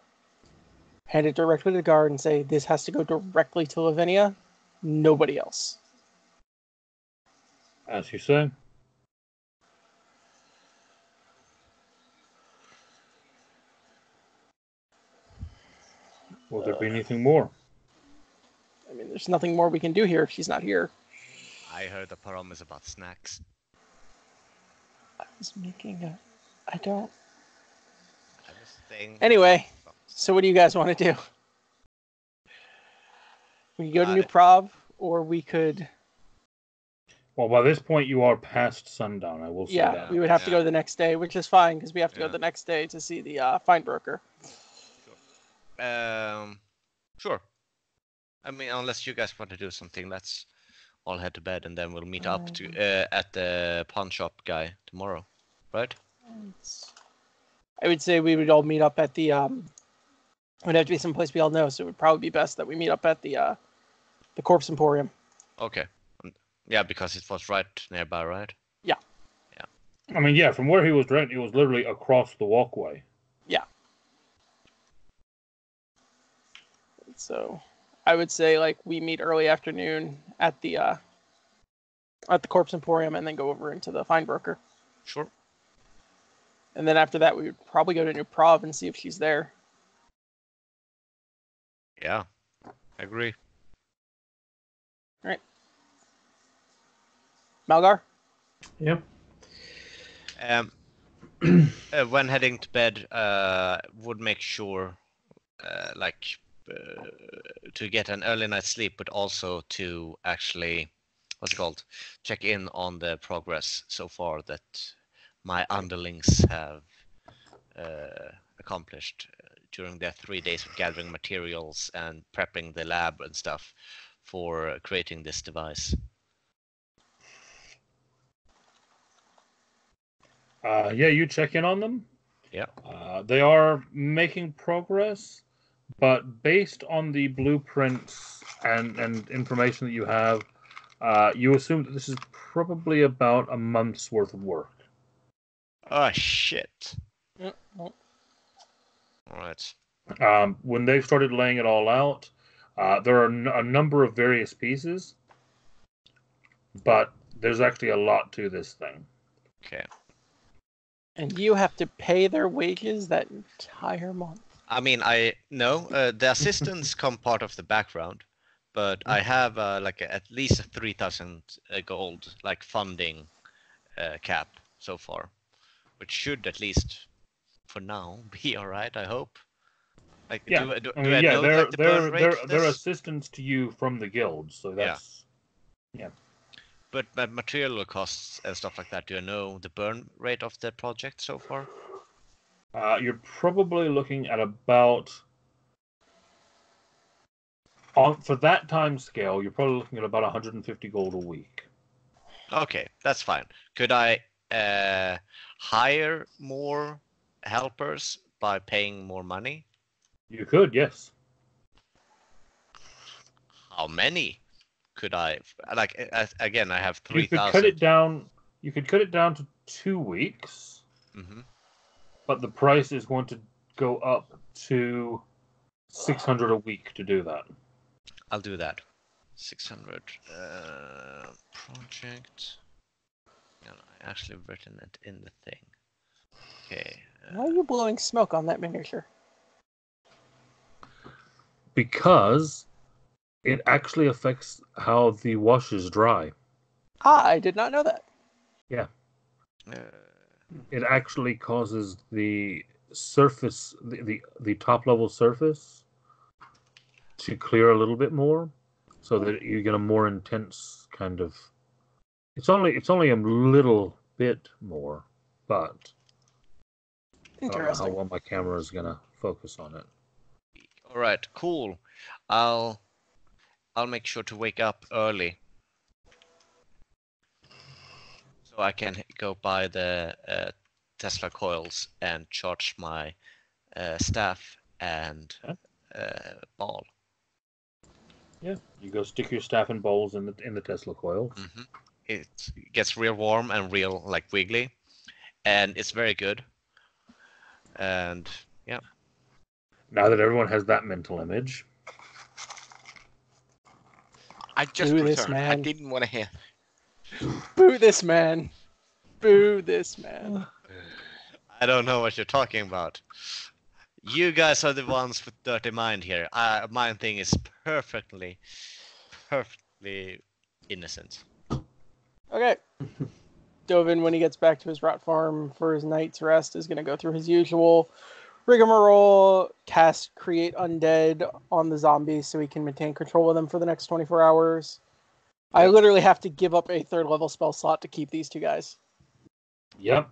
hand it directly to the guard and say, this has to go directly to Lavenia, nobody else. As you say. Will there be anything more? I mean, there's nothing more we can do here if she's not here. I heard the promise about snacks. I was making a... I don't... I was saying... Anyway, so what do you guys want to do? We could go to New Prov, or we could... Well, by this point, you are past sundown, I will say that. We would have to go the next day, which is fine, because we have to go the next day to see the fine broker. Sure. I mean, unless you guys want to do something, let's all head to bed, and then we'll meet up at the pawn shop guy tomorrow, right? I would say we would all meet up at the... it would have to be someplace we all know, so it would probably be best that we meet up at the Corpse Emporium. Okay. Yeah, because it was right nearby, right? Yeah. I mean, yeah, from where he was directed, it was literally across the walkway. Yeah. So, I would say, like, we meet early afternoon at the Corpse Emporium and then go over into the fine broker. Sure. And then after that, we would probably go to New Prov and see if she's there. Yeah, I agree. All right. Malgar? Yep. When heading to bed, would make sure, to get an early night's sleep, but also to actually, check in on the progress so far that my underlings have accomplished during their 3 days of gathering materials and prepping the lab and stuff for creating this device. Yeah, you check in on them. Yeah. They are making progress, but based on the blueprints and information that you have, you assume that this is probably about a month's worth of work. Oh, shit. Yep. All right. When they've started laying it all out, there are a number of various pieces, but there's actually a lot to this thing. Okay. And you have to pay their wages that entire month. I mean, the assistants come part of the background, but I have at least a 3,000 gold funding cap so far, which should at least for now be all right. I hope. Yeah, they're assistants to you from the guild, so that's yeah. But material costs and stuff like that, do you know the burn rate of the project so far? You're probably looking at about, for that time scale, you're probably looking at about 150 gold a week. Okay, that's fine. Could I hire more helpers by paying more money? You could, yes. How many could I again? I have 3,000. You could cut it down. You could cut it down to 2 weeks. Mm-hmm. But the price is going to go up to 600 a week to do that. I'll do that. 600 project. No, I actually written it in the thing. Okay. Why are you blowing smoke on that miniature? Because it actually affects how the washes dry. I did not know that. Yeah. It actually causes the surface, the top level surface, to clear a little bit more, so that you get a more intense kind of. It's only a little bit more, but I don't know how well my camera is gonna focus on it. All right, cool. I'll make sure to wake up early, so I can go buy the Tesla coils and charge my staff and ball. Yeah, you go stick your staff and bowls in the Tesla coils. Mm-hmm. It gets real warm and real wiggly, and it's very good. And yeah. Now that everyone has that mental image. I just returned. I didn't want to hear. Boo this man. Boo this man. I don't know what you're talking about. You guys are the ones with dirty mind here. My thing is perfectly innocent. Okay. Dovin, when he gets back to his rat farm for his night's rest, is going to go through his usual Rigmarole cast Create Undead on the zombies so we can maintain control of them for the next 24 hours. I literally have to give up a 3rd level spell slot to keep these 2 guys. Yep.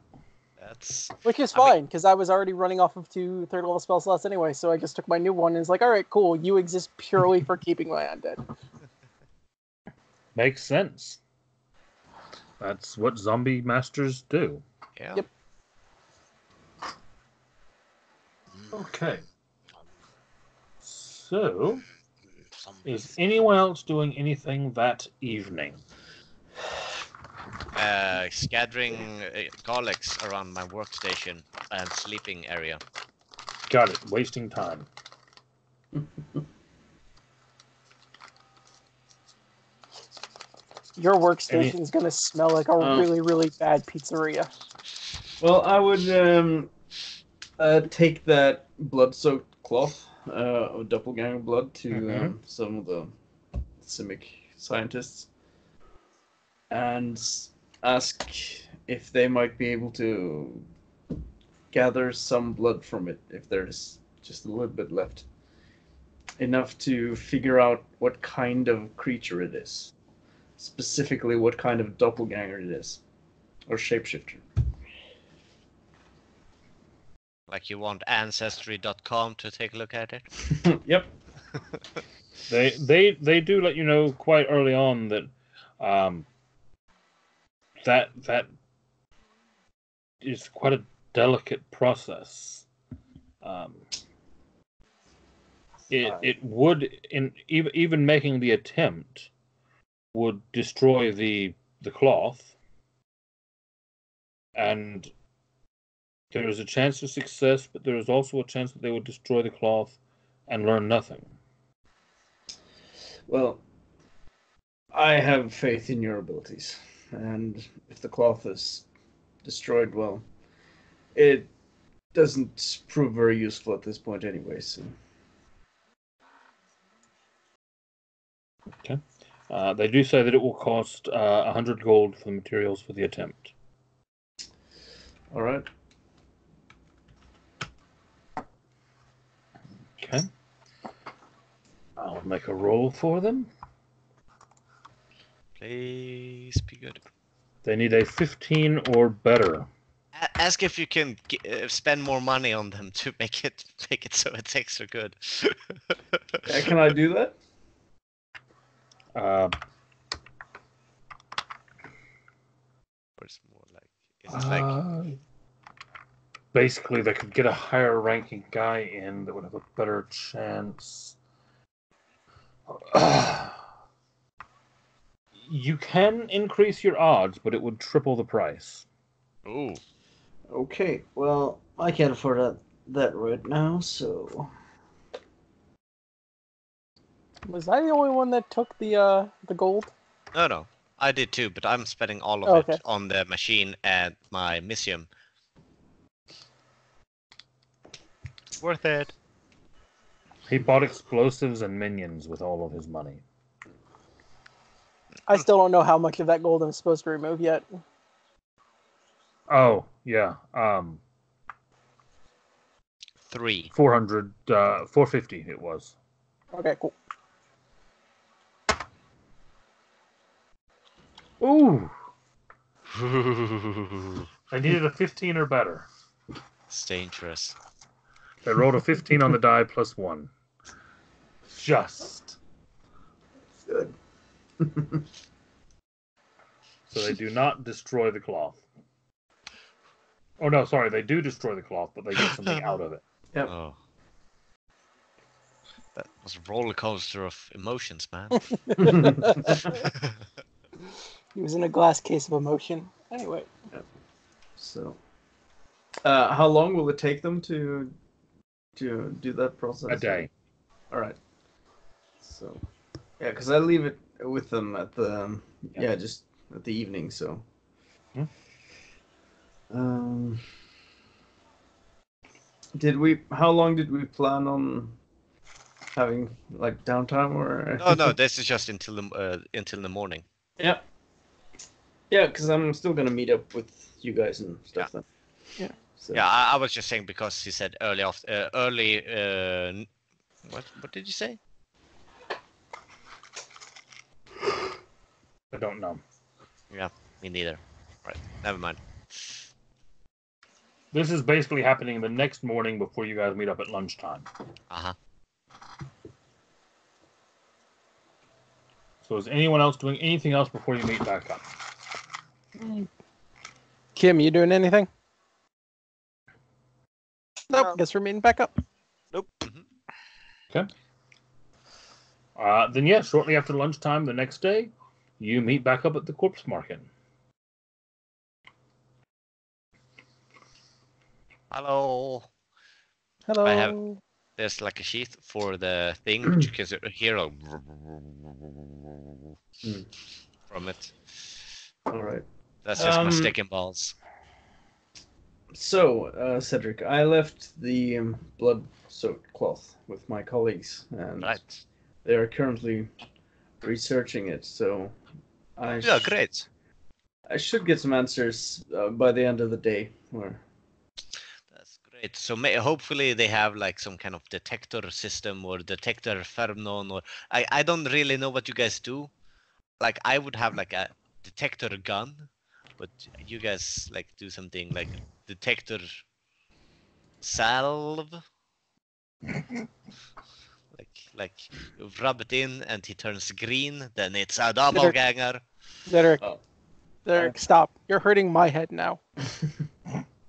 Which is fine, because I was already running off of 2 3rd level spell slots anyway, so I just took my new one and was like, alright, cool, you exist purely for keeping my undead. Makes sense. That's what zombie masters do. Yeah. Yep. Okay. So, is anyone else doing anything that evening? Scattering garlics around my workstation and sleeping area. Got it. Wasting time. Your workstation's gonna smell like a really, really bad pizzeria. Well, I would take that blood-soaked cloth of doppelganger blood to some of the Simic scientists and ask if they might be able to gather some blood from it, if there's just a little bit left. Enough to figure out what kind of creature it is. Specifically, what kind of doppelganger it is. Or shapeshifter. Like you want Ancestry.com to take a look at it? Yep. They do let you know quite early on that that is quite a delicate process. It would even making the attempt would destroy the cloth, and there is a chance of success, but there is also a chance that they would destroy the cloth and learn nothing. Well, I have faith in your abilities, and if the cloth is destroyed, well, it doesn't prove very useful at this point anyway, so... Okay. They do say that it will cost 100 gold for the materials for the attempt. All right. Okay. I'll make a roll for them. Please be good. They need a 15 or better. Ask if you can spend more money on them to make it so it's extra good. Yeah, can I do that? It's more like, is it like basically they could get a higher ranking guy in that would have a better chance. You can increase your odds, but it would triple the price. Ooh. Okay, well, I can't afford that right now, so... Was I the only one that took the gold? No. I did too, but I'm spending all of it on the machine at my museum. Worth it. He bought explosives and minions with all of his money. I still don't know how much of that gold I'm supposed to remove yet. Oh, yeah. 3. 400, 450 it was. Okay, cool. Ooh! I needed a 15 or better. It's dangerous. They rolled a 15 on the die plus 1. Just. Good. So they do not destroy the cloth. Oh no, sorry, they do destroy the cloth, but they get something out of it. Yep. Oh. That was a roller coaster of emotions, man. He was in a glass case of emotion. Anyway. Yep. So, how long will it take them to do that process? A day. All right. So, yeah, because I leave it with them at the just at the evening. So. How long did we plan on having, like, downtime or? No. This is just until the morning. Yeah, because I'm still gonna meet up with you guys and stuff then. Yeah. So. Yeah, I was just saying because he said early. What did you say? I don't know. Yeah, me neither. Right, never mind. This is basically happening the next morning before you guys meet up at lunchtime. Uh-huh. So is anyone else doing anything else before you meet back up? Kim, you doing anything? Nope. No. Guess we're meeting back up. Nope. Okay. Then yeah, shortly after lunchtime the next day, you meet back up at the corpse market. Hello. Hello. There's like a sheath for the thing, which you can hear like from it. All right. That's just my stick and balls. So, Cedric, I left the blood-soaked cloth with my colleagues, and Right. they are currently researching it. So, Yeah, great. I should get some answers by the end of the day. Or That's great. So hopefully they have like some kind of detector system or detector pheromone, or I don't really know what you guys do. Like I would have like a detector gun, but you guys like do something like detector salve. like you rub it in and he turns green, then it's a doppelganger. Derek, Oh. Derek, stop. You're hurting my head now.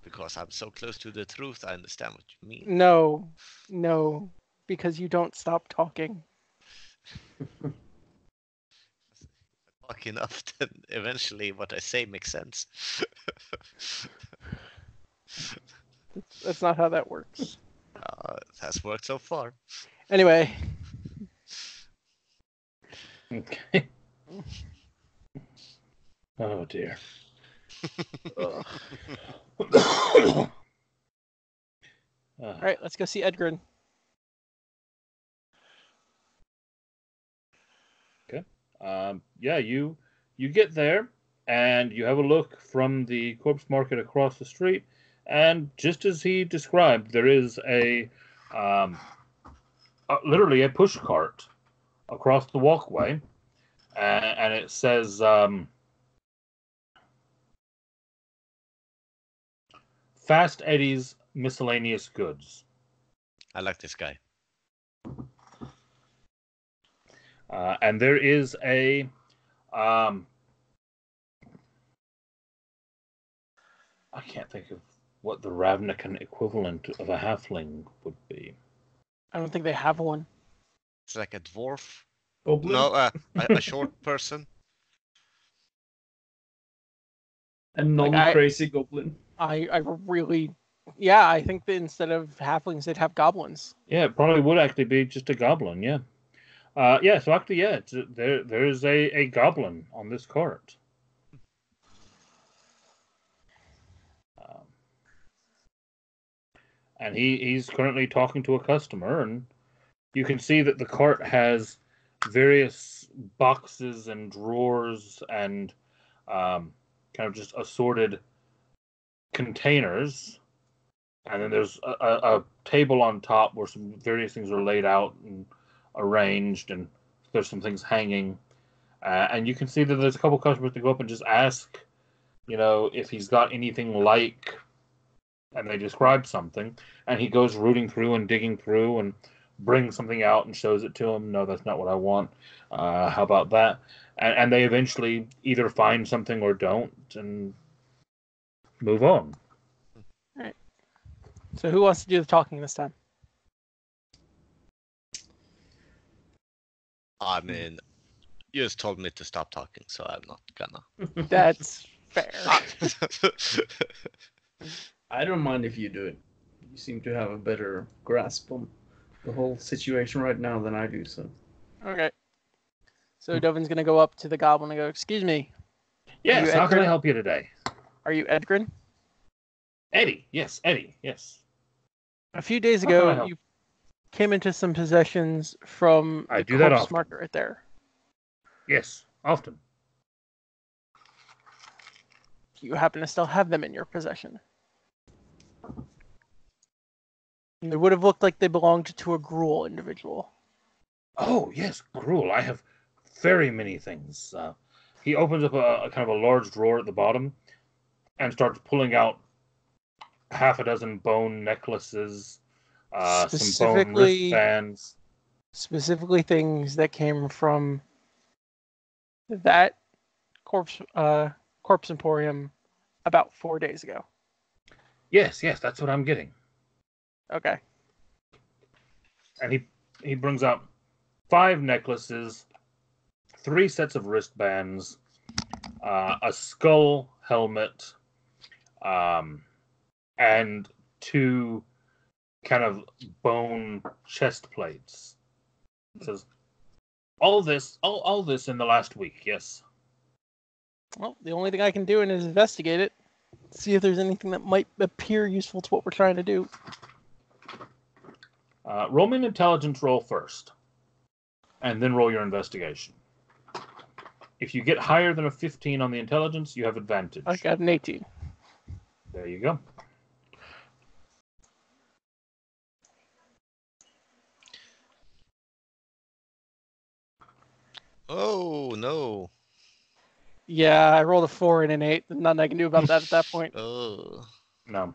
Because I'm so close to the truth, I understand what you mean. No, because you don't stop talking. Talk enough, then eventually what I say makes sense. That's not how that works. It has worked so far. Anyway. Okay. Oh dear. All Uh, right, let's go see Edgren. yeah, you get there and you have a look from the corpse market across the street, and just as he described, there is literally a push cart across the walkway, and it says Fast Eddie's Miscellaneous Goods. I like this guy. And there is a I can't think of what the Ravnican equivalent of a halfling would be. I don't think they have one. It's like a dwarf. Goblin? No, a short person. A non-crazy goblin. I really, yeah, I think that instead of halflings, they'd have goblins. Yeah, it probably would actually be just a goblin. Yeah. So actually, yeah, there is a goblin on this cart. And he's currently talking to a customer, and you can see that the cart has various boxes and drawers and kind of just assorted containers, and then there's a table on top where some various things are laid out and arranged, and there's some things hanging, and you can see that there's a couple customers to go up and just ask, if he's got anything like, and they describe something, and he goes rooting through and digging through and brings something out and shows it to him. No, that's not what I want. How about that? And they eventually either find something or don't and move on. All right. So who wants to do the talking this time? I mean, you just told me to stop talking, so I'm not gonna. That's fair. I don't mind if you do it. You seem to have a better grasp on the whole situation right now than I do, so. Okay. So Dovin's gonna go up to the goblin and go, "Excuse me. Yes, how can I help you today? Are you Edgren?" Eddie, yes, Eddie, yes. A few days How can I ago, help? you came into some possessions from I the do that corpse often. market right there. Yes, often. Do you happen to still have them in your possession? They would have looked like they belonged to a Gruul individual. Oh, yes, Gruul. I have very many things. He opens up a kind of a large drawer at the bottom and starts pulling out half a dozen bone necklaces, some bone wristbands. Specifically things that came from that corpse emporium about 4 days ago. Yes, that's what I'm getting. Okay. And he brings out 5 necklaces, 3 sets of wristbands, a skull helmet, and 2 kind of bone chest plates. It says, all this in the last week, yes. Well, the only thing I can do is investigate it, see if there's anything that might appear useful to what we're trying to do. Roll me an intelligence roll first, and then roll your investigation. If you get higher than a 15 on the intelligence, you have advantage. I got an 18. There you go. Oh, no. Yeah, I rolled a 4 and an 8. There's nothing I can do about that at that point. Oh. No.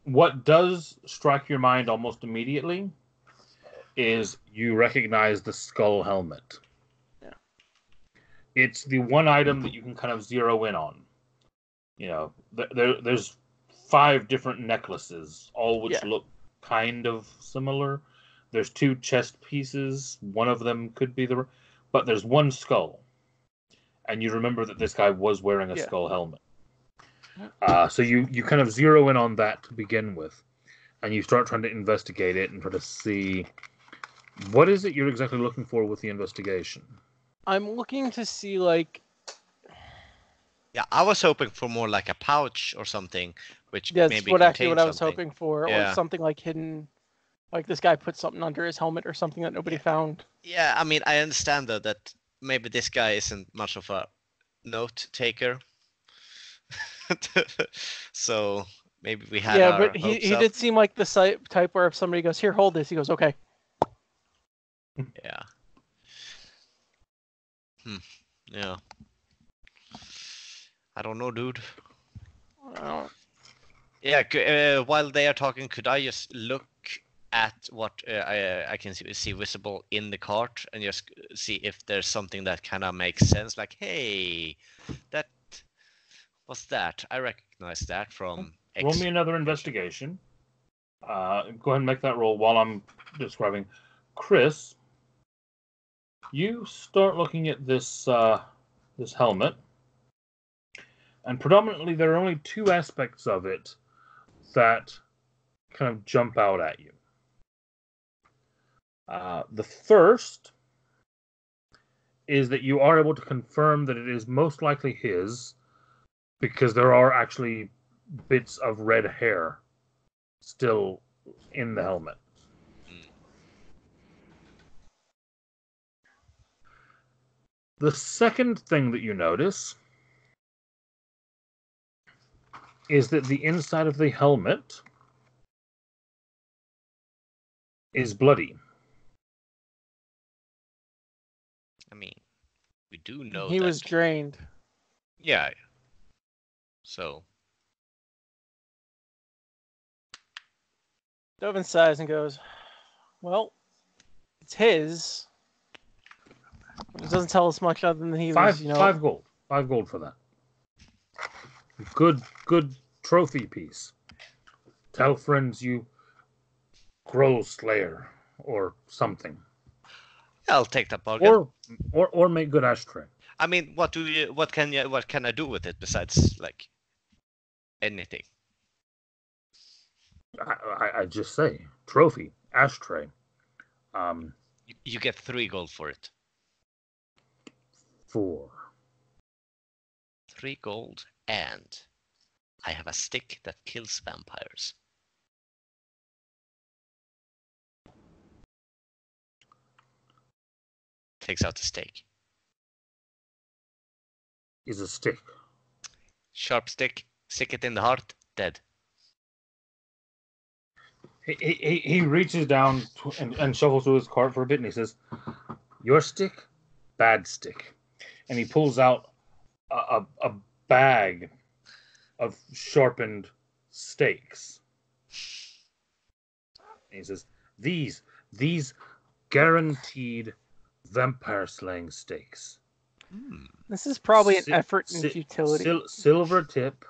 What does strike your mind almost immediately is you recognize the skull helmet. Yeah. It's the one item that you can kind of zero in on. You know, there's 5 different necklaces, all which look kind of similar. There's 2 chest pieces. One of them could be but there's one skull. And you remember that this guy was wearing a skull helmet. So you kind of zero in on that to begin with. And you start trying to investigate it and try to see what is it you're exactly looking for with the investigation. I'm looking to see, like... Yeah, I was hoping for more like a pouch or something, which that's maybe what contains I was something. hoping for, or something like hidden, like this guy put something under his helmet or something that nobody found. Yeah, I mean, I understand though that maybe this guy isn't much of a note taker. So maybe we had our but he hopes up. did seem like the type where if somebody goes, here, hold this, he goes, okay. Yeah. Yeah. I don't know, dude. Yeah, while they are talking, could I just look at what I can see visible in the cart and just see if there's something that kind of makes sense? Like, hey, that what's that? I recognize that from X. Roll me another investigation. Go ahead and make that roll while I'm describing. Chris, you start looking at this this helmet, and predominantly there are only 2 aspects of it that kind of jump out at you. The first is that you are able to confirm that it is most likely his, because there are actually bits of red hair still in the helmet. The second thing that you notice is that the inside of the helmet is bloody. I mean, we do know he was drained. Yeah. So. Dovin sighs and goes, well, it's his. It doesn't tell us much other than he was, 5 gold. 5 gold for that. Good trophy piece. Tell friends you Grow Slayer or something. I'll take that bargain. Or make good ashtray. I mean, what can I do with it besides like anything? I just say trophy, ashtray. You get 3 gold for it. 4. 3 gold, and I have a stick that kills vampires. Takes out the stake. Is a stick. Sharp stick, stick it in the heart, dead. He reaches down and shuffles through his cart for a bit, and he says, "Your stick, bad stick," and he pulls out a bag of sharpened stakes. And he says, "These guaranteed vampire slaying stakes. This is probably an effort in futility. Silver tip,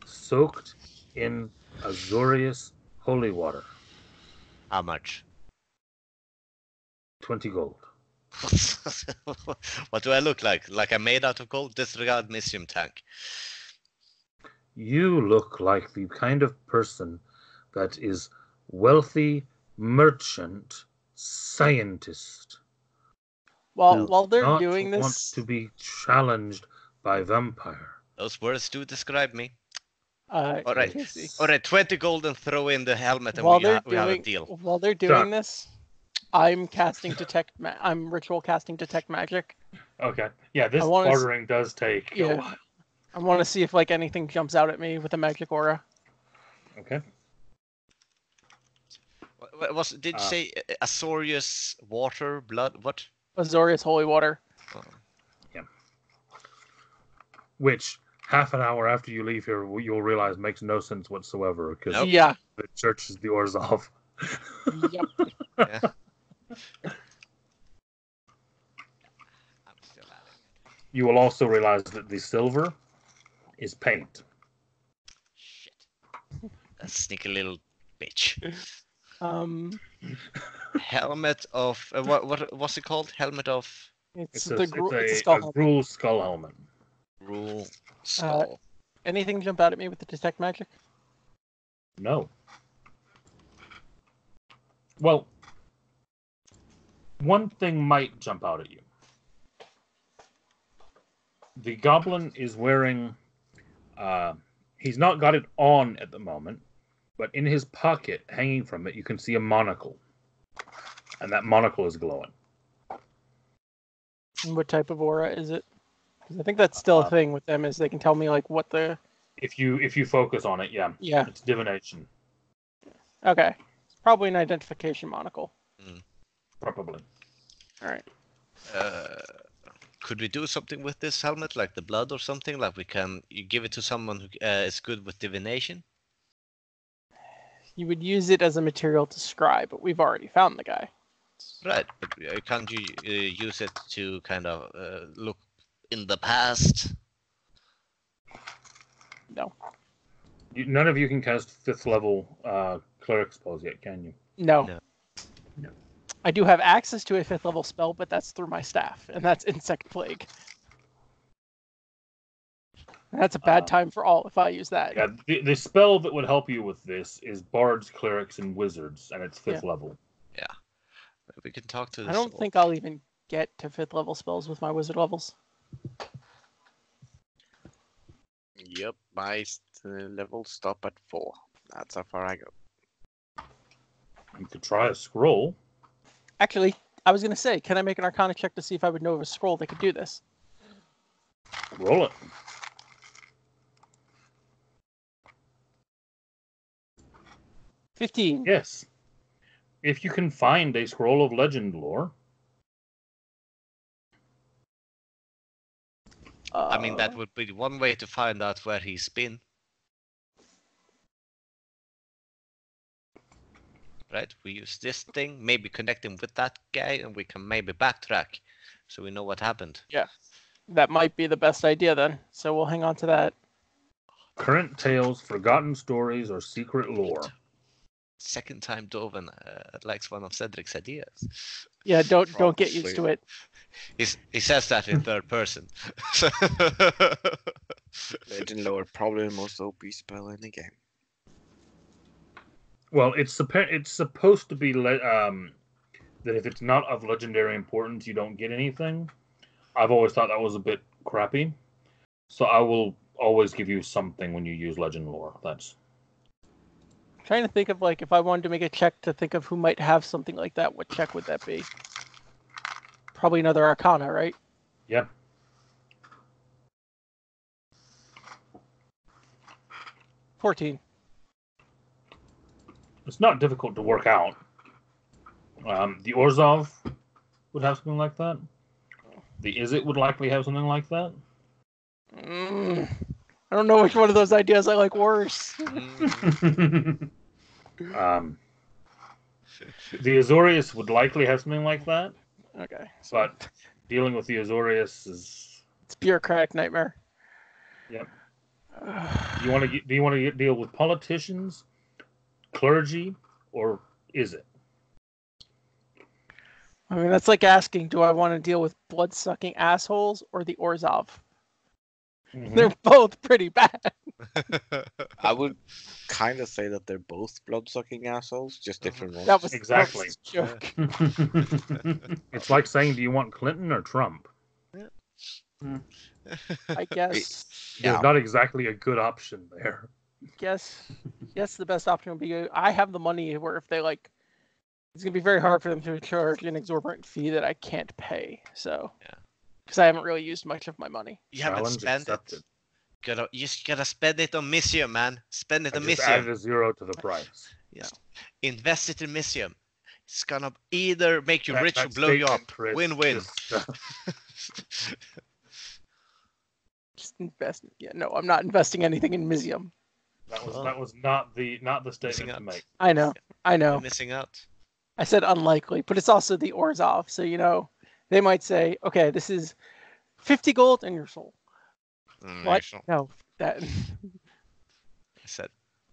soaked in azurious holy water. How much? 20 gold. What do I look like? Like I'm made out of gold? Disregard Mysium tank. You look like the kind of person that is wealthy, merchant, scientist. While they're not doing this, want to be challenged by vampire. Those words do describe me. all right. All right, 20 gold and throw in the helmet, and While we have a deal. While they're doing this, I'm casting detect. I'm ritual casting detect magic. Okay. Yeah, this bartering does take. Yeah. I want to see if like anything jumps out at me with a magic aura. Okay. Did you say Azorius water, blood? What? Azorius holy water. Oh. Yeah. Which half an hour after you leave here, you'll realize makes no sense whatsoever because the church is the Orzhov. Yep. Yeah. I'm still at it. You will also realize that the silver is paint. Shit. That sneaky little bitch. Helmet of what's it called? Helmet of. It's a skull Gruul skull helmet. Gruul skull. Anything jump out at me with the detect magic? No. Well, one thing might jump out at you. The goblin is wearing. He's not got it on at the moment, but in his pocket, hanging from it, you can see a monocle. And that monocle is glowing. And what type of aura is it? Because I think that's still a thing with them, is they can tell me like what the. If you focus on it, yeah. It's divination. Okay. It's probably an identification monocle. Probably. All right. Could we do something with this helmet, like the blood or something? Like you give it to someone who is good with divination? You would use it as a material to scry, but we've already found the guy. Right, but can't you use it to kind of look in the past? No. None of you can cast 5th level cleric spells yet, can you? No. I do have access to a 5th level spell, but that's through my staff, and that's Insect Plague. That's a bad time for all if I use that. Yeah, the spell that would help you with this is Bards, Clerics, and Wizards, and it's 5th level. Yeah. We can talk to this. I don't think I'll even get to 5th level spells with my wizard levels. Yep, my levels stop at 4. That's how far I go. You could try a scroll. Actually, I was going to say, can I make an Arcana check to see if I would know of a scroll that could do this? Roll it. $15. Yes. If you can find a scroll of legend lore. I mean, that would be one way to find out where he's been. Right? We use this thing, maybe connect him with that guy, and we can maybe backtrack so we know what happened. Yeah. That might be the best idea then. So we'll hang on to that. Current tales, forgotten stories, or secret lore. Second time Doven likes one of Cedric's ideas. Yeah, don't get used to it. He says that in third person. Legend lore, probably the most OP spell in the game. Well, it's supposed to be that if it's not of legendary importance, you don't get anything. I've always thought that was a bit crappy, so I will always give you something when you use legend lore. That's. I'm trying to think of like if I wanted to make a check to think of who might have something like that. What check would that be? Probably another Arcana, right? Yep. $14. It's not difficult to work out. The Orzhov would have something like that. The Izzet would likely have something like that. I don't know which one of those ideas I like worse. Mm. The Azorius would likely have something like that, Okay. but dealing with the Azorius is It's bureaucratic nightmare. Yep. Do you want to deal with politicians, clergy, or is it? I mean, that's like asking, do I want to deal with blood-sucking assholes or the Orzhov? Mhm. They're both pretty bad. I would kind of say that they're both blood-sucking assholes, just different ones. That was Exactly. a joke. It's like saying, do you want Clinton or Trump? I guess. There's Yeah. not exactly a good option there. Yes, the best option would be I have the money where if they like, it's gonna be very hard for them to charge an exorbitant fee that I can't pay. So, Yeah. because I haven't really used much of my money. You haven't Challenge spent accepted. it. You just gotta spend it on Missium, man. Spend it I on just Missium. added a 0 to the price. Yes. Invest it in Missium. It's gonna either make you That- rich or that blow you statement, up. Chris, Win-win. Just invest. Yeah, no, I'm not investing anything in Mizium. That was Oh. that was not the Missing statement to out. make. I know. You're missing out. I said unlikely, but it's also the Orzhov. So, they might say, okay, this is 50 gold and your soul. What? Actually, No, that. I said,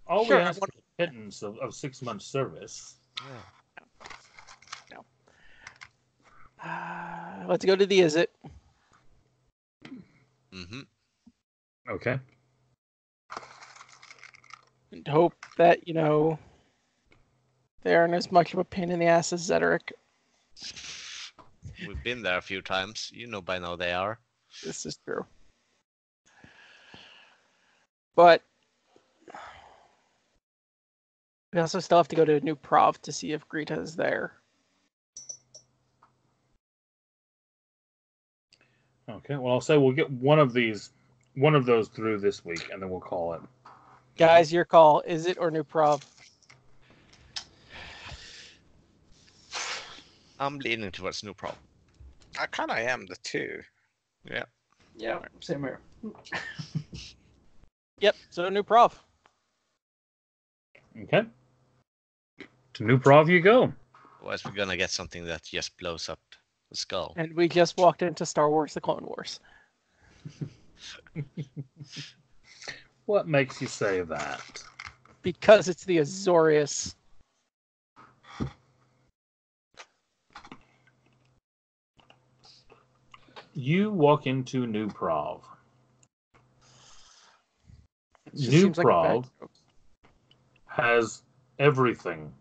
All Sure, we I ask want- is a pittance of 6 months service. yeah. Let's go to the Izzet. Mm-hmm. Okay. And hope that, they aren't as much of a pain in the ass as Zedric. We've been there a few times. You know by now they are. This is true. But we also still have to go to New Prov to see if Greta is there. Okay. Well, I'll say we'll get one of those through this week, and then we'll call it. Guys, your call. Is it or New Prov? I'm leaning towards no problem. I kind of am the two. Yeah. Yeah, same here. Yep, so New Prov. Okay. To New Prov you go. Otherwise, we're gonna get something that just blows up the skull. And we just walked into Star Wars: The Clone Wars. What makes you say that? Because it's the Azorius. You walk into New Prov. It just New seems like a bad Prov joke. has everything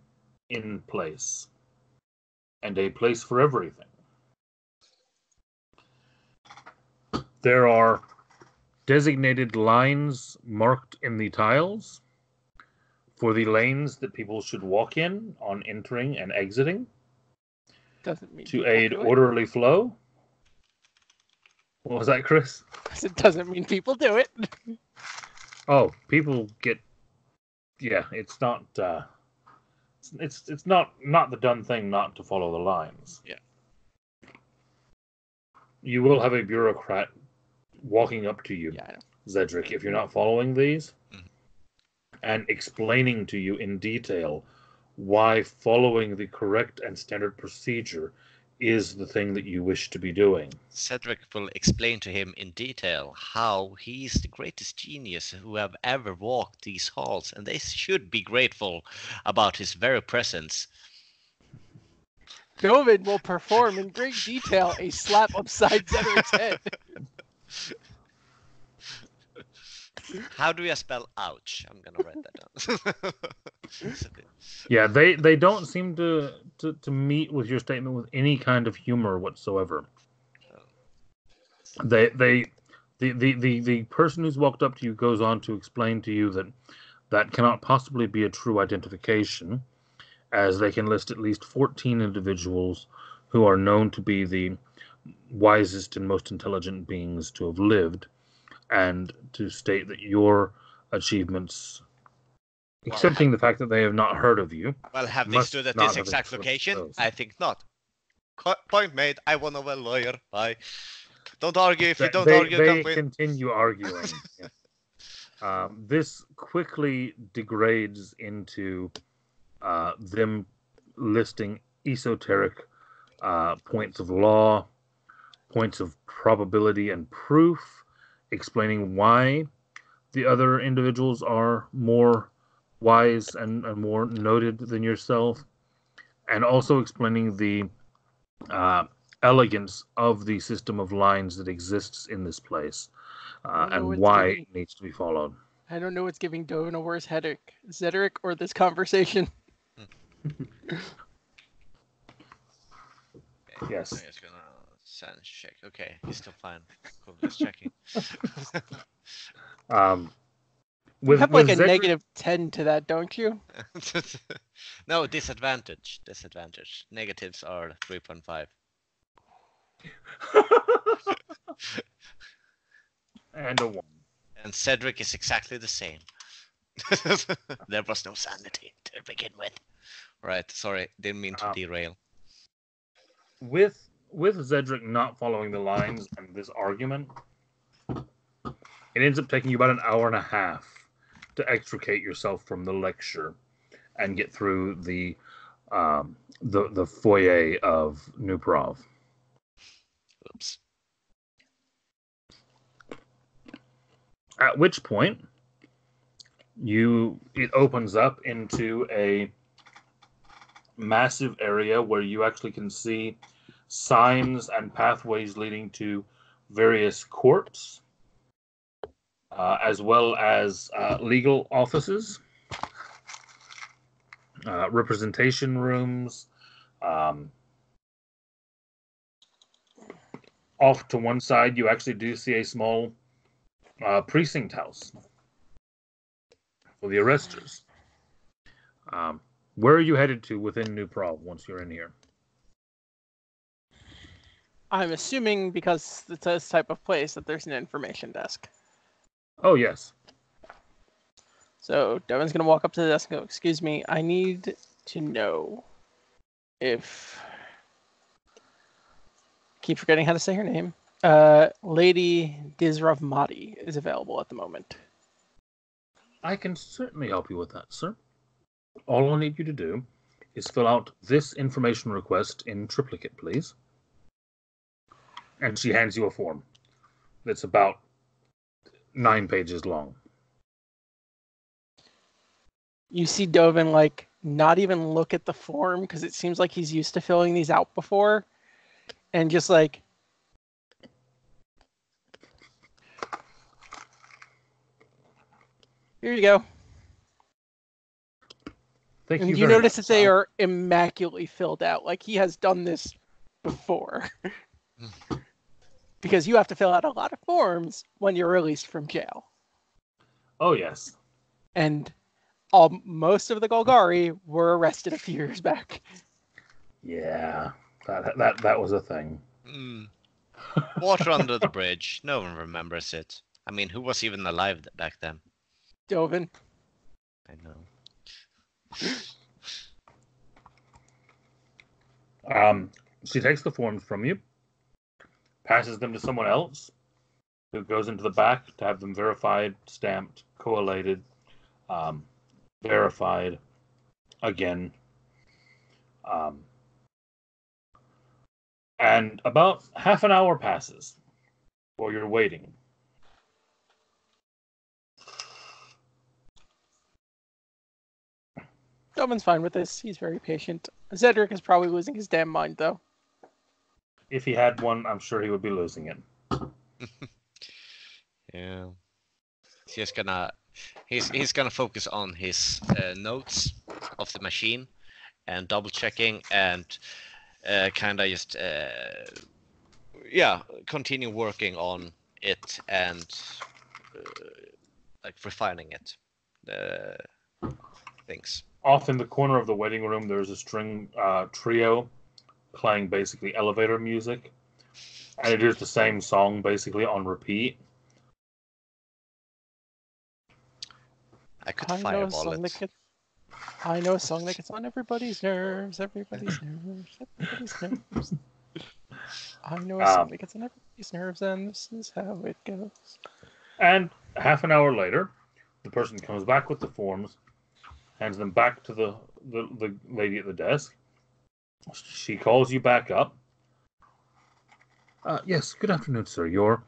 in place, and a place for everything. There are designated lines marked in the tiles for the lanes that people should walk in on entering and exiting Doesn't mean to people aid do it. orderly flow. What was that, Chris? It doesn't mean people do it. Oh, people get. Yeah, it's not. It's not the done thing not to follow the lines. Yeah. You will have a bureaucrat walking up to you, Yeah, I know. Zedric, if you're not following these, Mhm. and explaining to you in detail why following the correct and standard procedure is the thing that you wish to be doing. Cedric will explain to him in detail how he is the greatest genius who have ever walked these halls, and they should be grateful about his very presence. Dovid will perform in great detail a slap upside Zedric's head. How do you spell ouch? I'm gonna write that down. Yeah, they don't seem to meet with your statement with any kind of humor whatsoever. The person who's walked up to you goes on to explain to you that cannot possibly be a true identification, as they can list at least 14 individuals who are known to be the wisest and most intelligent beings to have lived, and to state that your achievements Accepting the fact that they have not heard of you. Well, have they Must stood at not this have exact influenced location? those. I think not. Point made. I want to be a lawyer. Bye. Don't argue. If you don't argue, they don't win. continue arguing. Yeah. This quickly degrades into them listing esoteric points of law, points of probability and proof, explaining why the other individuals are more wise and more noted than yourself, and also explaining the elegance of the system of lines that exists in this place and why it needs to be followed. I don't know what's giving Dovin a worse headache, Zedric or this conversation. Yes. I'm just gonna sense check. Okay, he's still fine. Cool, just checking. You have like a negative 10 to that, don't you? No, disadvantage. Disadvantage. Negatives are 3.5. And a 1. And Cedric is exactly the same. There was no sanity to begin with. Right, sorry, didn't mean to derail. With Zedric not following the lines and this argument, it ends up taking you about an hour and a half to extricate yourself from the lecture and get through the foyer of Nuprov. Oops. At which point, it opens up into a massive area where you actually can see signs and pathways leading to various courts, as well as legal offices, representation rooms. Off to one side, you actually do see a small precinct house for the arresters. Where are you headed to within New Prague once you're in here? I'm assuming because it's this type of place that there's an information desk. Oh, yes. So Devin's going to walk up to the desk and go, excuse me, I need to know if... Keep forgetting how to say her name. Lady Dizravmati is available at the moment. I can certainly help you with that, sir. All I'll need you to do is fill out this information request in triplicate, please. And she hands you a form that's about 9 pages long. You see Dovin, like, not even look at the form because it seems like he's used to filling these out before. And just like... Here you go. Thank and you you very notice much. that they are immaculately filled out. Like he has done this before. Because you have to fill out a lot of forms when you're released from jail. Oh, yes. And most of the Golgari were arrested a few years back. Yeah, that was a thing. Water under the bridge. No one remembers it. I mean, who was even alive back then? Dovin. I know. She takes the forms from you, passes them to someone else, who goes into the back to have them verified, stamped, collated, verified again. And about half an hour passes while you're waiting. Dovin's fine with this. He's very patient. Zedric is probably losing his damn mind, though. If he had one, I'm sure he would be losing it. Yeah. He's gonna focus on his notes of the machine and double checking and kind of just continue working on it and like refining it. Things. Off in the corner of the waiting room, there's a string trio playing basically elevator music, and it is the same song basically on repeat. I could that I know fire a song bullet. that gets. I know a song that gets on everybody's nerves. Everybody's nerves. Everybody's nerves. I know a song that gets on everybody's nerves, and this is how it goes. And half an hour later, the person comes back with the forms, hands them back to the lady at the desk. She calls you back up. Yes, good afternoon, sir. Your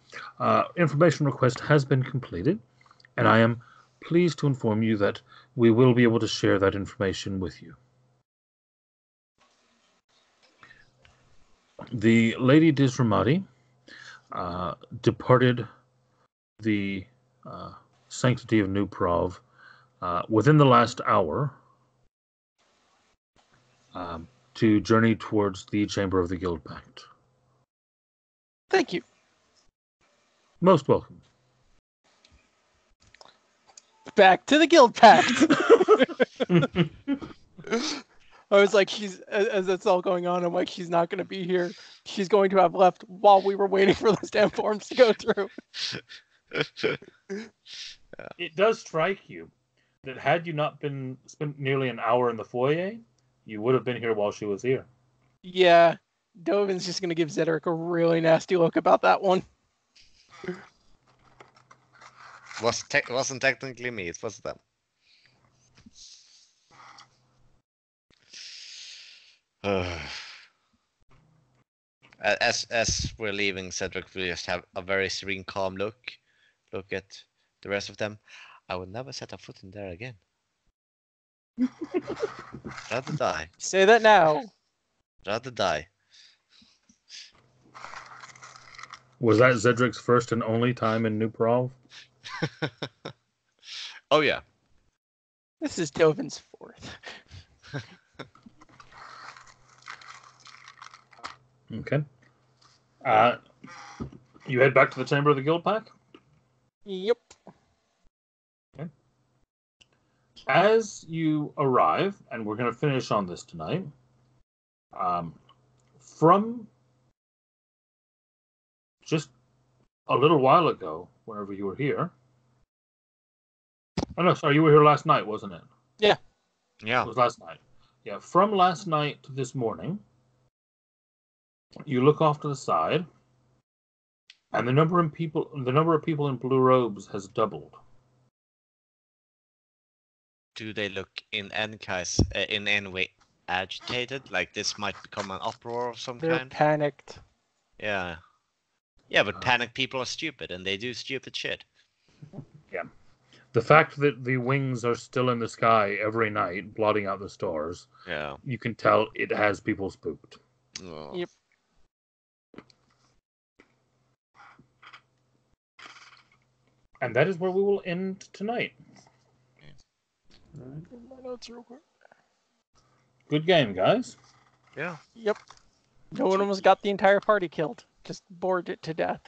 information request has been completed, and I am pleased to inform you that we will be able to share that information with you. The Lady Disramati departed the sanctity of New Prov within the last hour to journey towards the chamber of the Guild Pact. Thank you. Most welcome. Back to the Guild Pact. I was like, as it's all going on, I'm like, she's not going to be here. She's going to have left while we were waiting for those damn forms to go through. It does strike you that had you not been spent nearly an hour in the foyer, you would have been here while she was here. Yeah, Dovin's just going to give Zedric a really nasty look about that one. Wasn't technically me, it was them. As we're leaving, Cedric will just have a very serene, calm look at the rest of them. I will never set a foot in there again. Rather die. Say that now. Rather die. Was that Zedric's first and only time in New Prov? Oh yeah. This is Dovin's fourth. Okay. You head back to the chamber of the Guild Pact? Yep. Okay. As you arrive, and we're going to finish on this tonight, from just a little while ago, whenever you were here. Oh no, sorry, you were here last night, wasn't it? Yeah. Yeah. It was last night. Yeah, from last night to this morning, you look off to the side, and the number of people in blue robes has doubled. Do they look in any way agitated? Like this might become an uproar of some They're kind? panicked. Yeah. Yeah, but panicked people are stupid and they do stupid shit. Yeah. The fact that the wings are still in the sky every night, blotting out the stars, Yeah. you can tell it has people spooked. Oh. Yep. And that is where we will end tonight. Right. My notes real quick. Good game, guys. Yeah. Yep. No one almost got the entire party killed. Just bored it to death.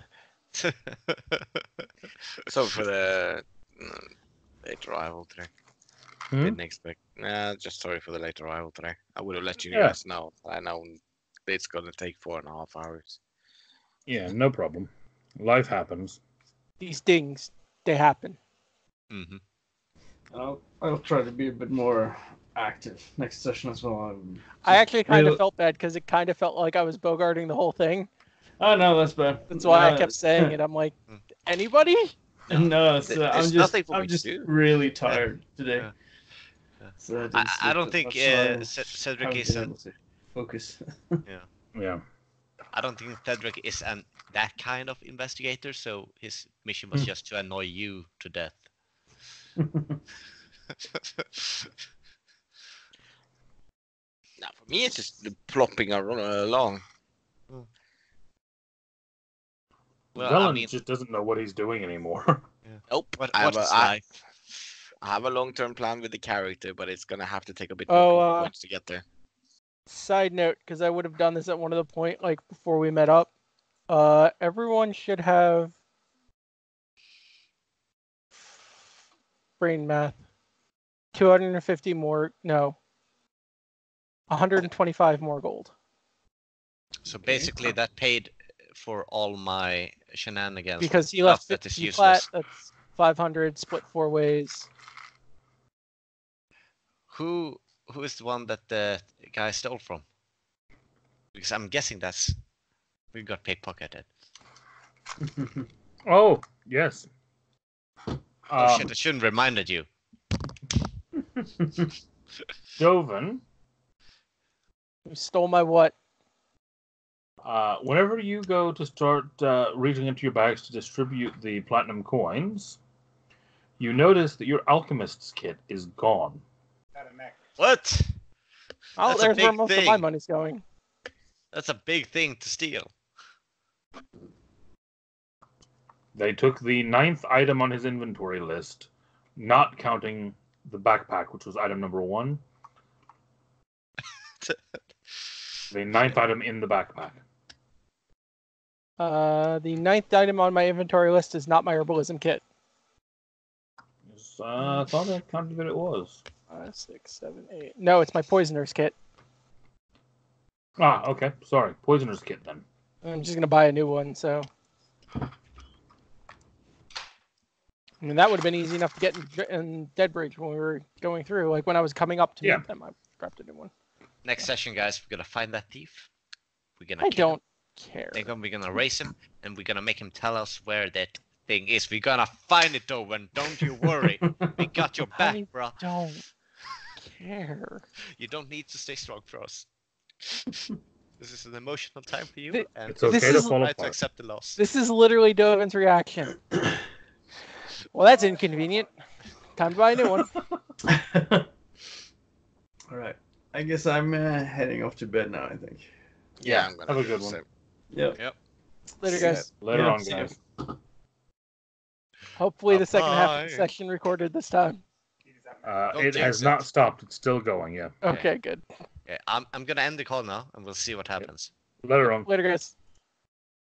So for the late arrival today. Didn't expect. Just sorry for the late arrival today. I would have let you guys know. I know it's gonna take 4.5 hours. Yeah, no problem. Life happens. These things, they happen. Mm-hmm. I'll try to be a bit more active next session as well. I actually kind of felt bad because it kind of felt like I was bogarting the whole thing. Oh no, that's bad. That's why I kept saying it. I'm like, anybody? No, I'm just do. really tired today. Yeah. Yeah. So I don't think Cedric is able to focus. Yeah. I don't think Cedric is that kind of investigator, so his mission was just to annoy you to death. Now for me, it's just plopping along. Well, Velen just doesn't know what he's doing anymore. Yeah. Nope. I have a long-term plan with the character, but it's gonna have to take a bit Oh, more points to get there. Side note, because I would have done this at one of the point, like before we met up. Everyone should have brain math. 250 more. No. 125 more gold. So basically, that paid for all my shenanigans. Because he left that is 50 useless. flat. That's 500 split 4 ways. Who is the one that the guy stole from? Because I'm guessing we got pickpocketed. Oh, yes. Oh shit! I shouldn't have reminded you. Joven, You stole my what? whenever you go to start reaching into your bags to distribute the platinum coins, you notice that your alchemist's kit is gone. What? Oh, That's a there's where big most of my thing. money's going. That's a big thing to steal. They took the 9th item on his inventory list, not counting the backpack, which was item number 1. The 9th item in the backpack. The 9th item on my inventory list is not my herbalism kit. Yes, I thought I counted that it was. 5, 6, 7, 8. No, it's my poisoner's kit. Ah, okay. Sorry. Poisoner's kit then. I'm just gonna buy a new one, so. I mean, that would have been easy enough to get in Deadbridge when we were going through. Like when I was coming up to meet them, I grabbed a new one. Next session, guys, we're gonna find that thief. We're gonna. I don't care. Then we're gonna race him, and we're gonna make him tell us where that thing is. We're gonna find it, Owen. Don't you worry. We got your back, bro. Don't care. You don't need to stay strong for us. This is an emotional time for you, and it's okay to fall right apart. to accept the loss. This is literally Dovin's reaction. Well, that's inconvenient. Time to buy a new one. All right. I guess I'm heading off to bed now, I think. Yeah, I'm gonna have a good one. Yep. Later, guys. Later on, see ya. guys. Hopefully the second half of Bye. the session recorded this time. It has jinx not stopped. It's still going, yeah. Okay, good. Yeah, I'm gonna end the call now, and we'll see what happens. Later on. Later, guys.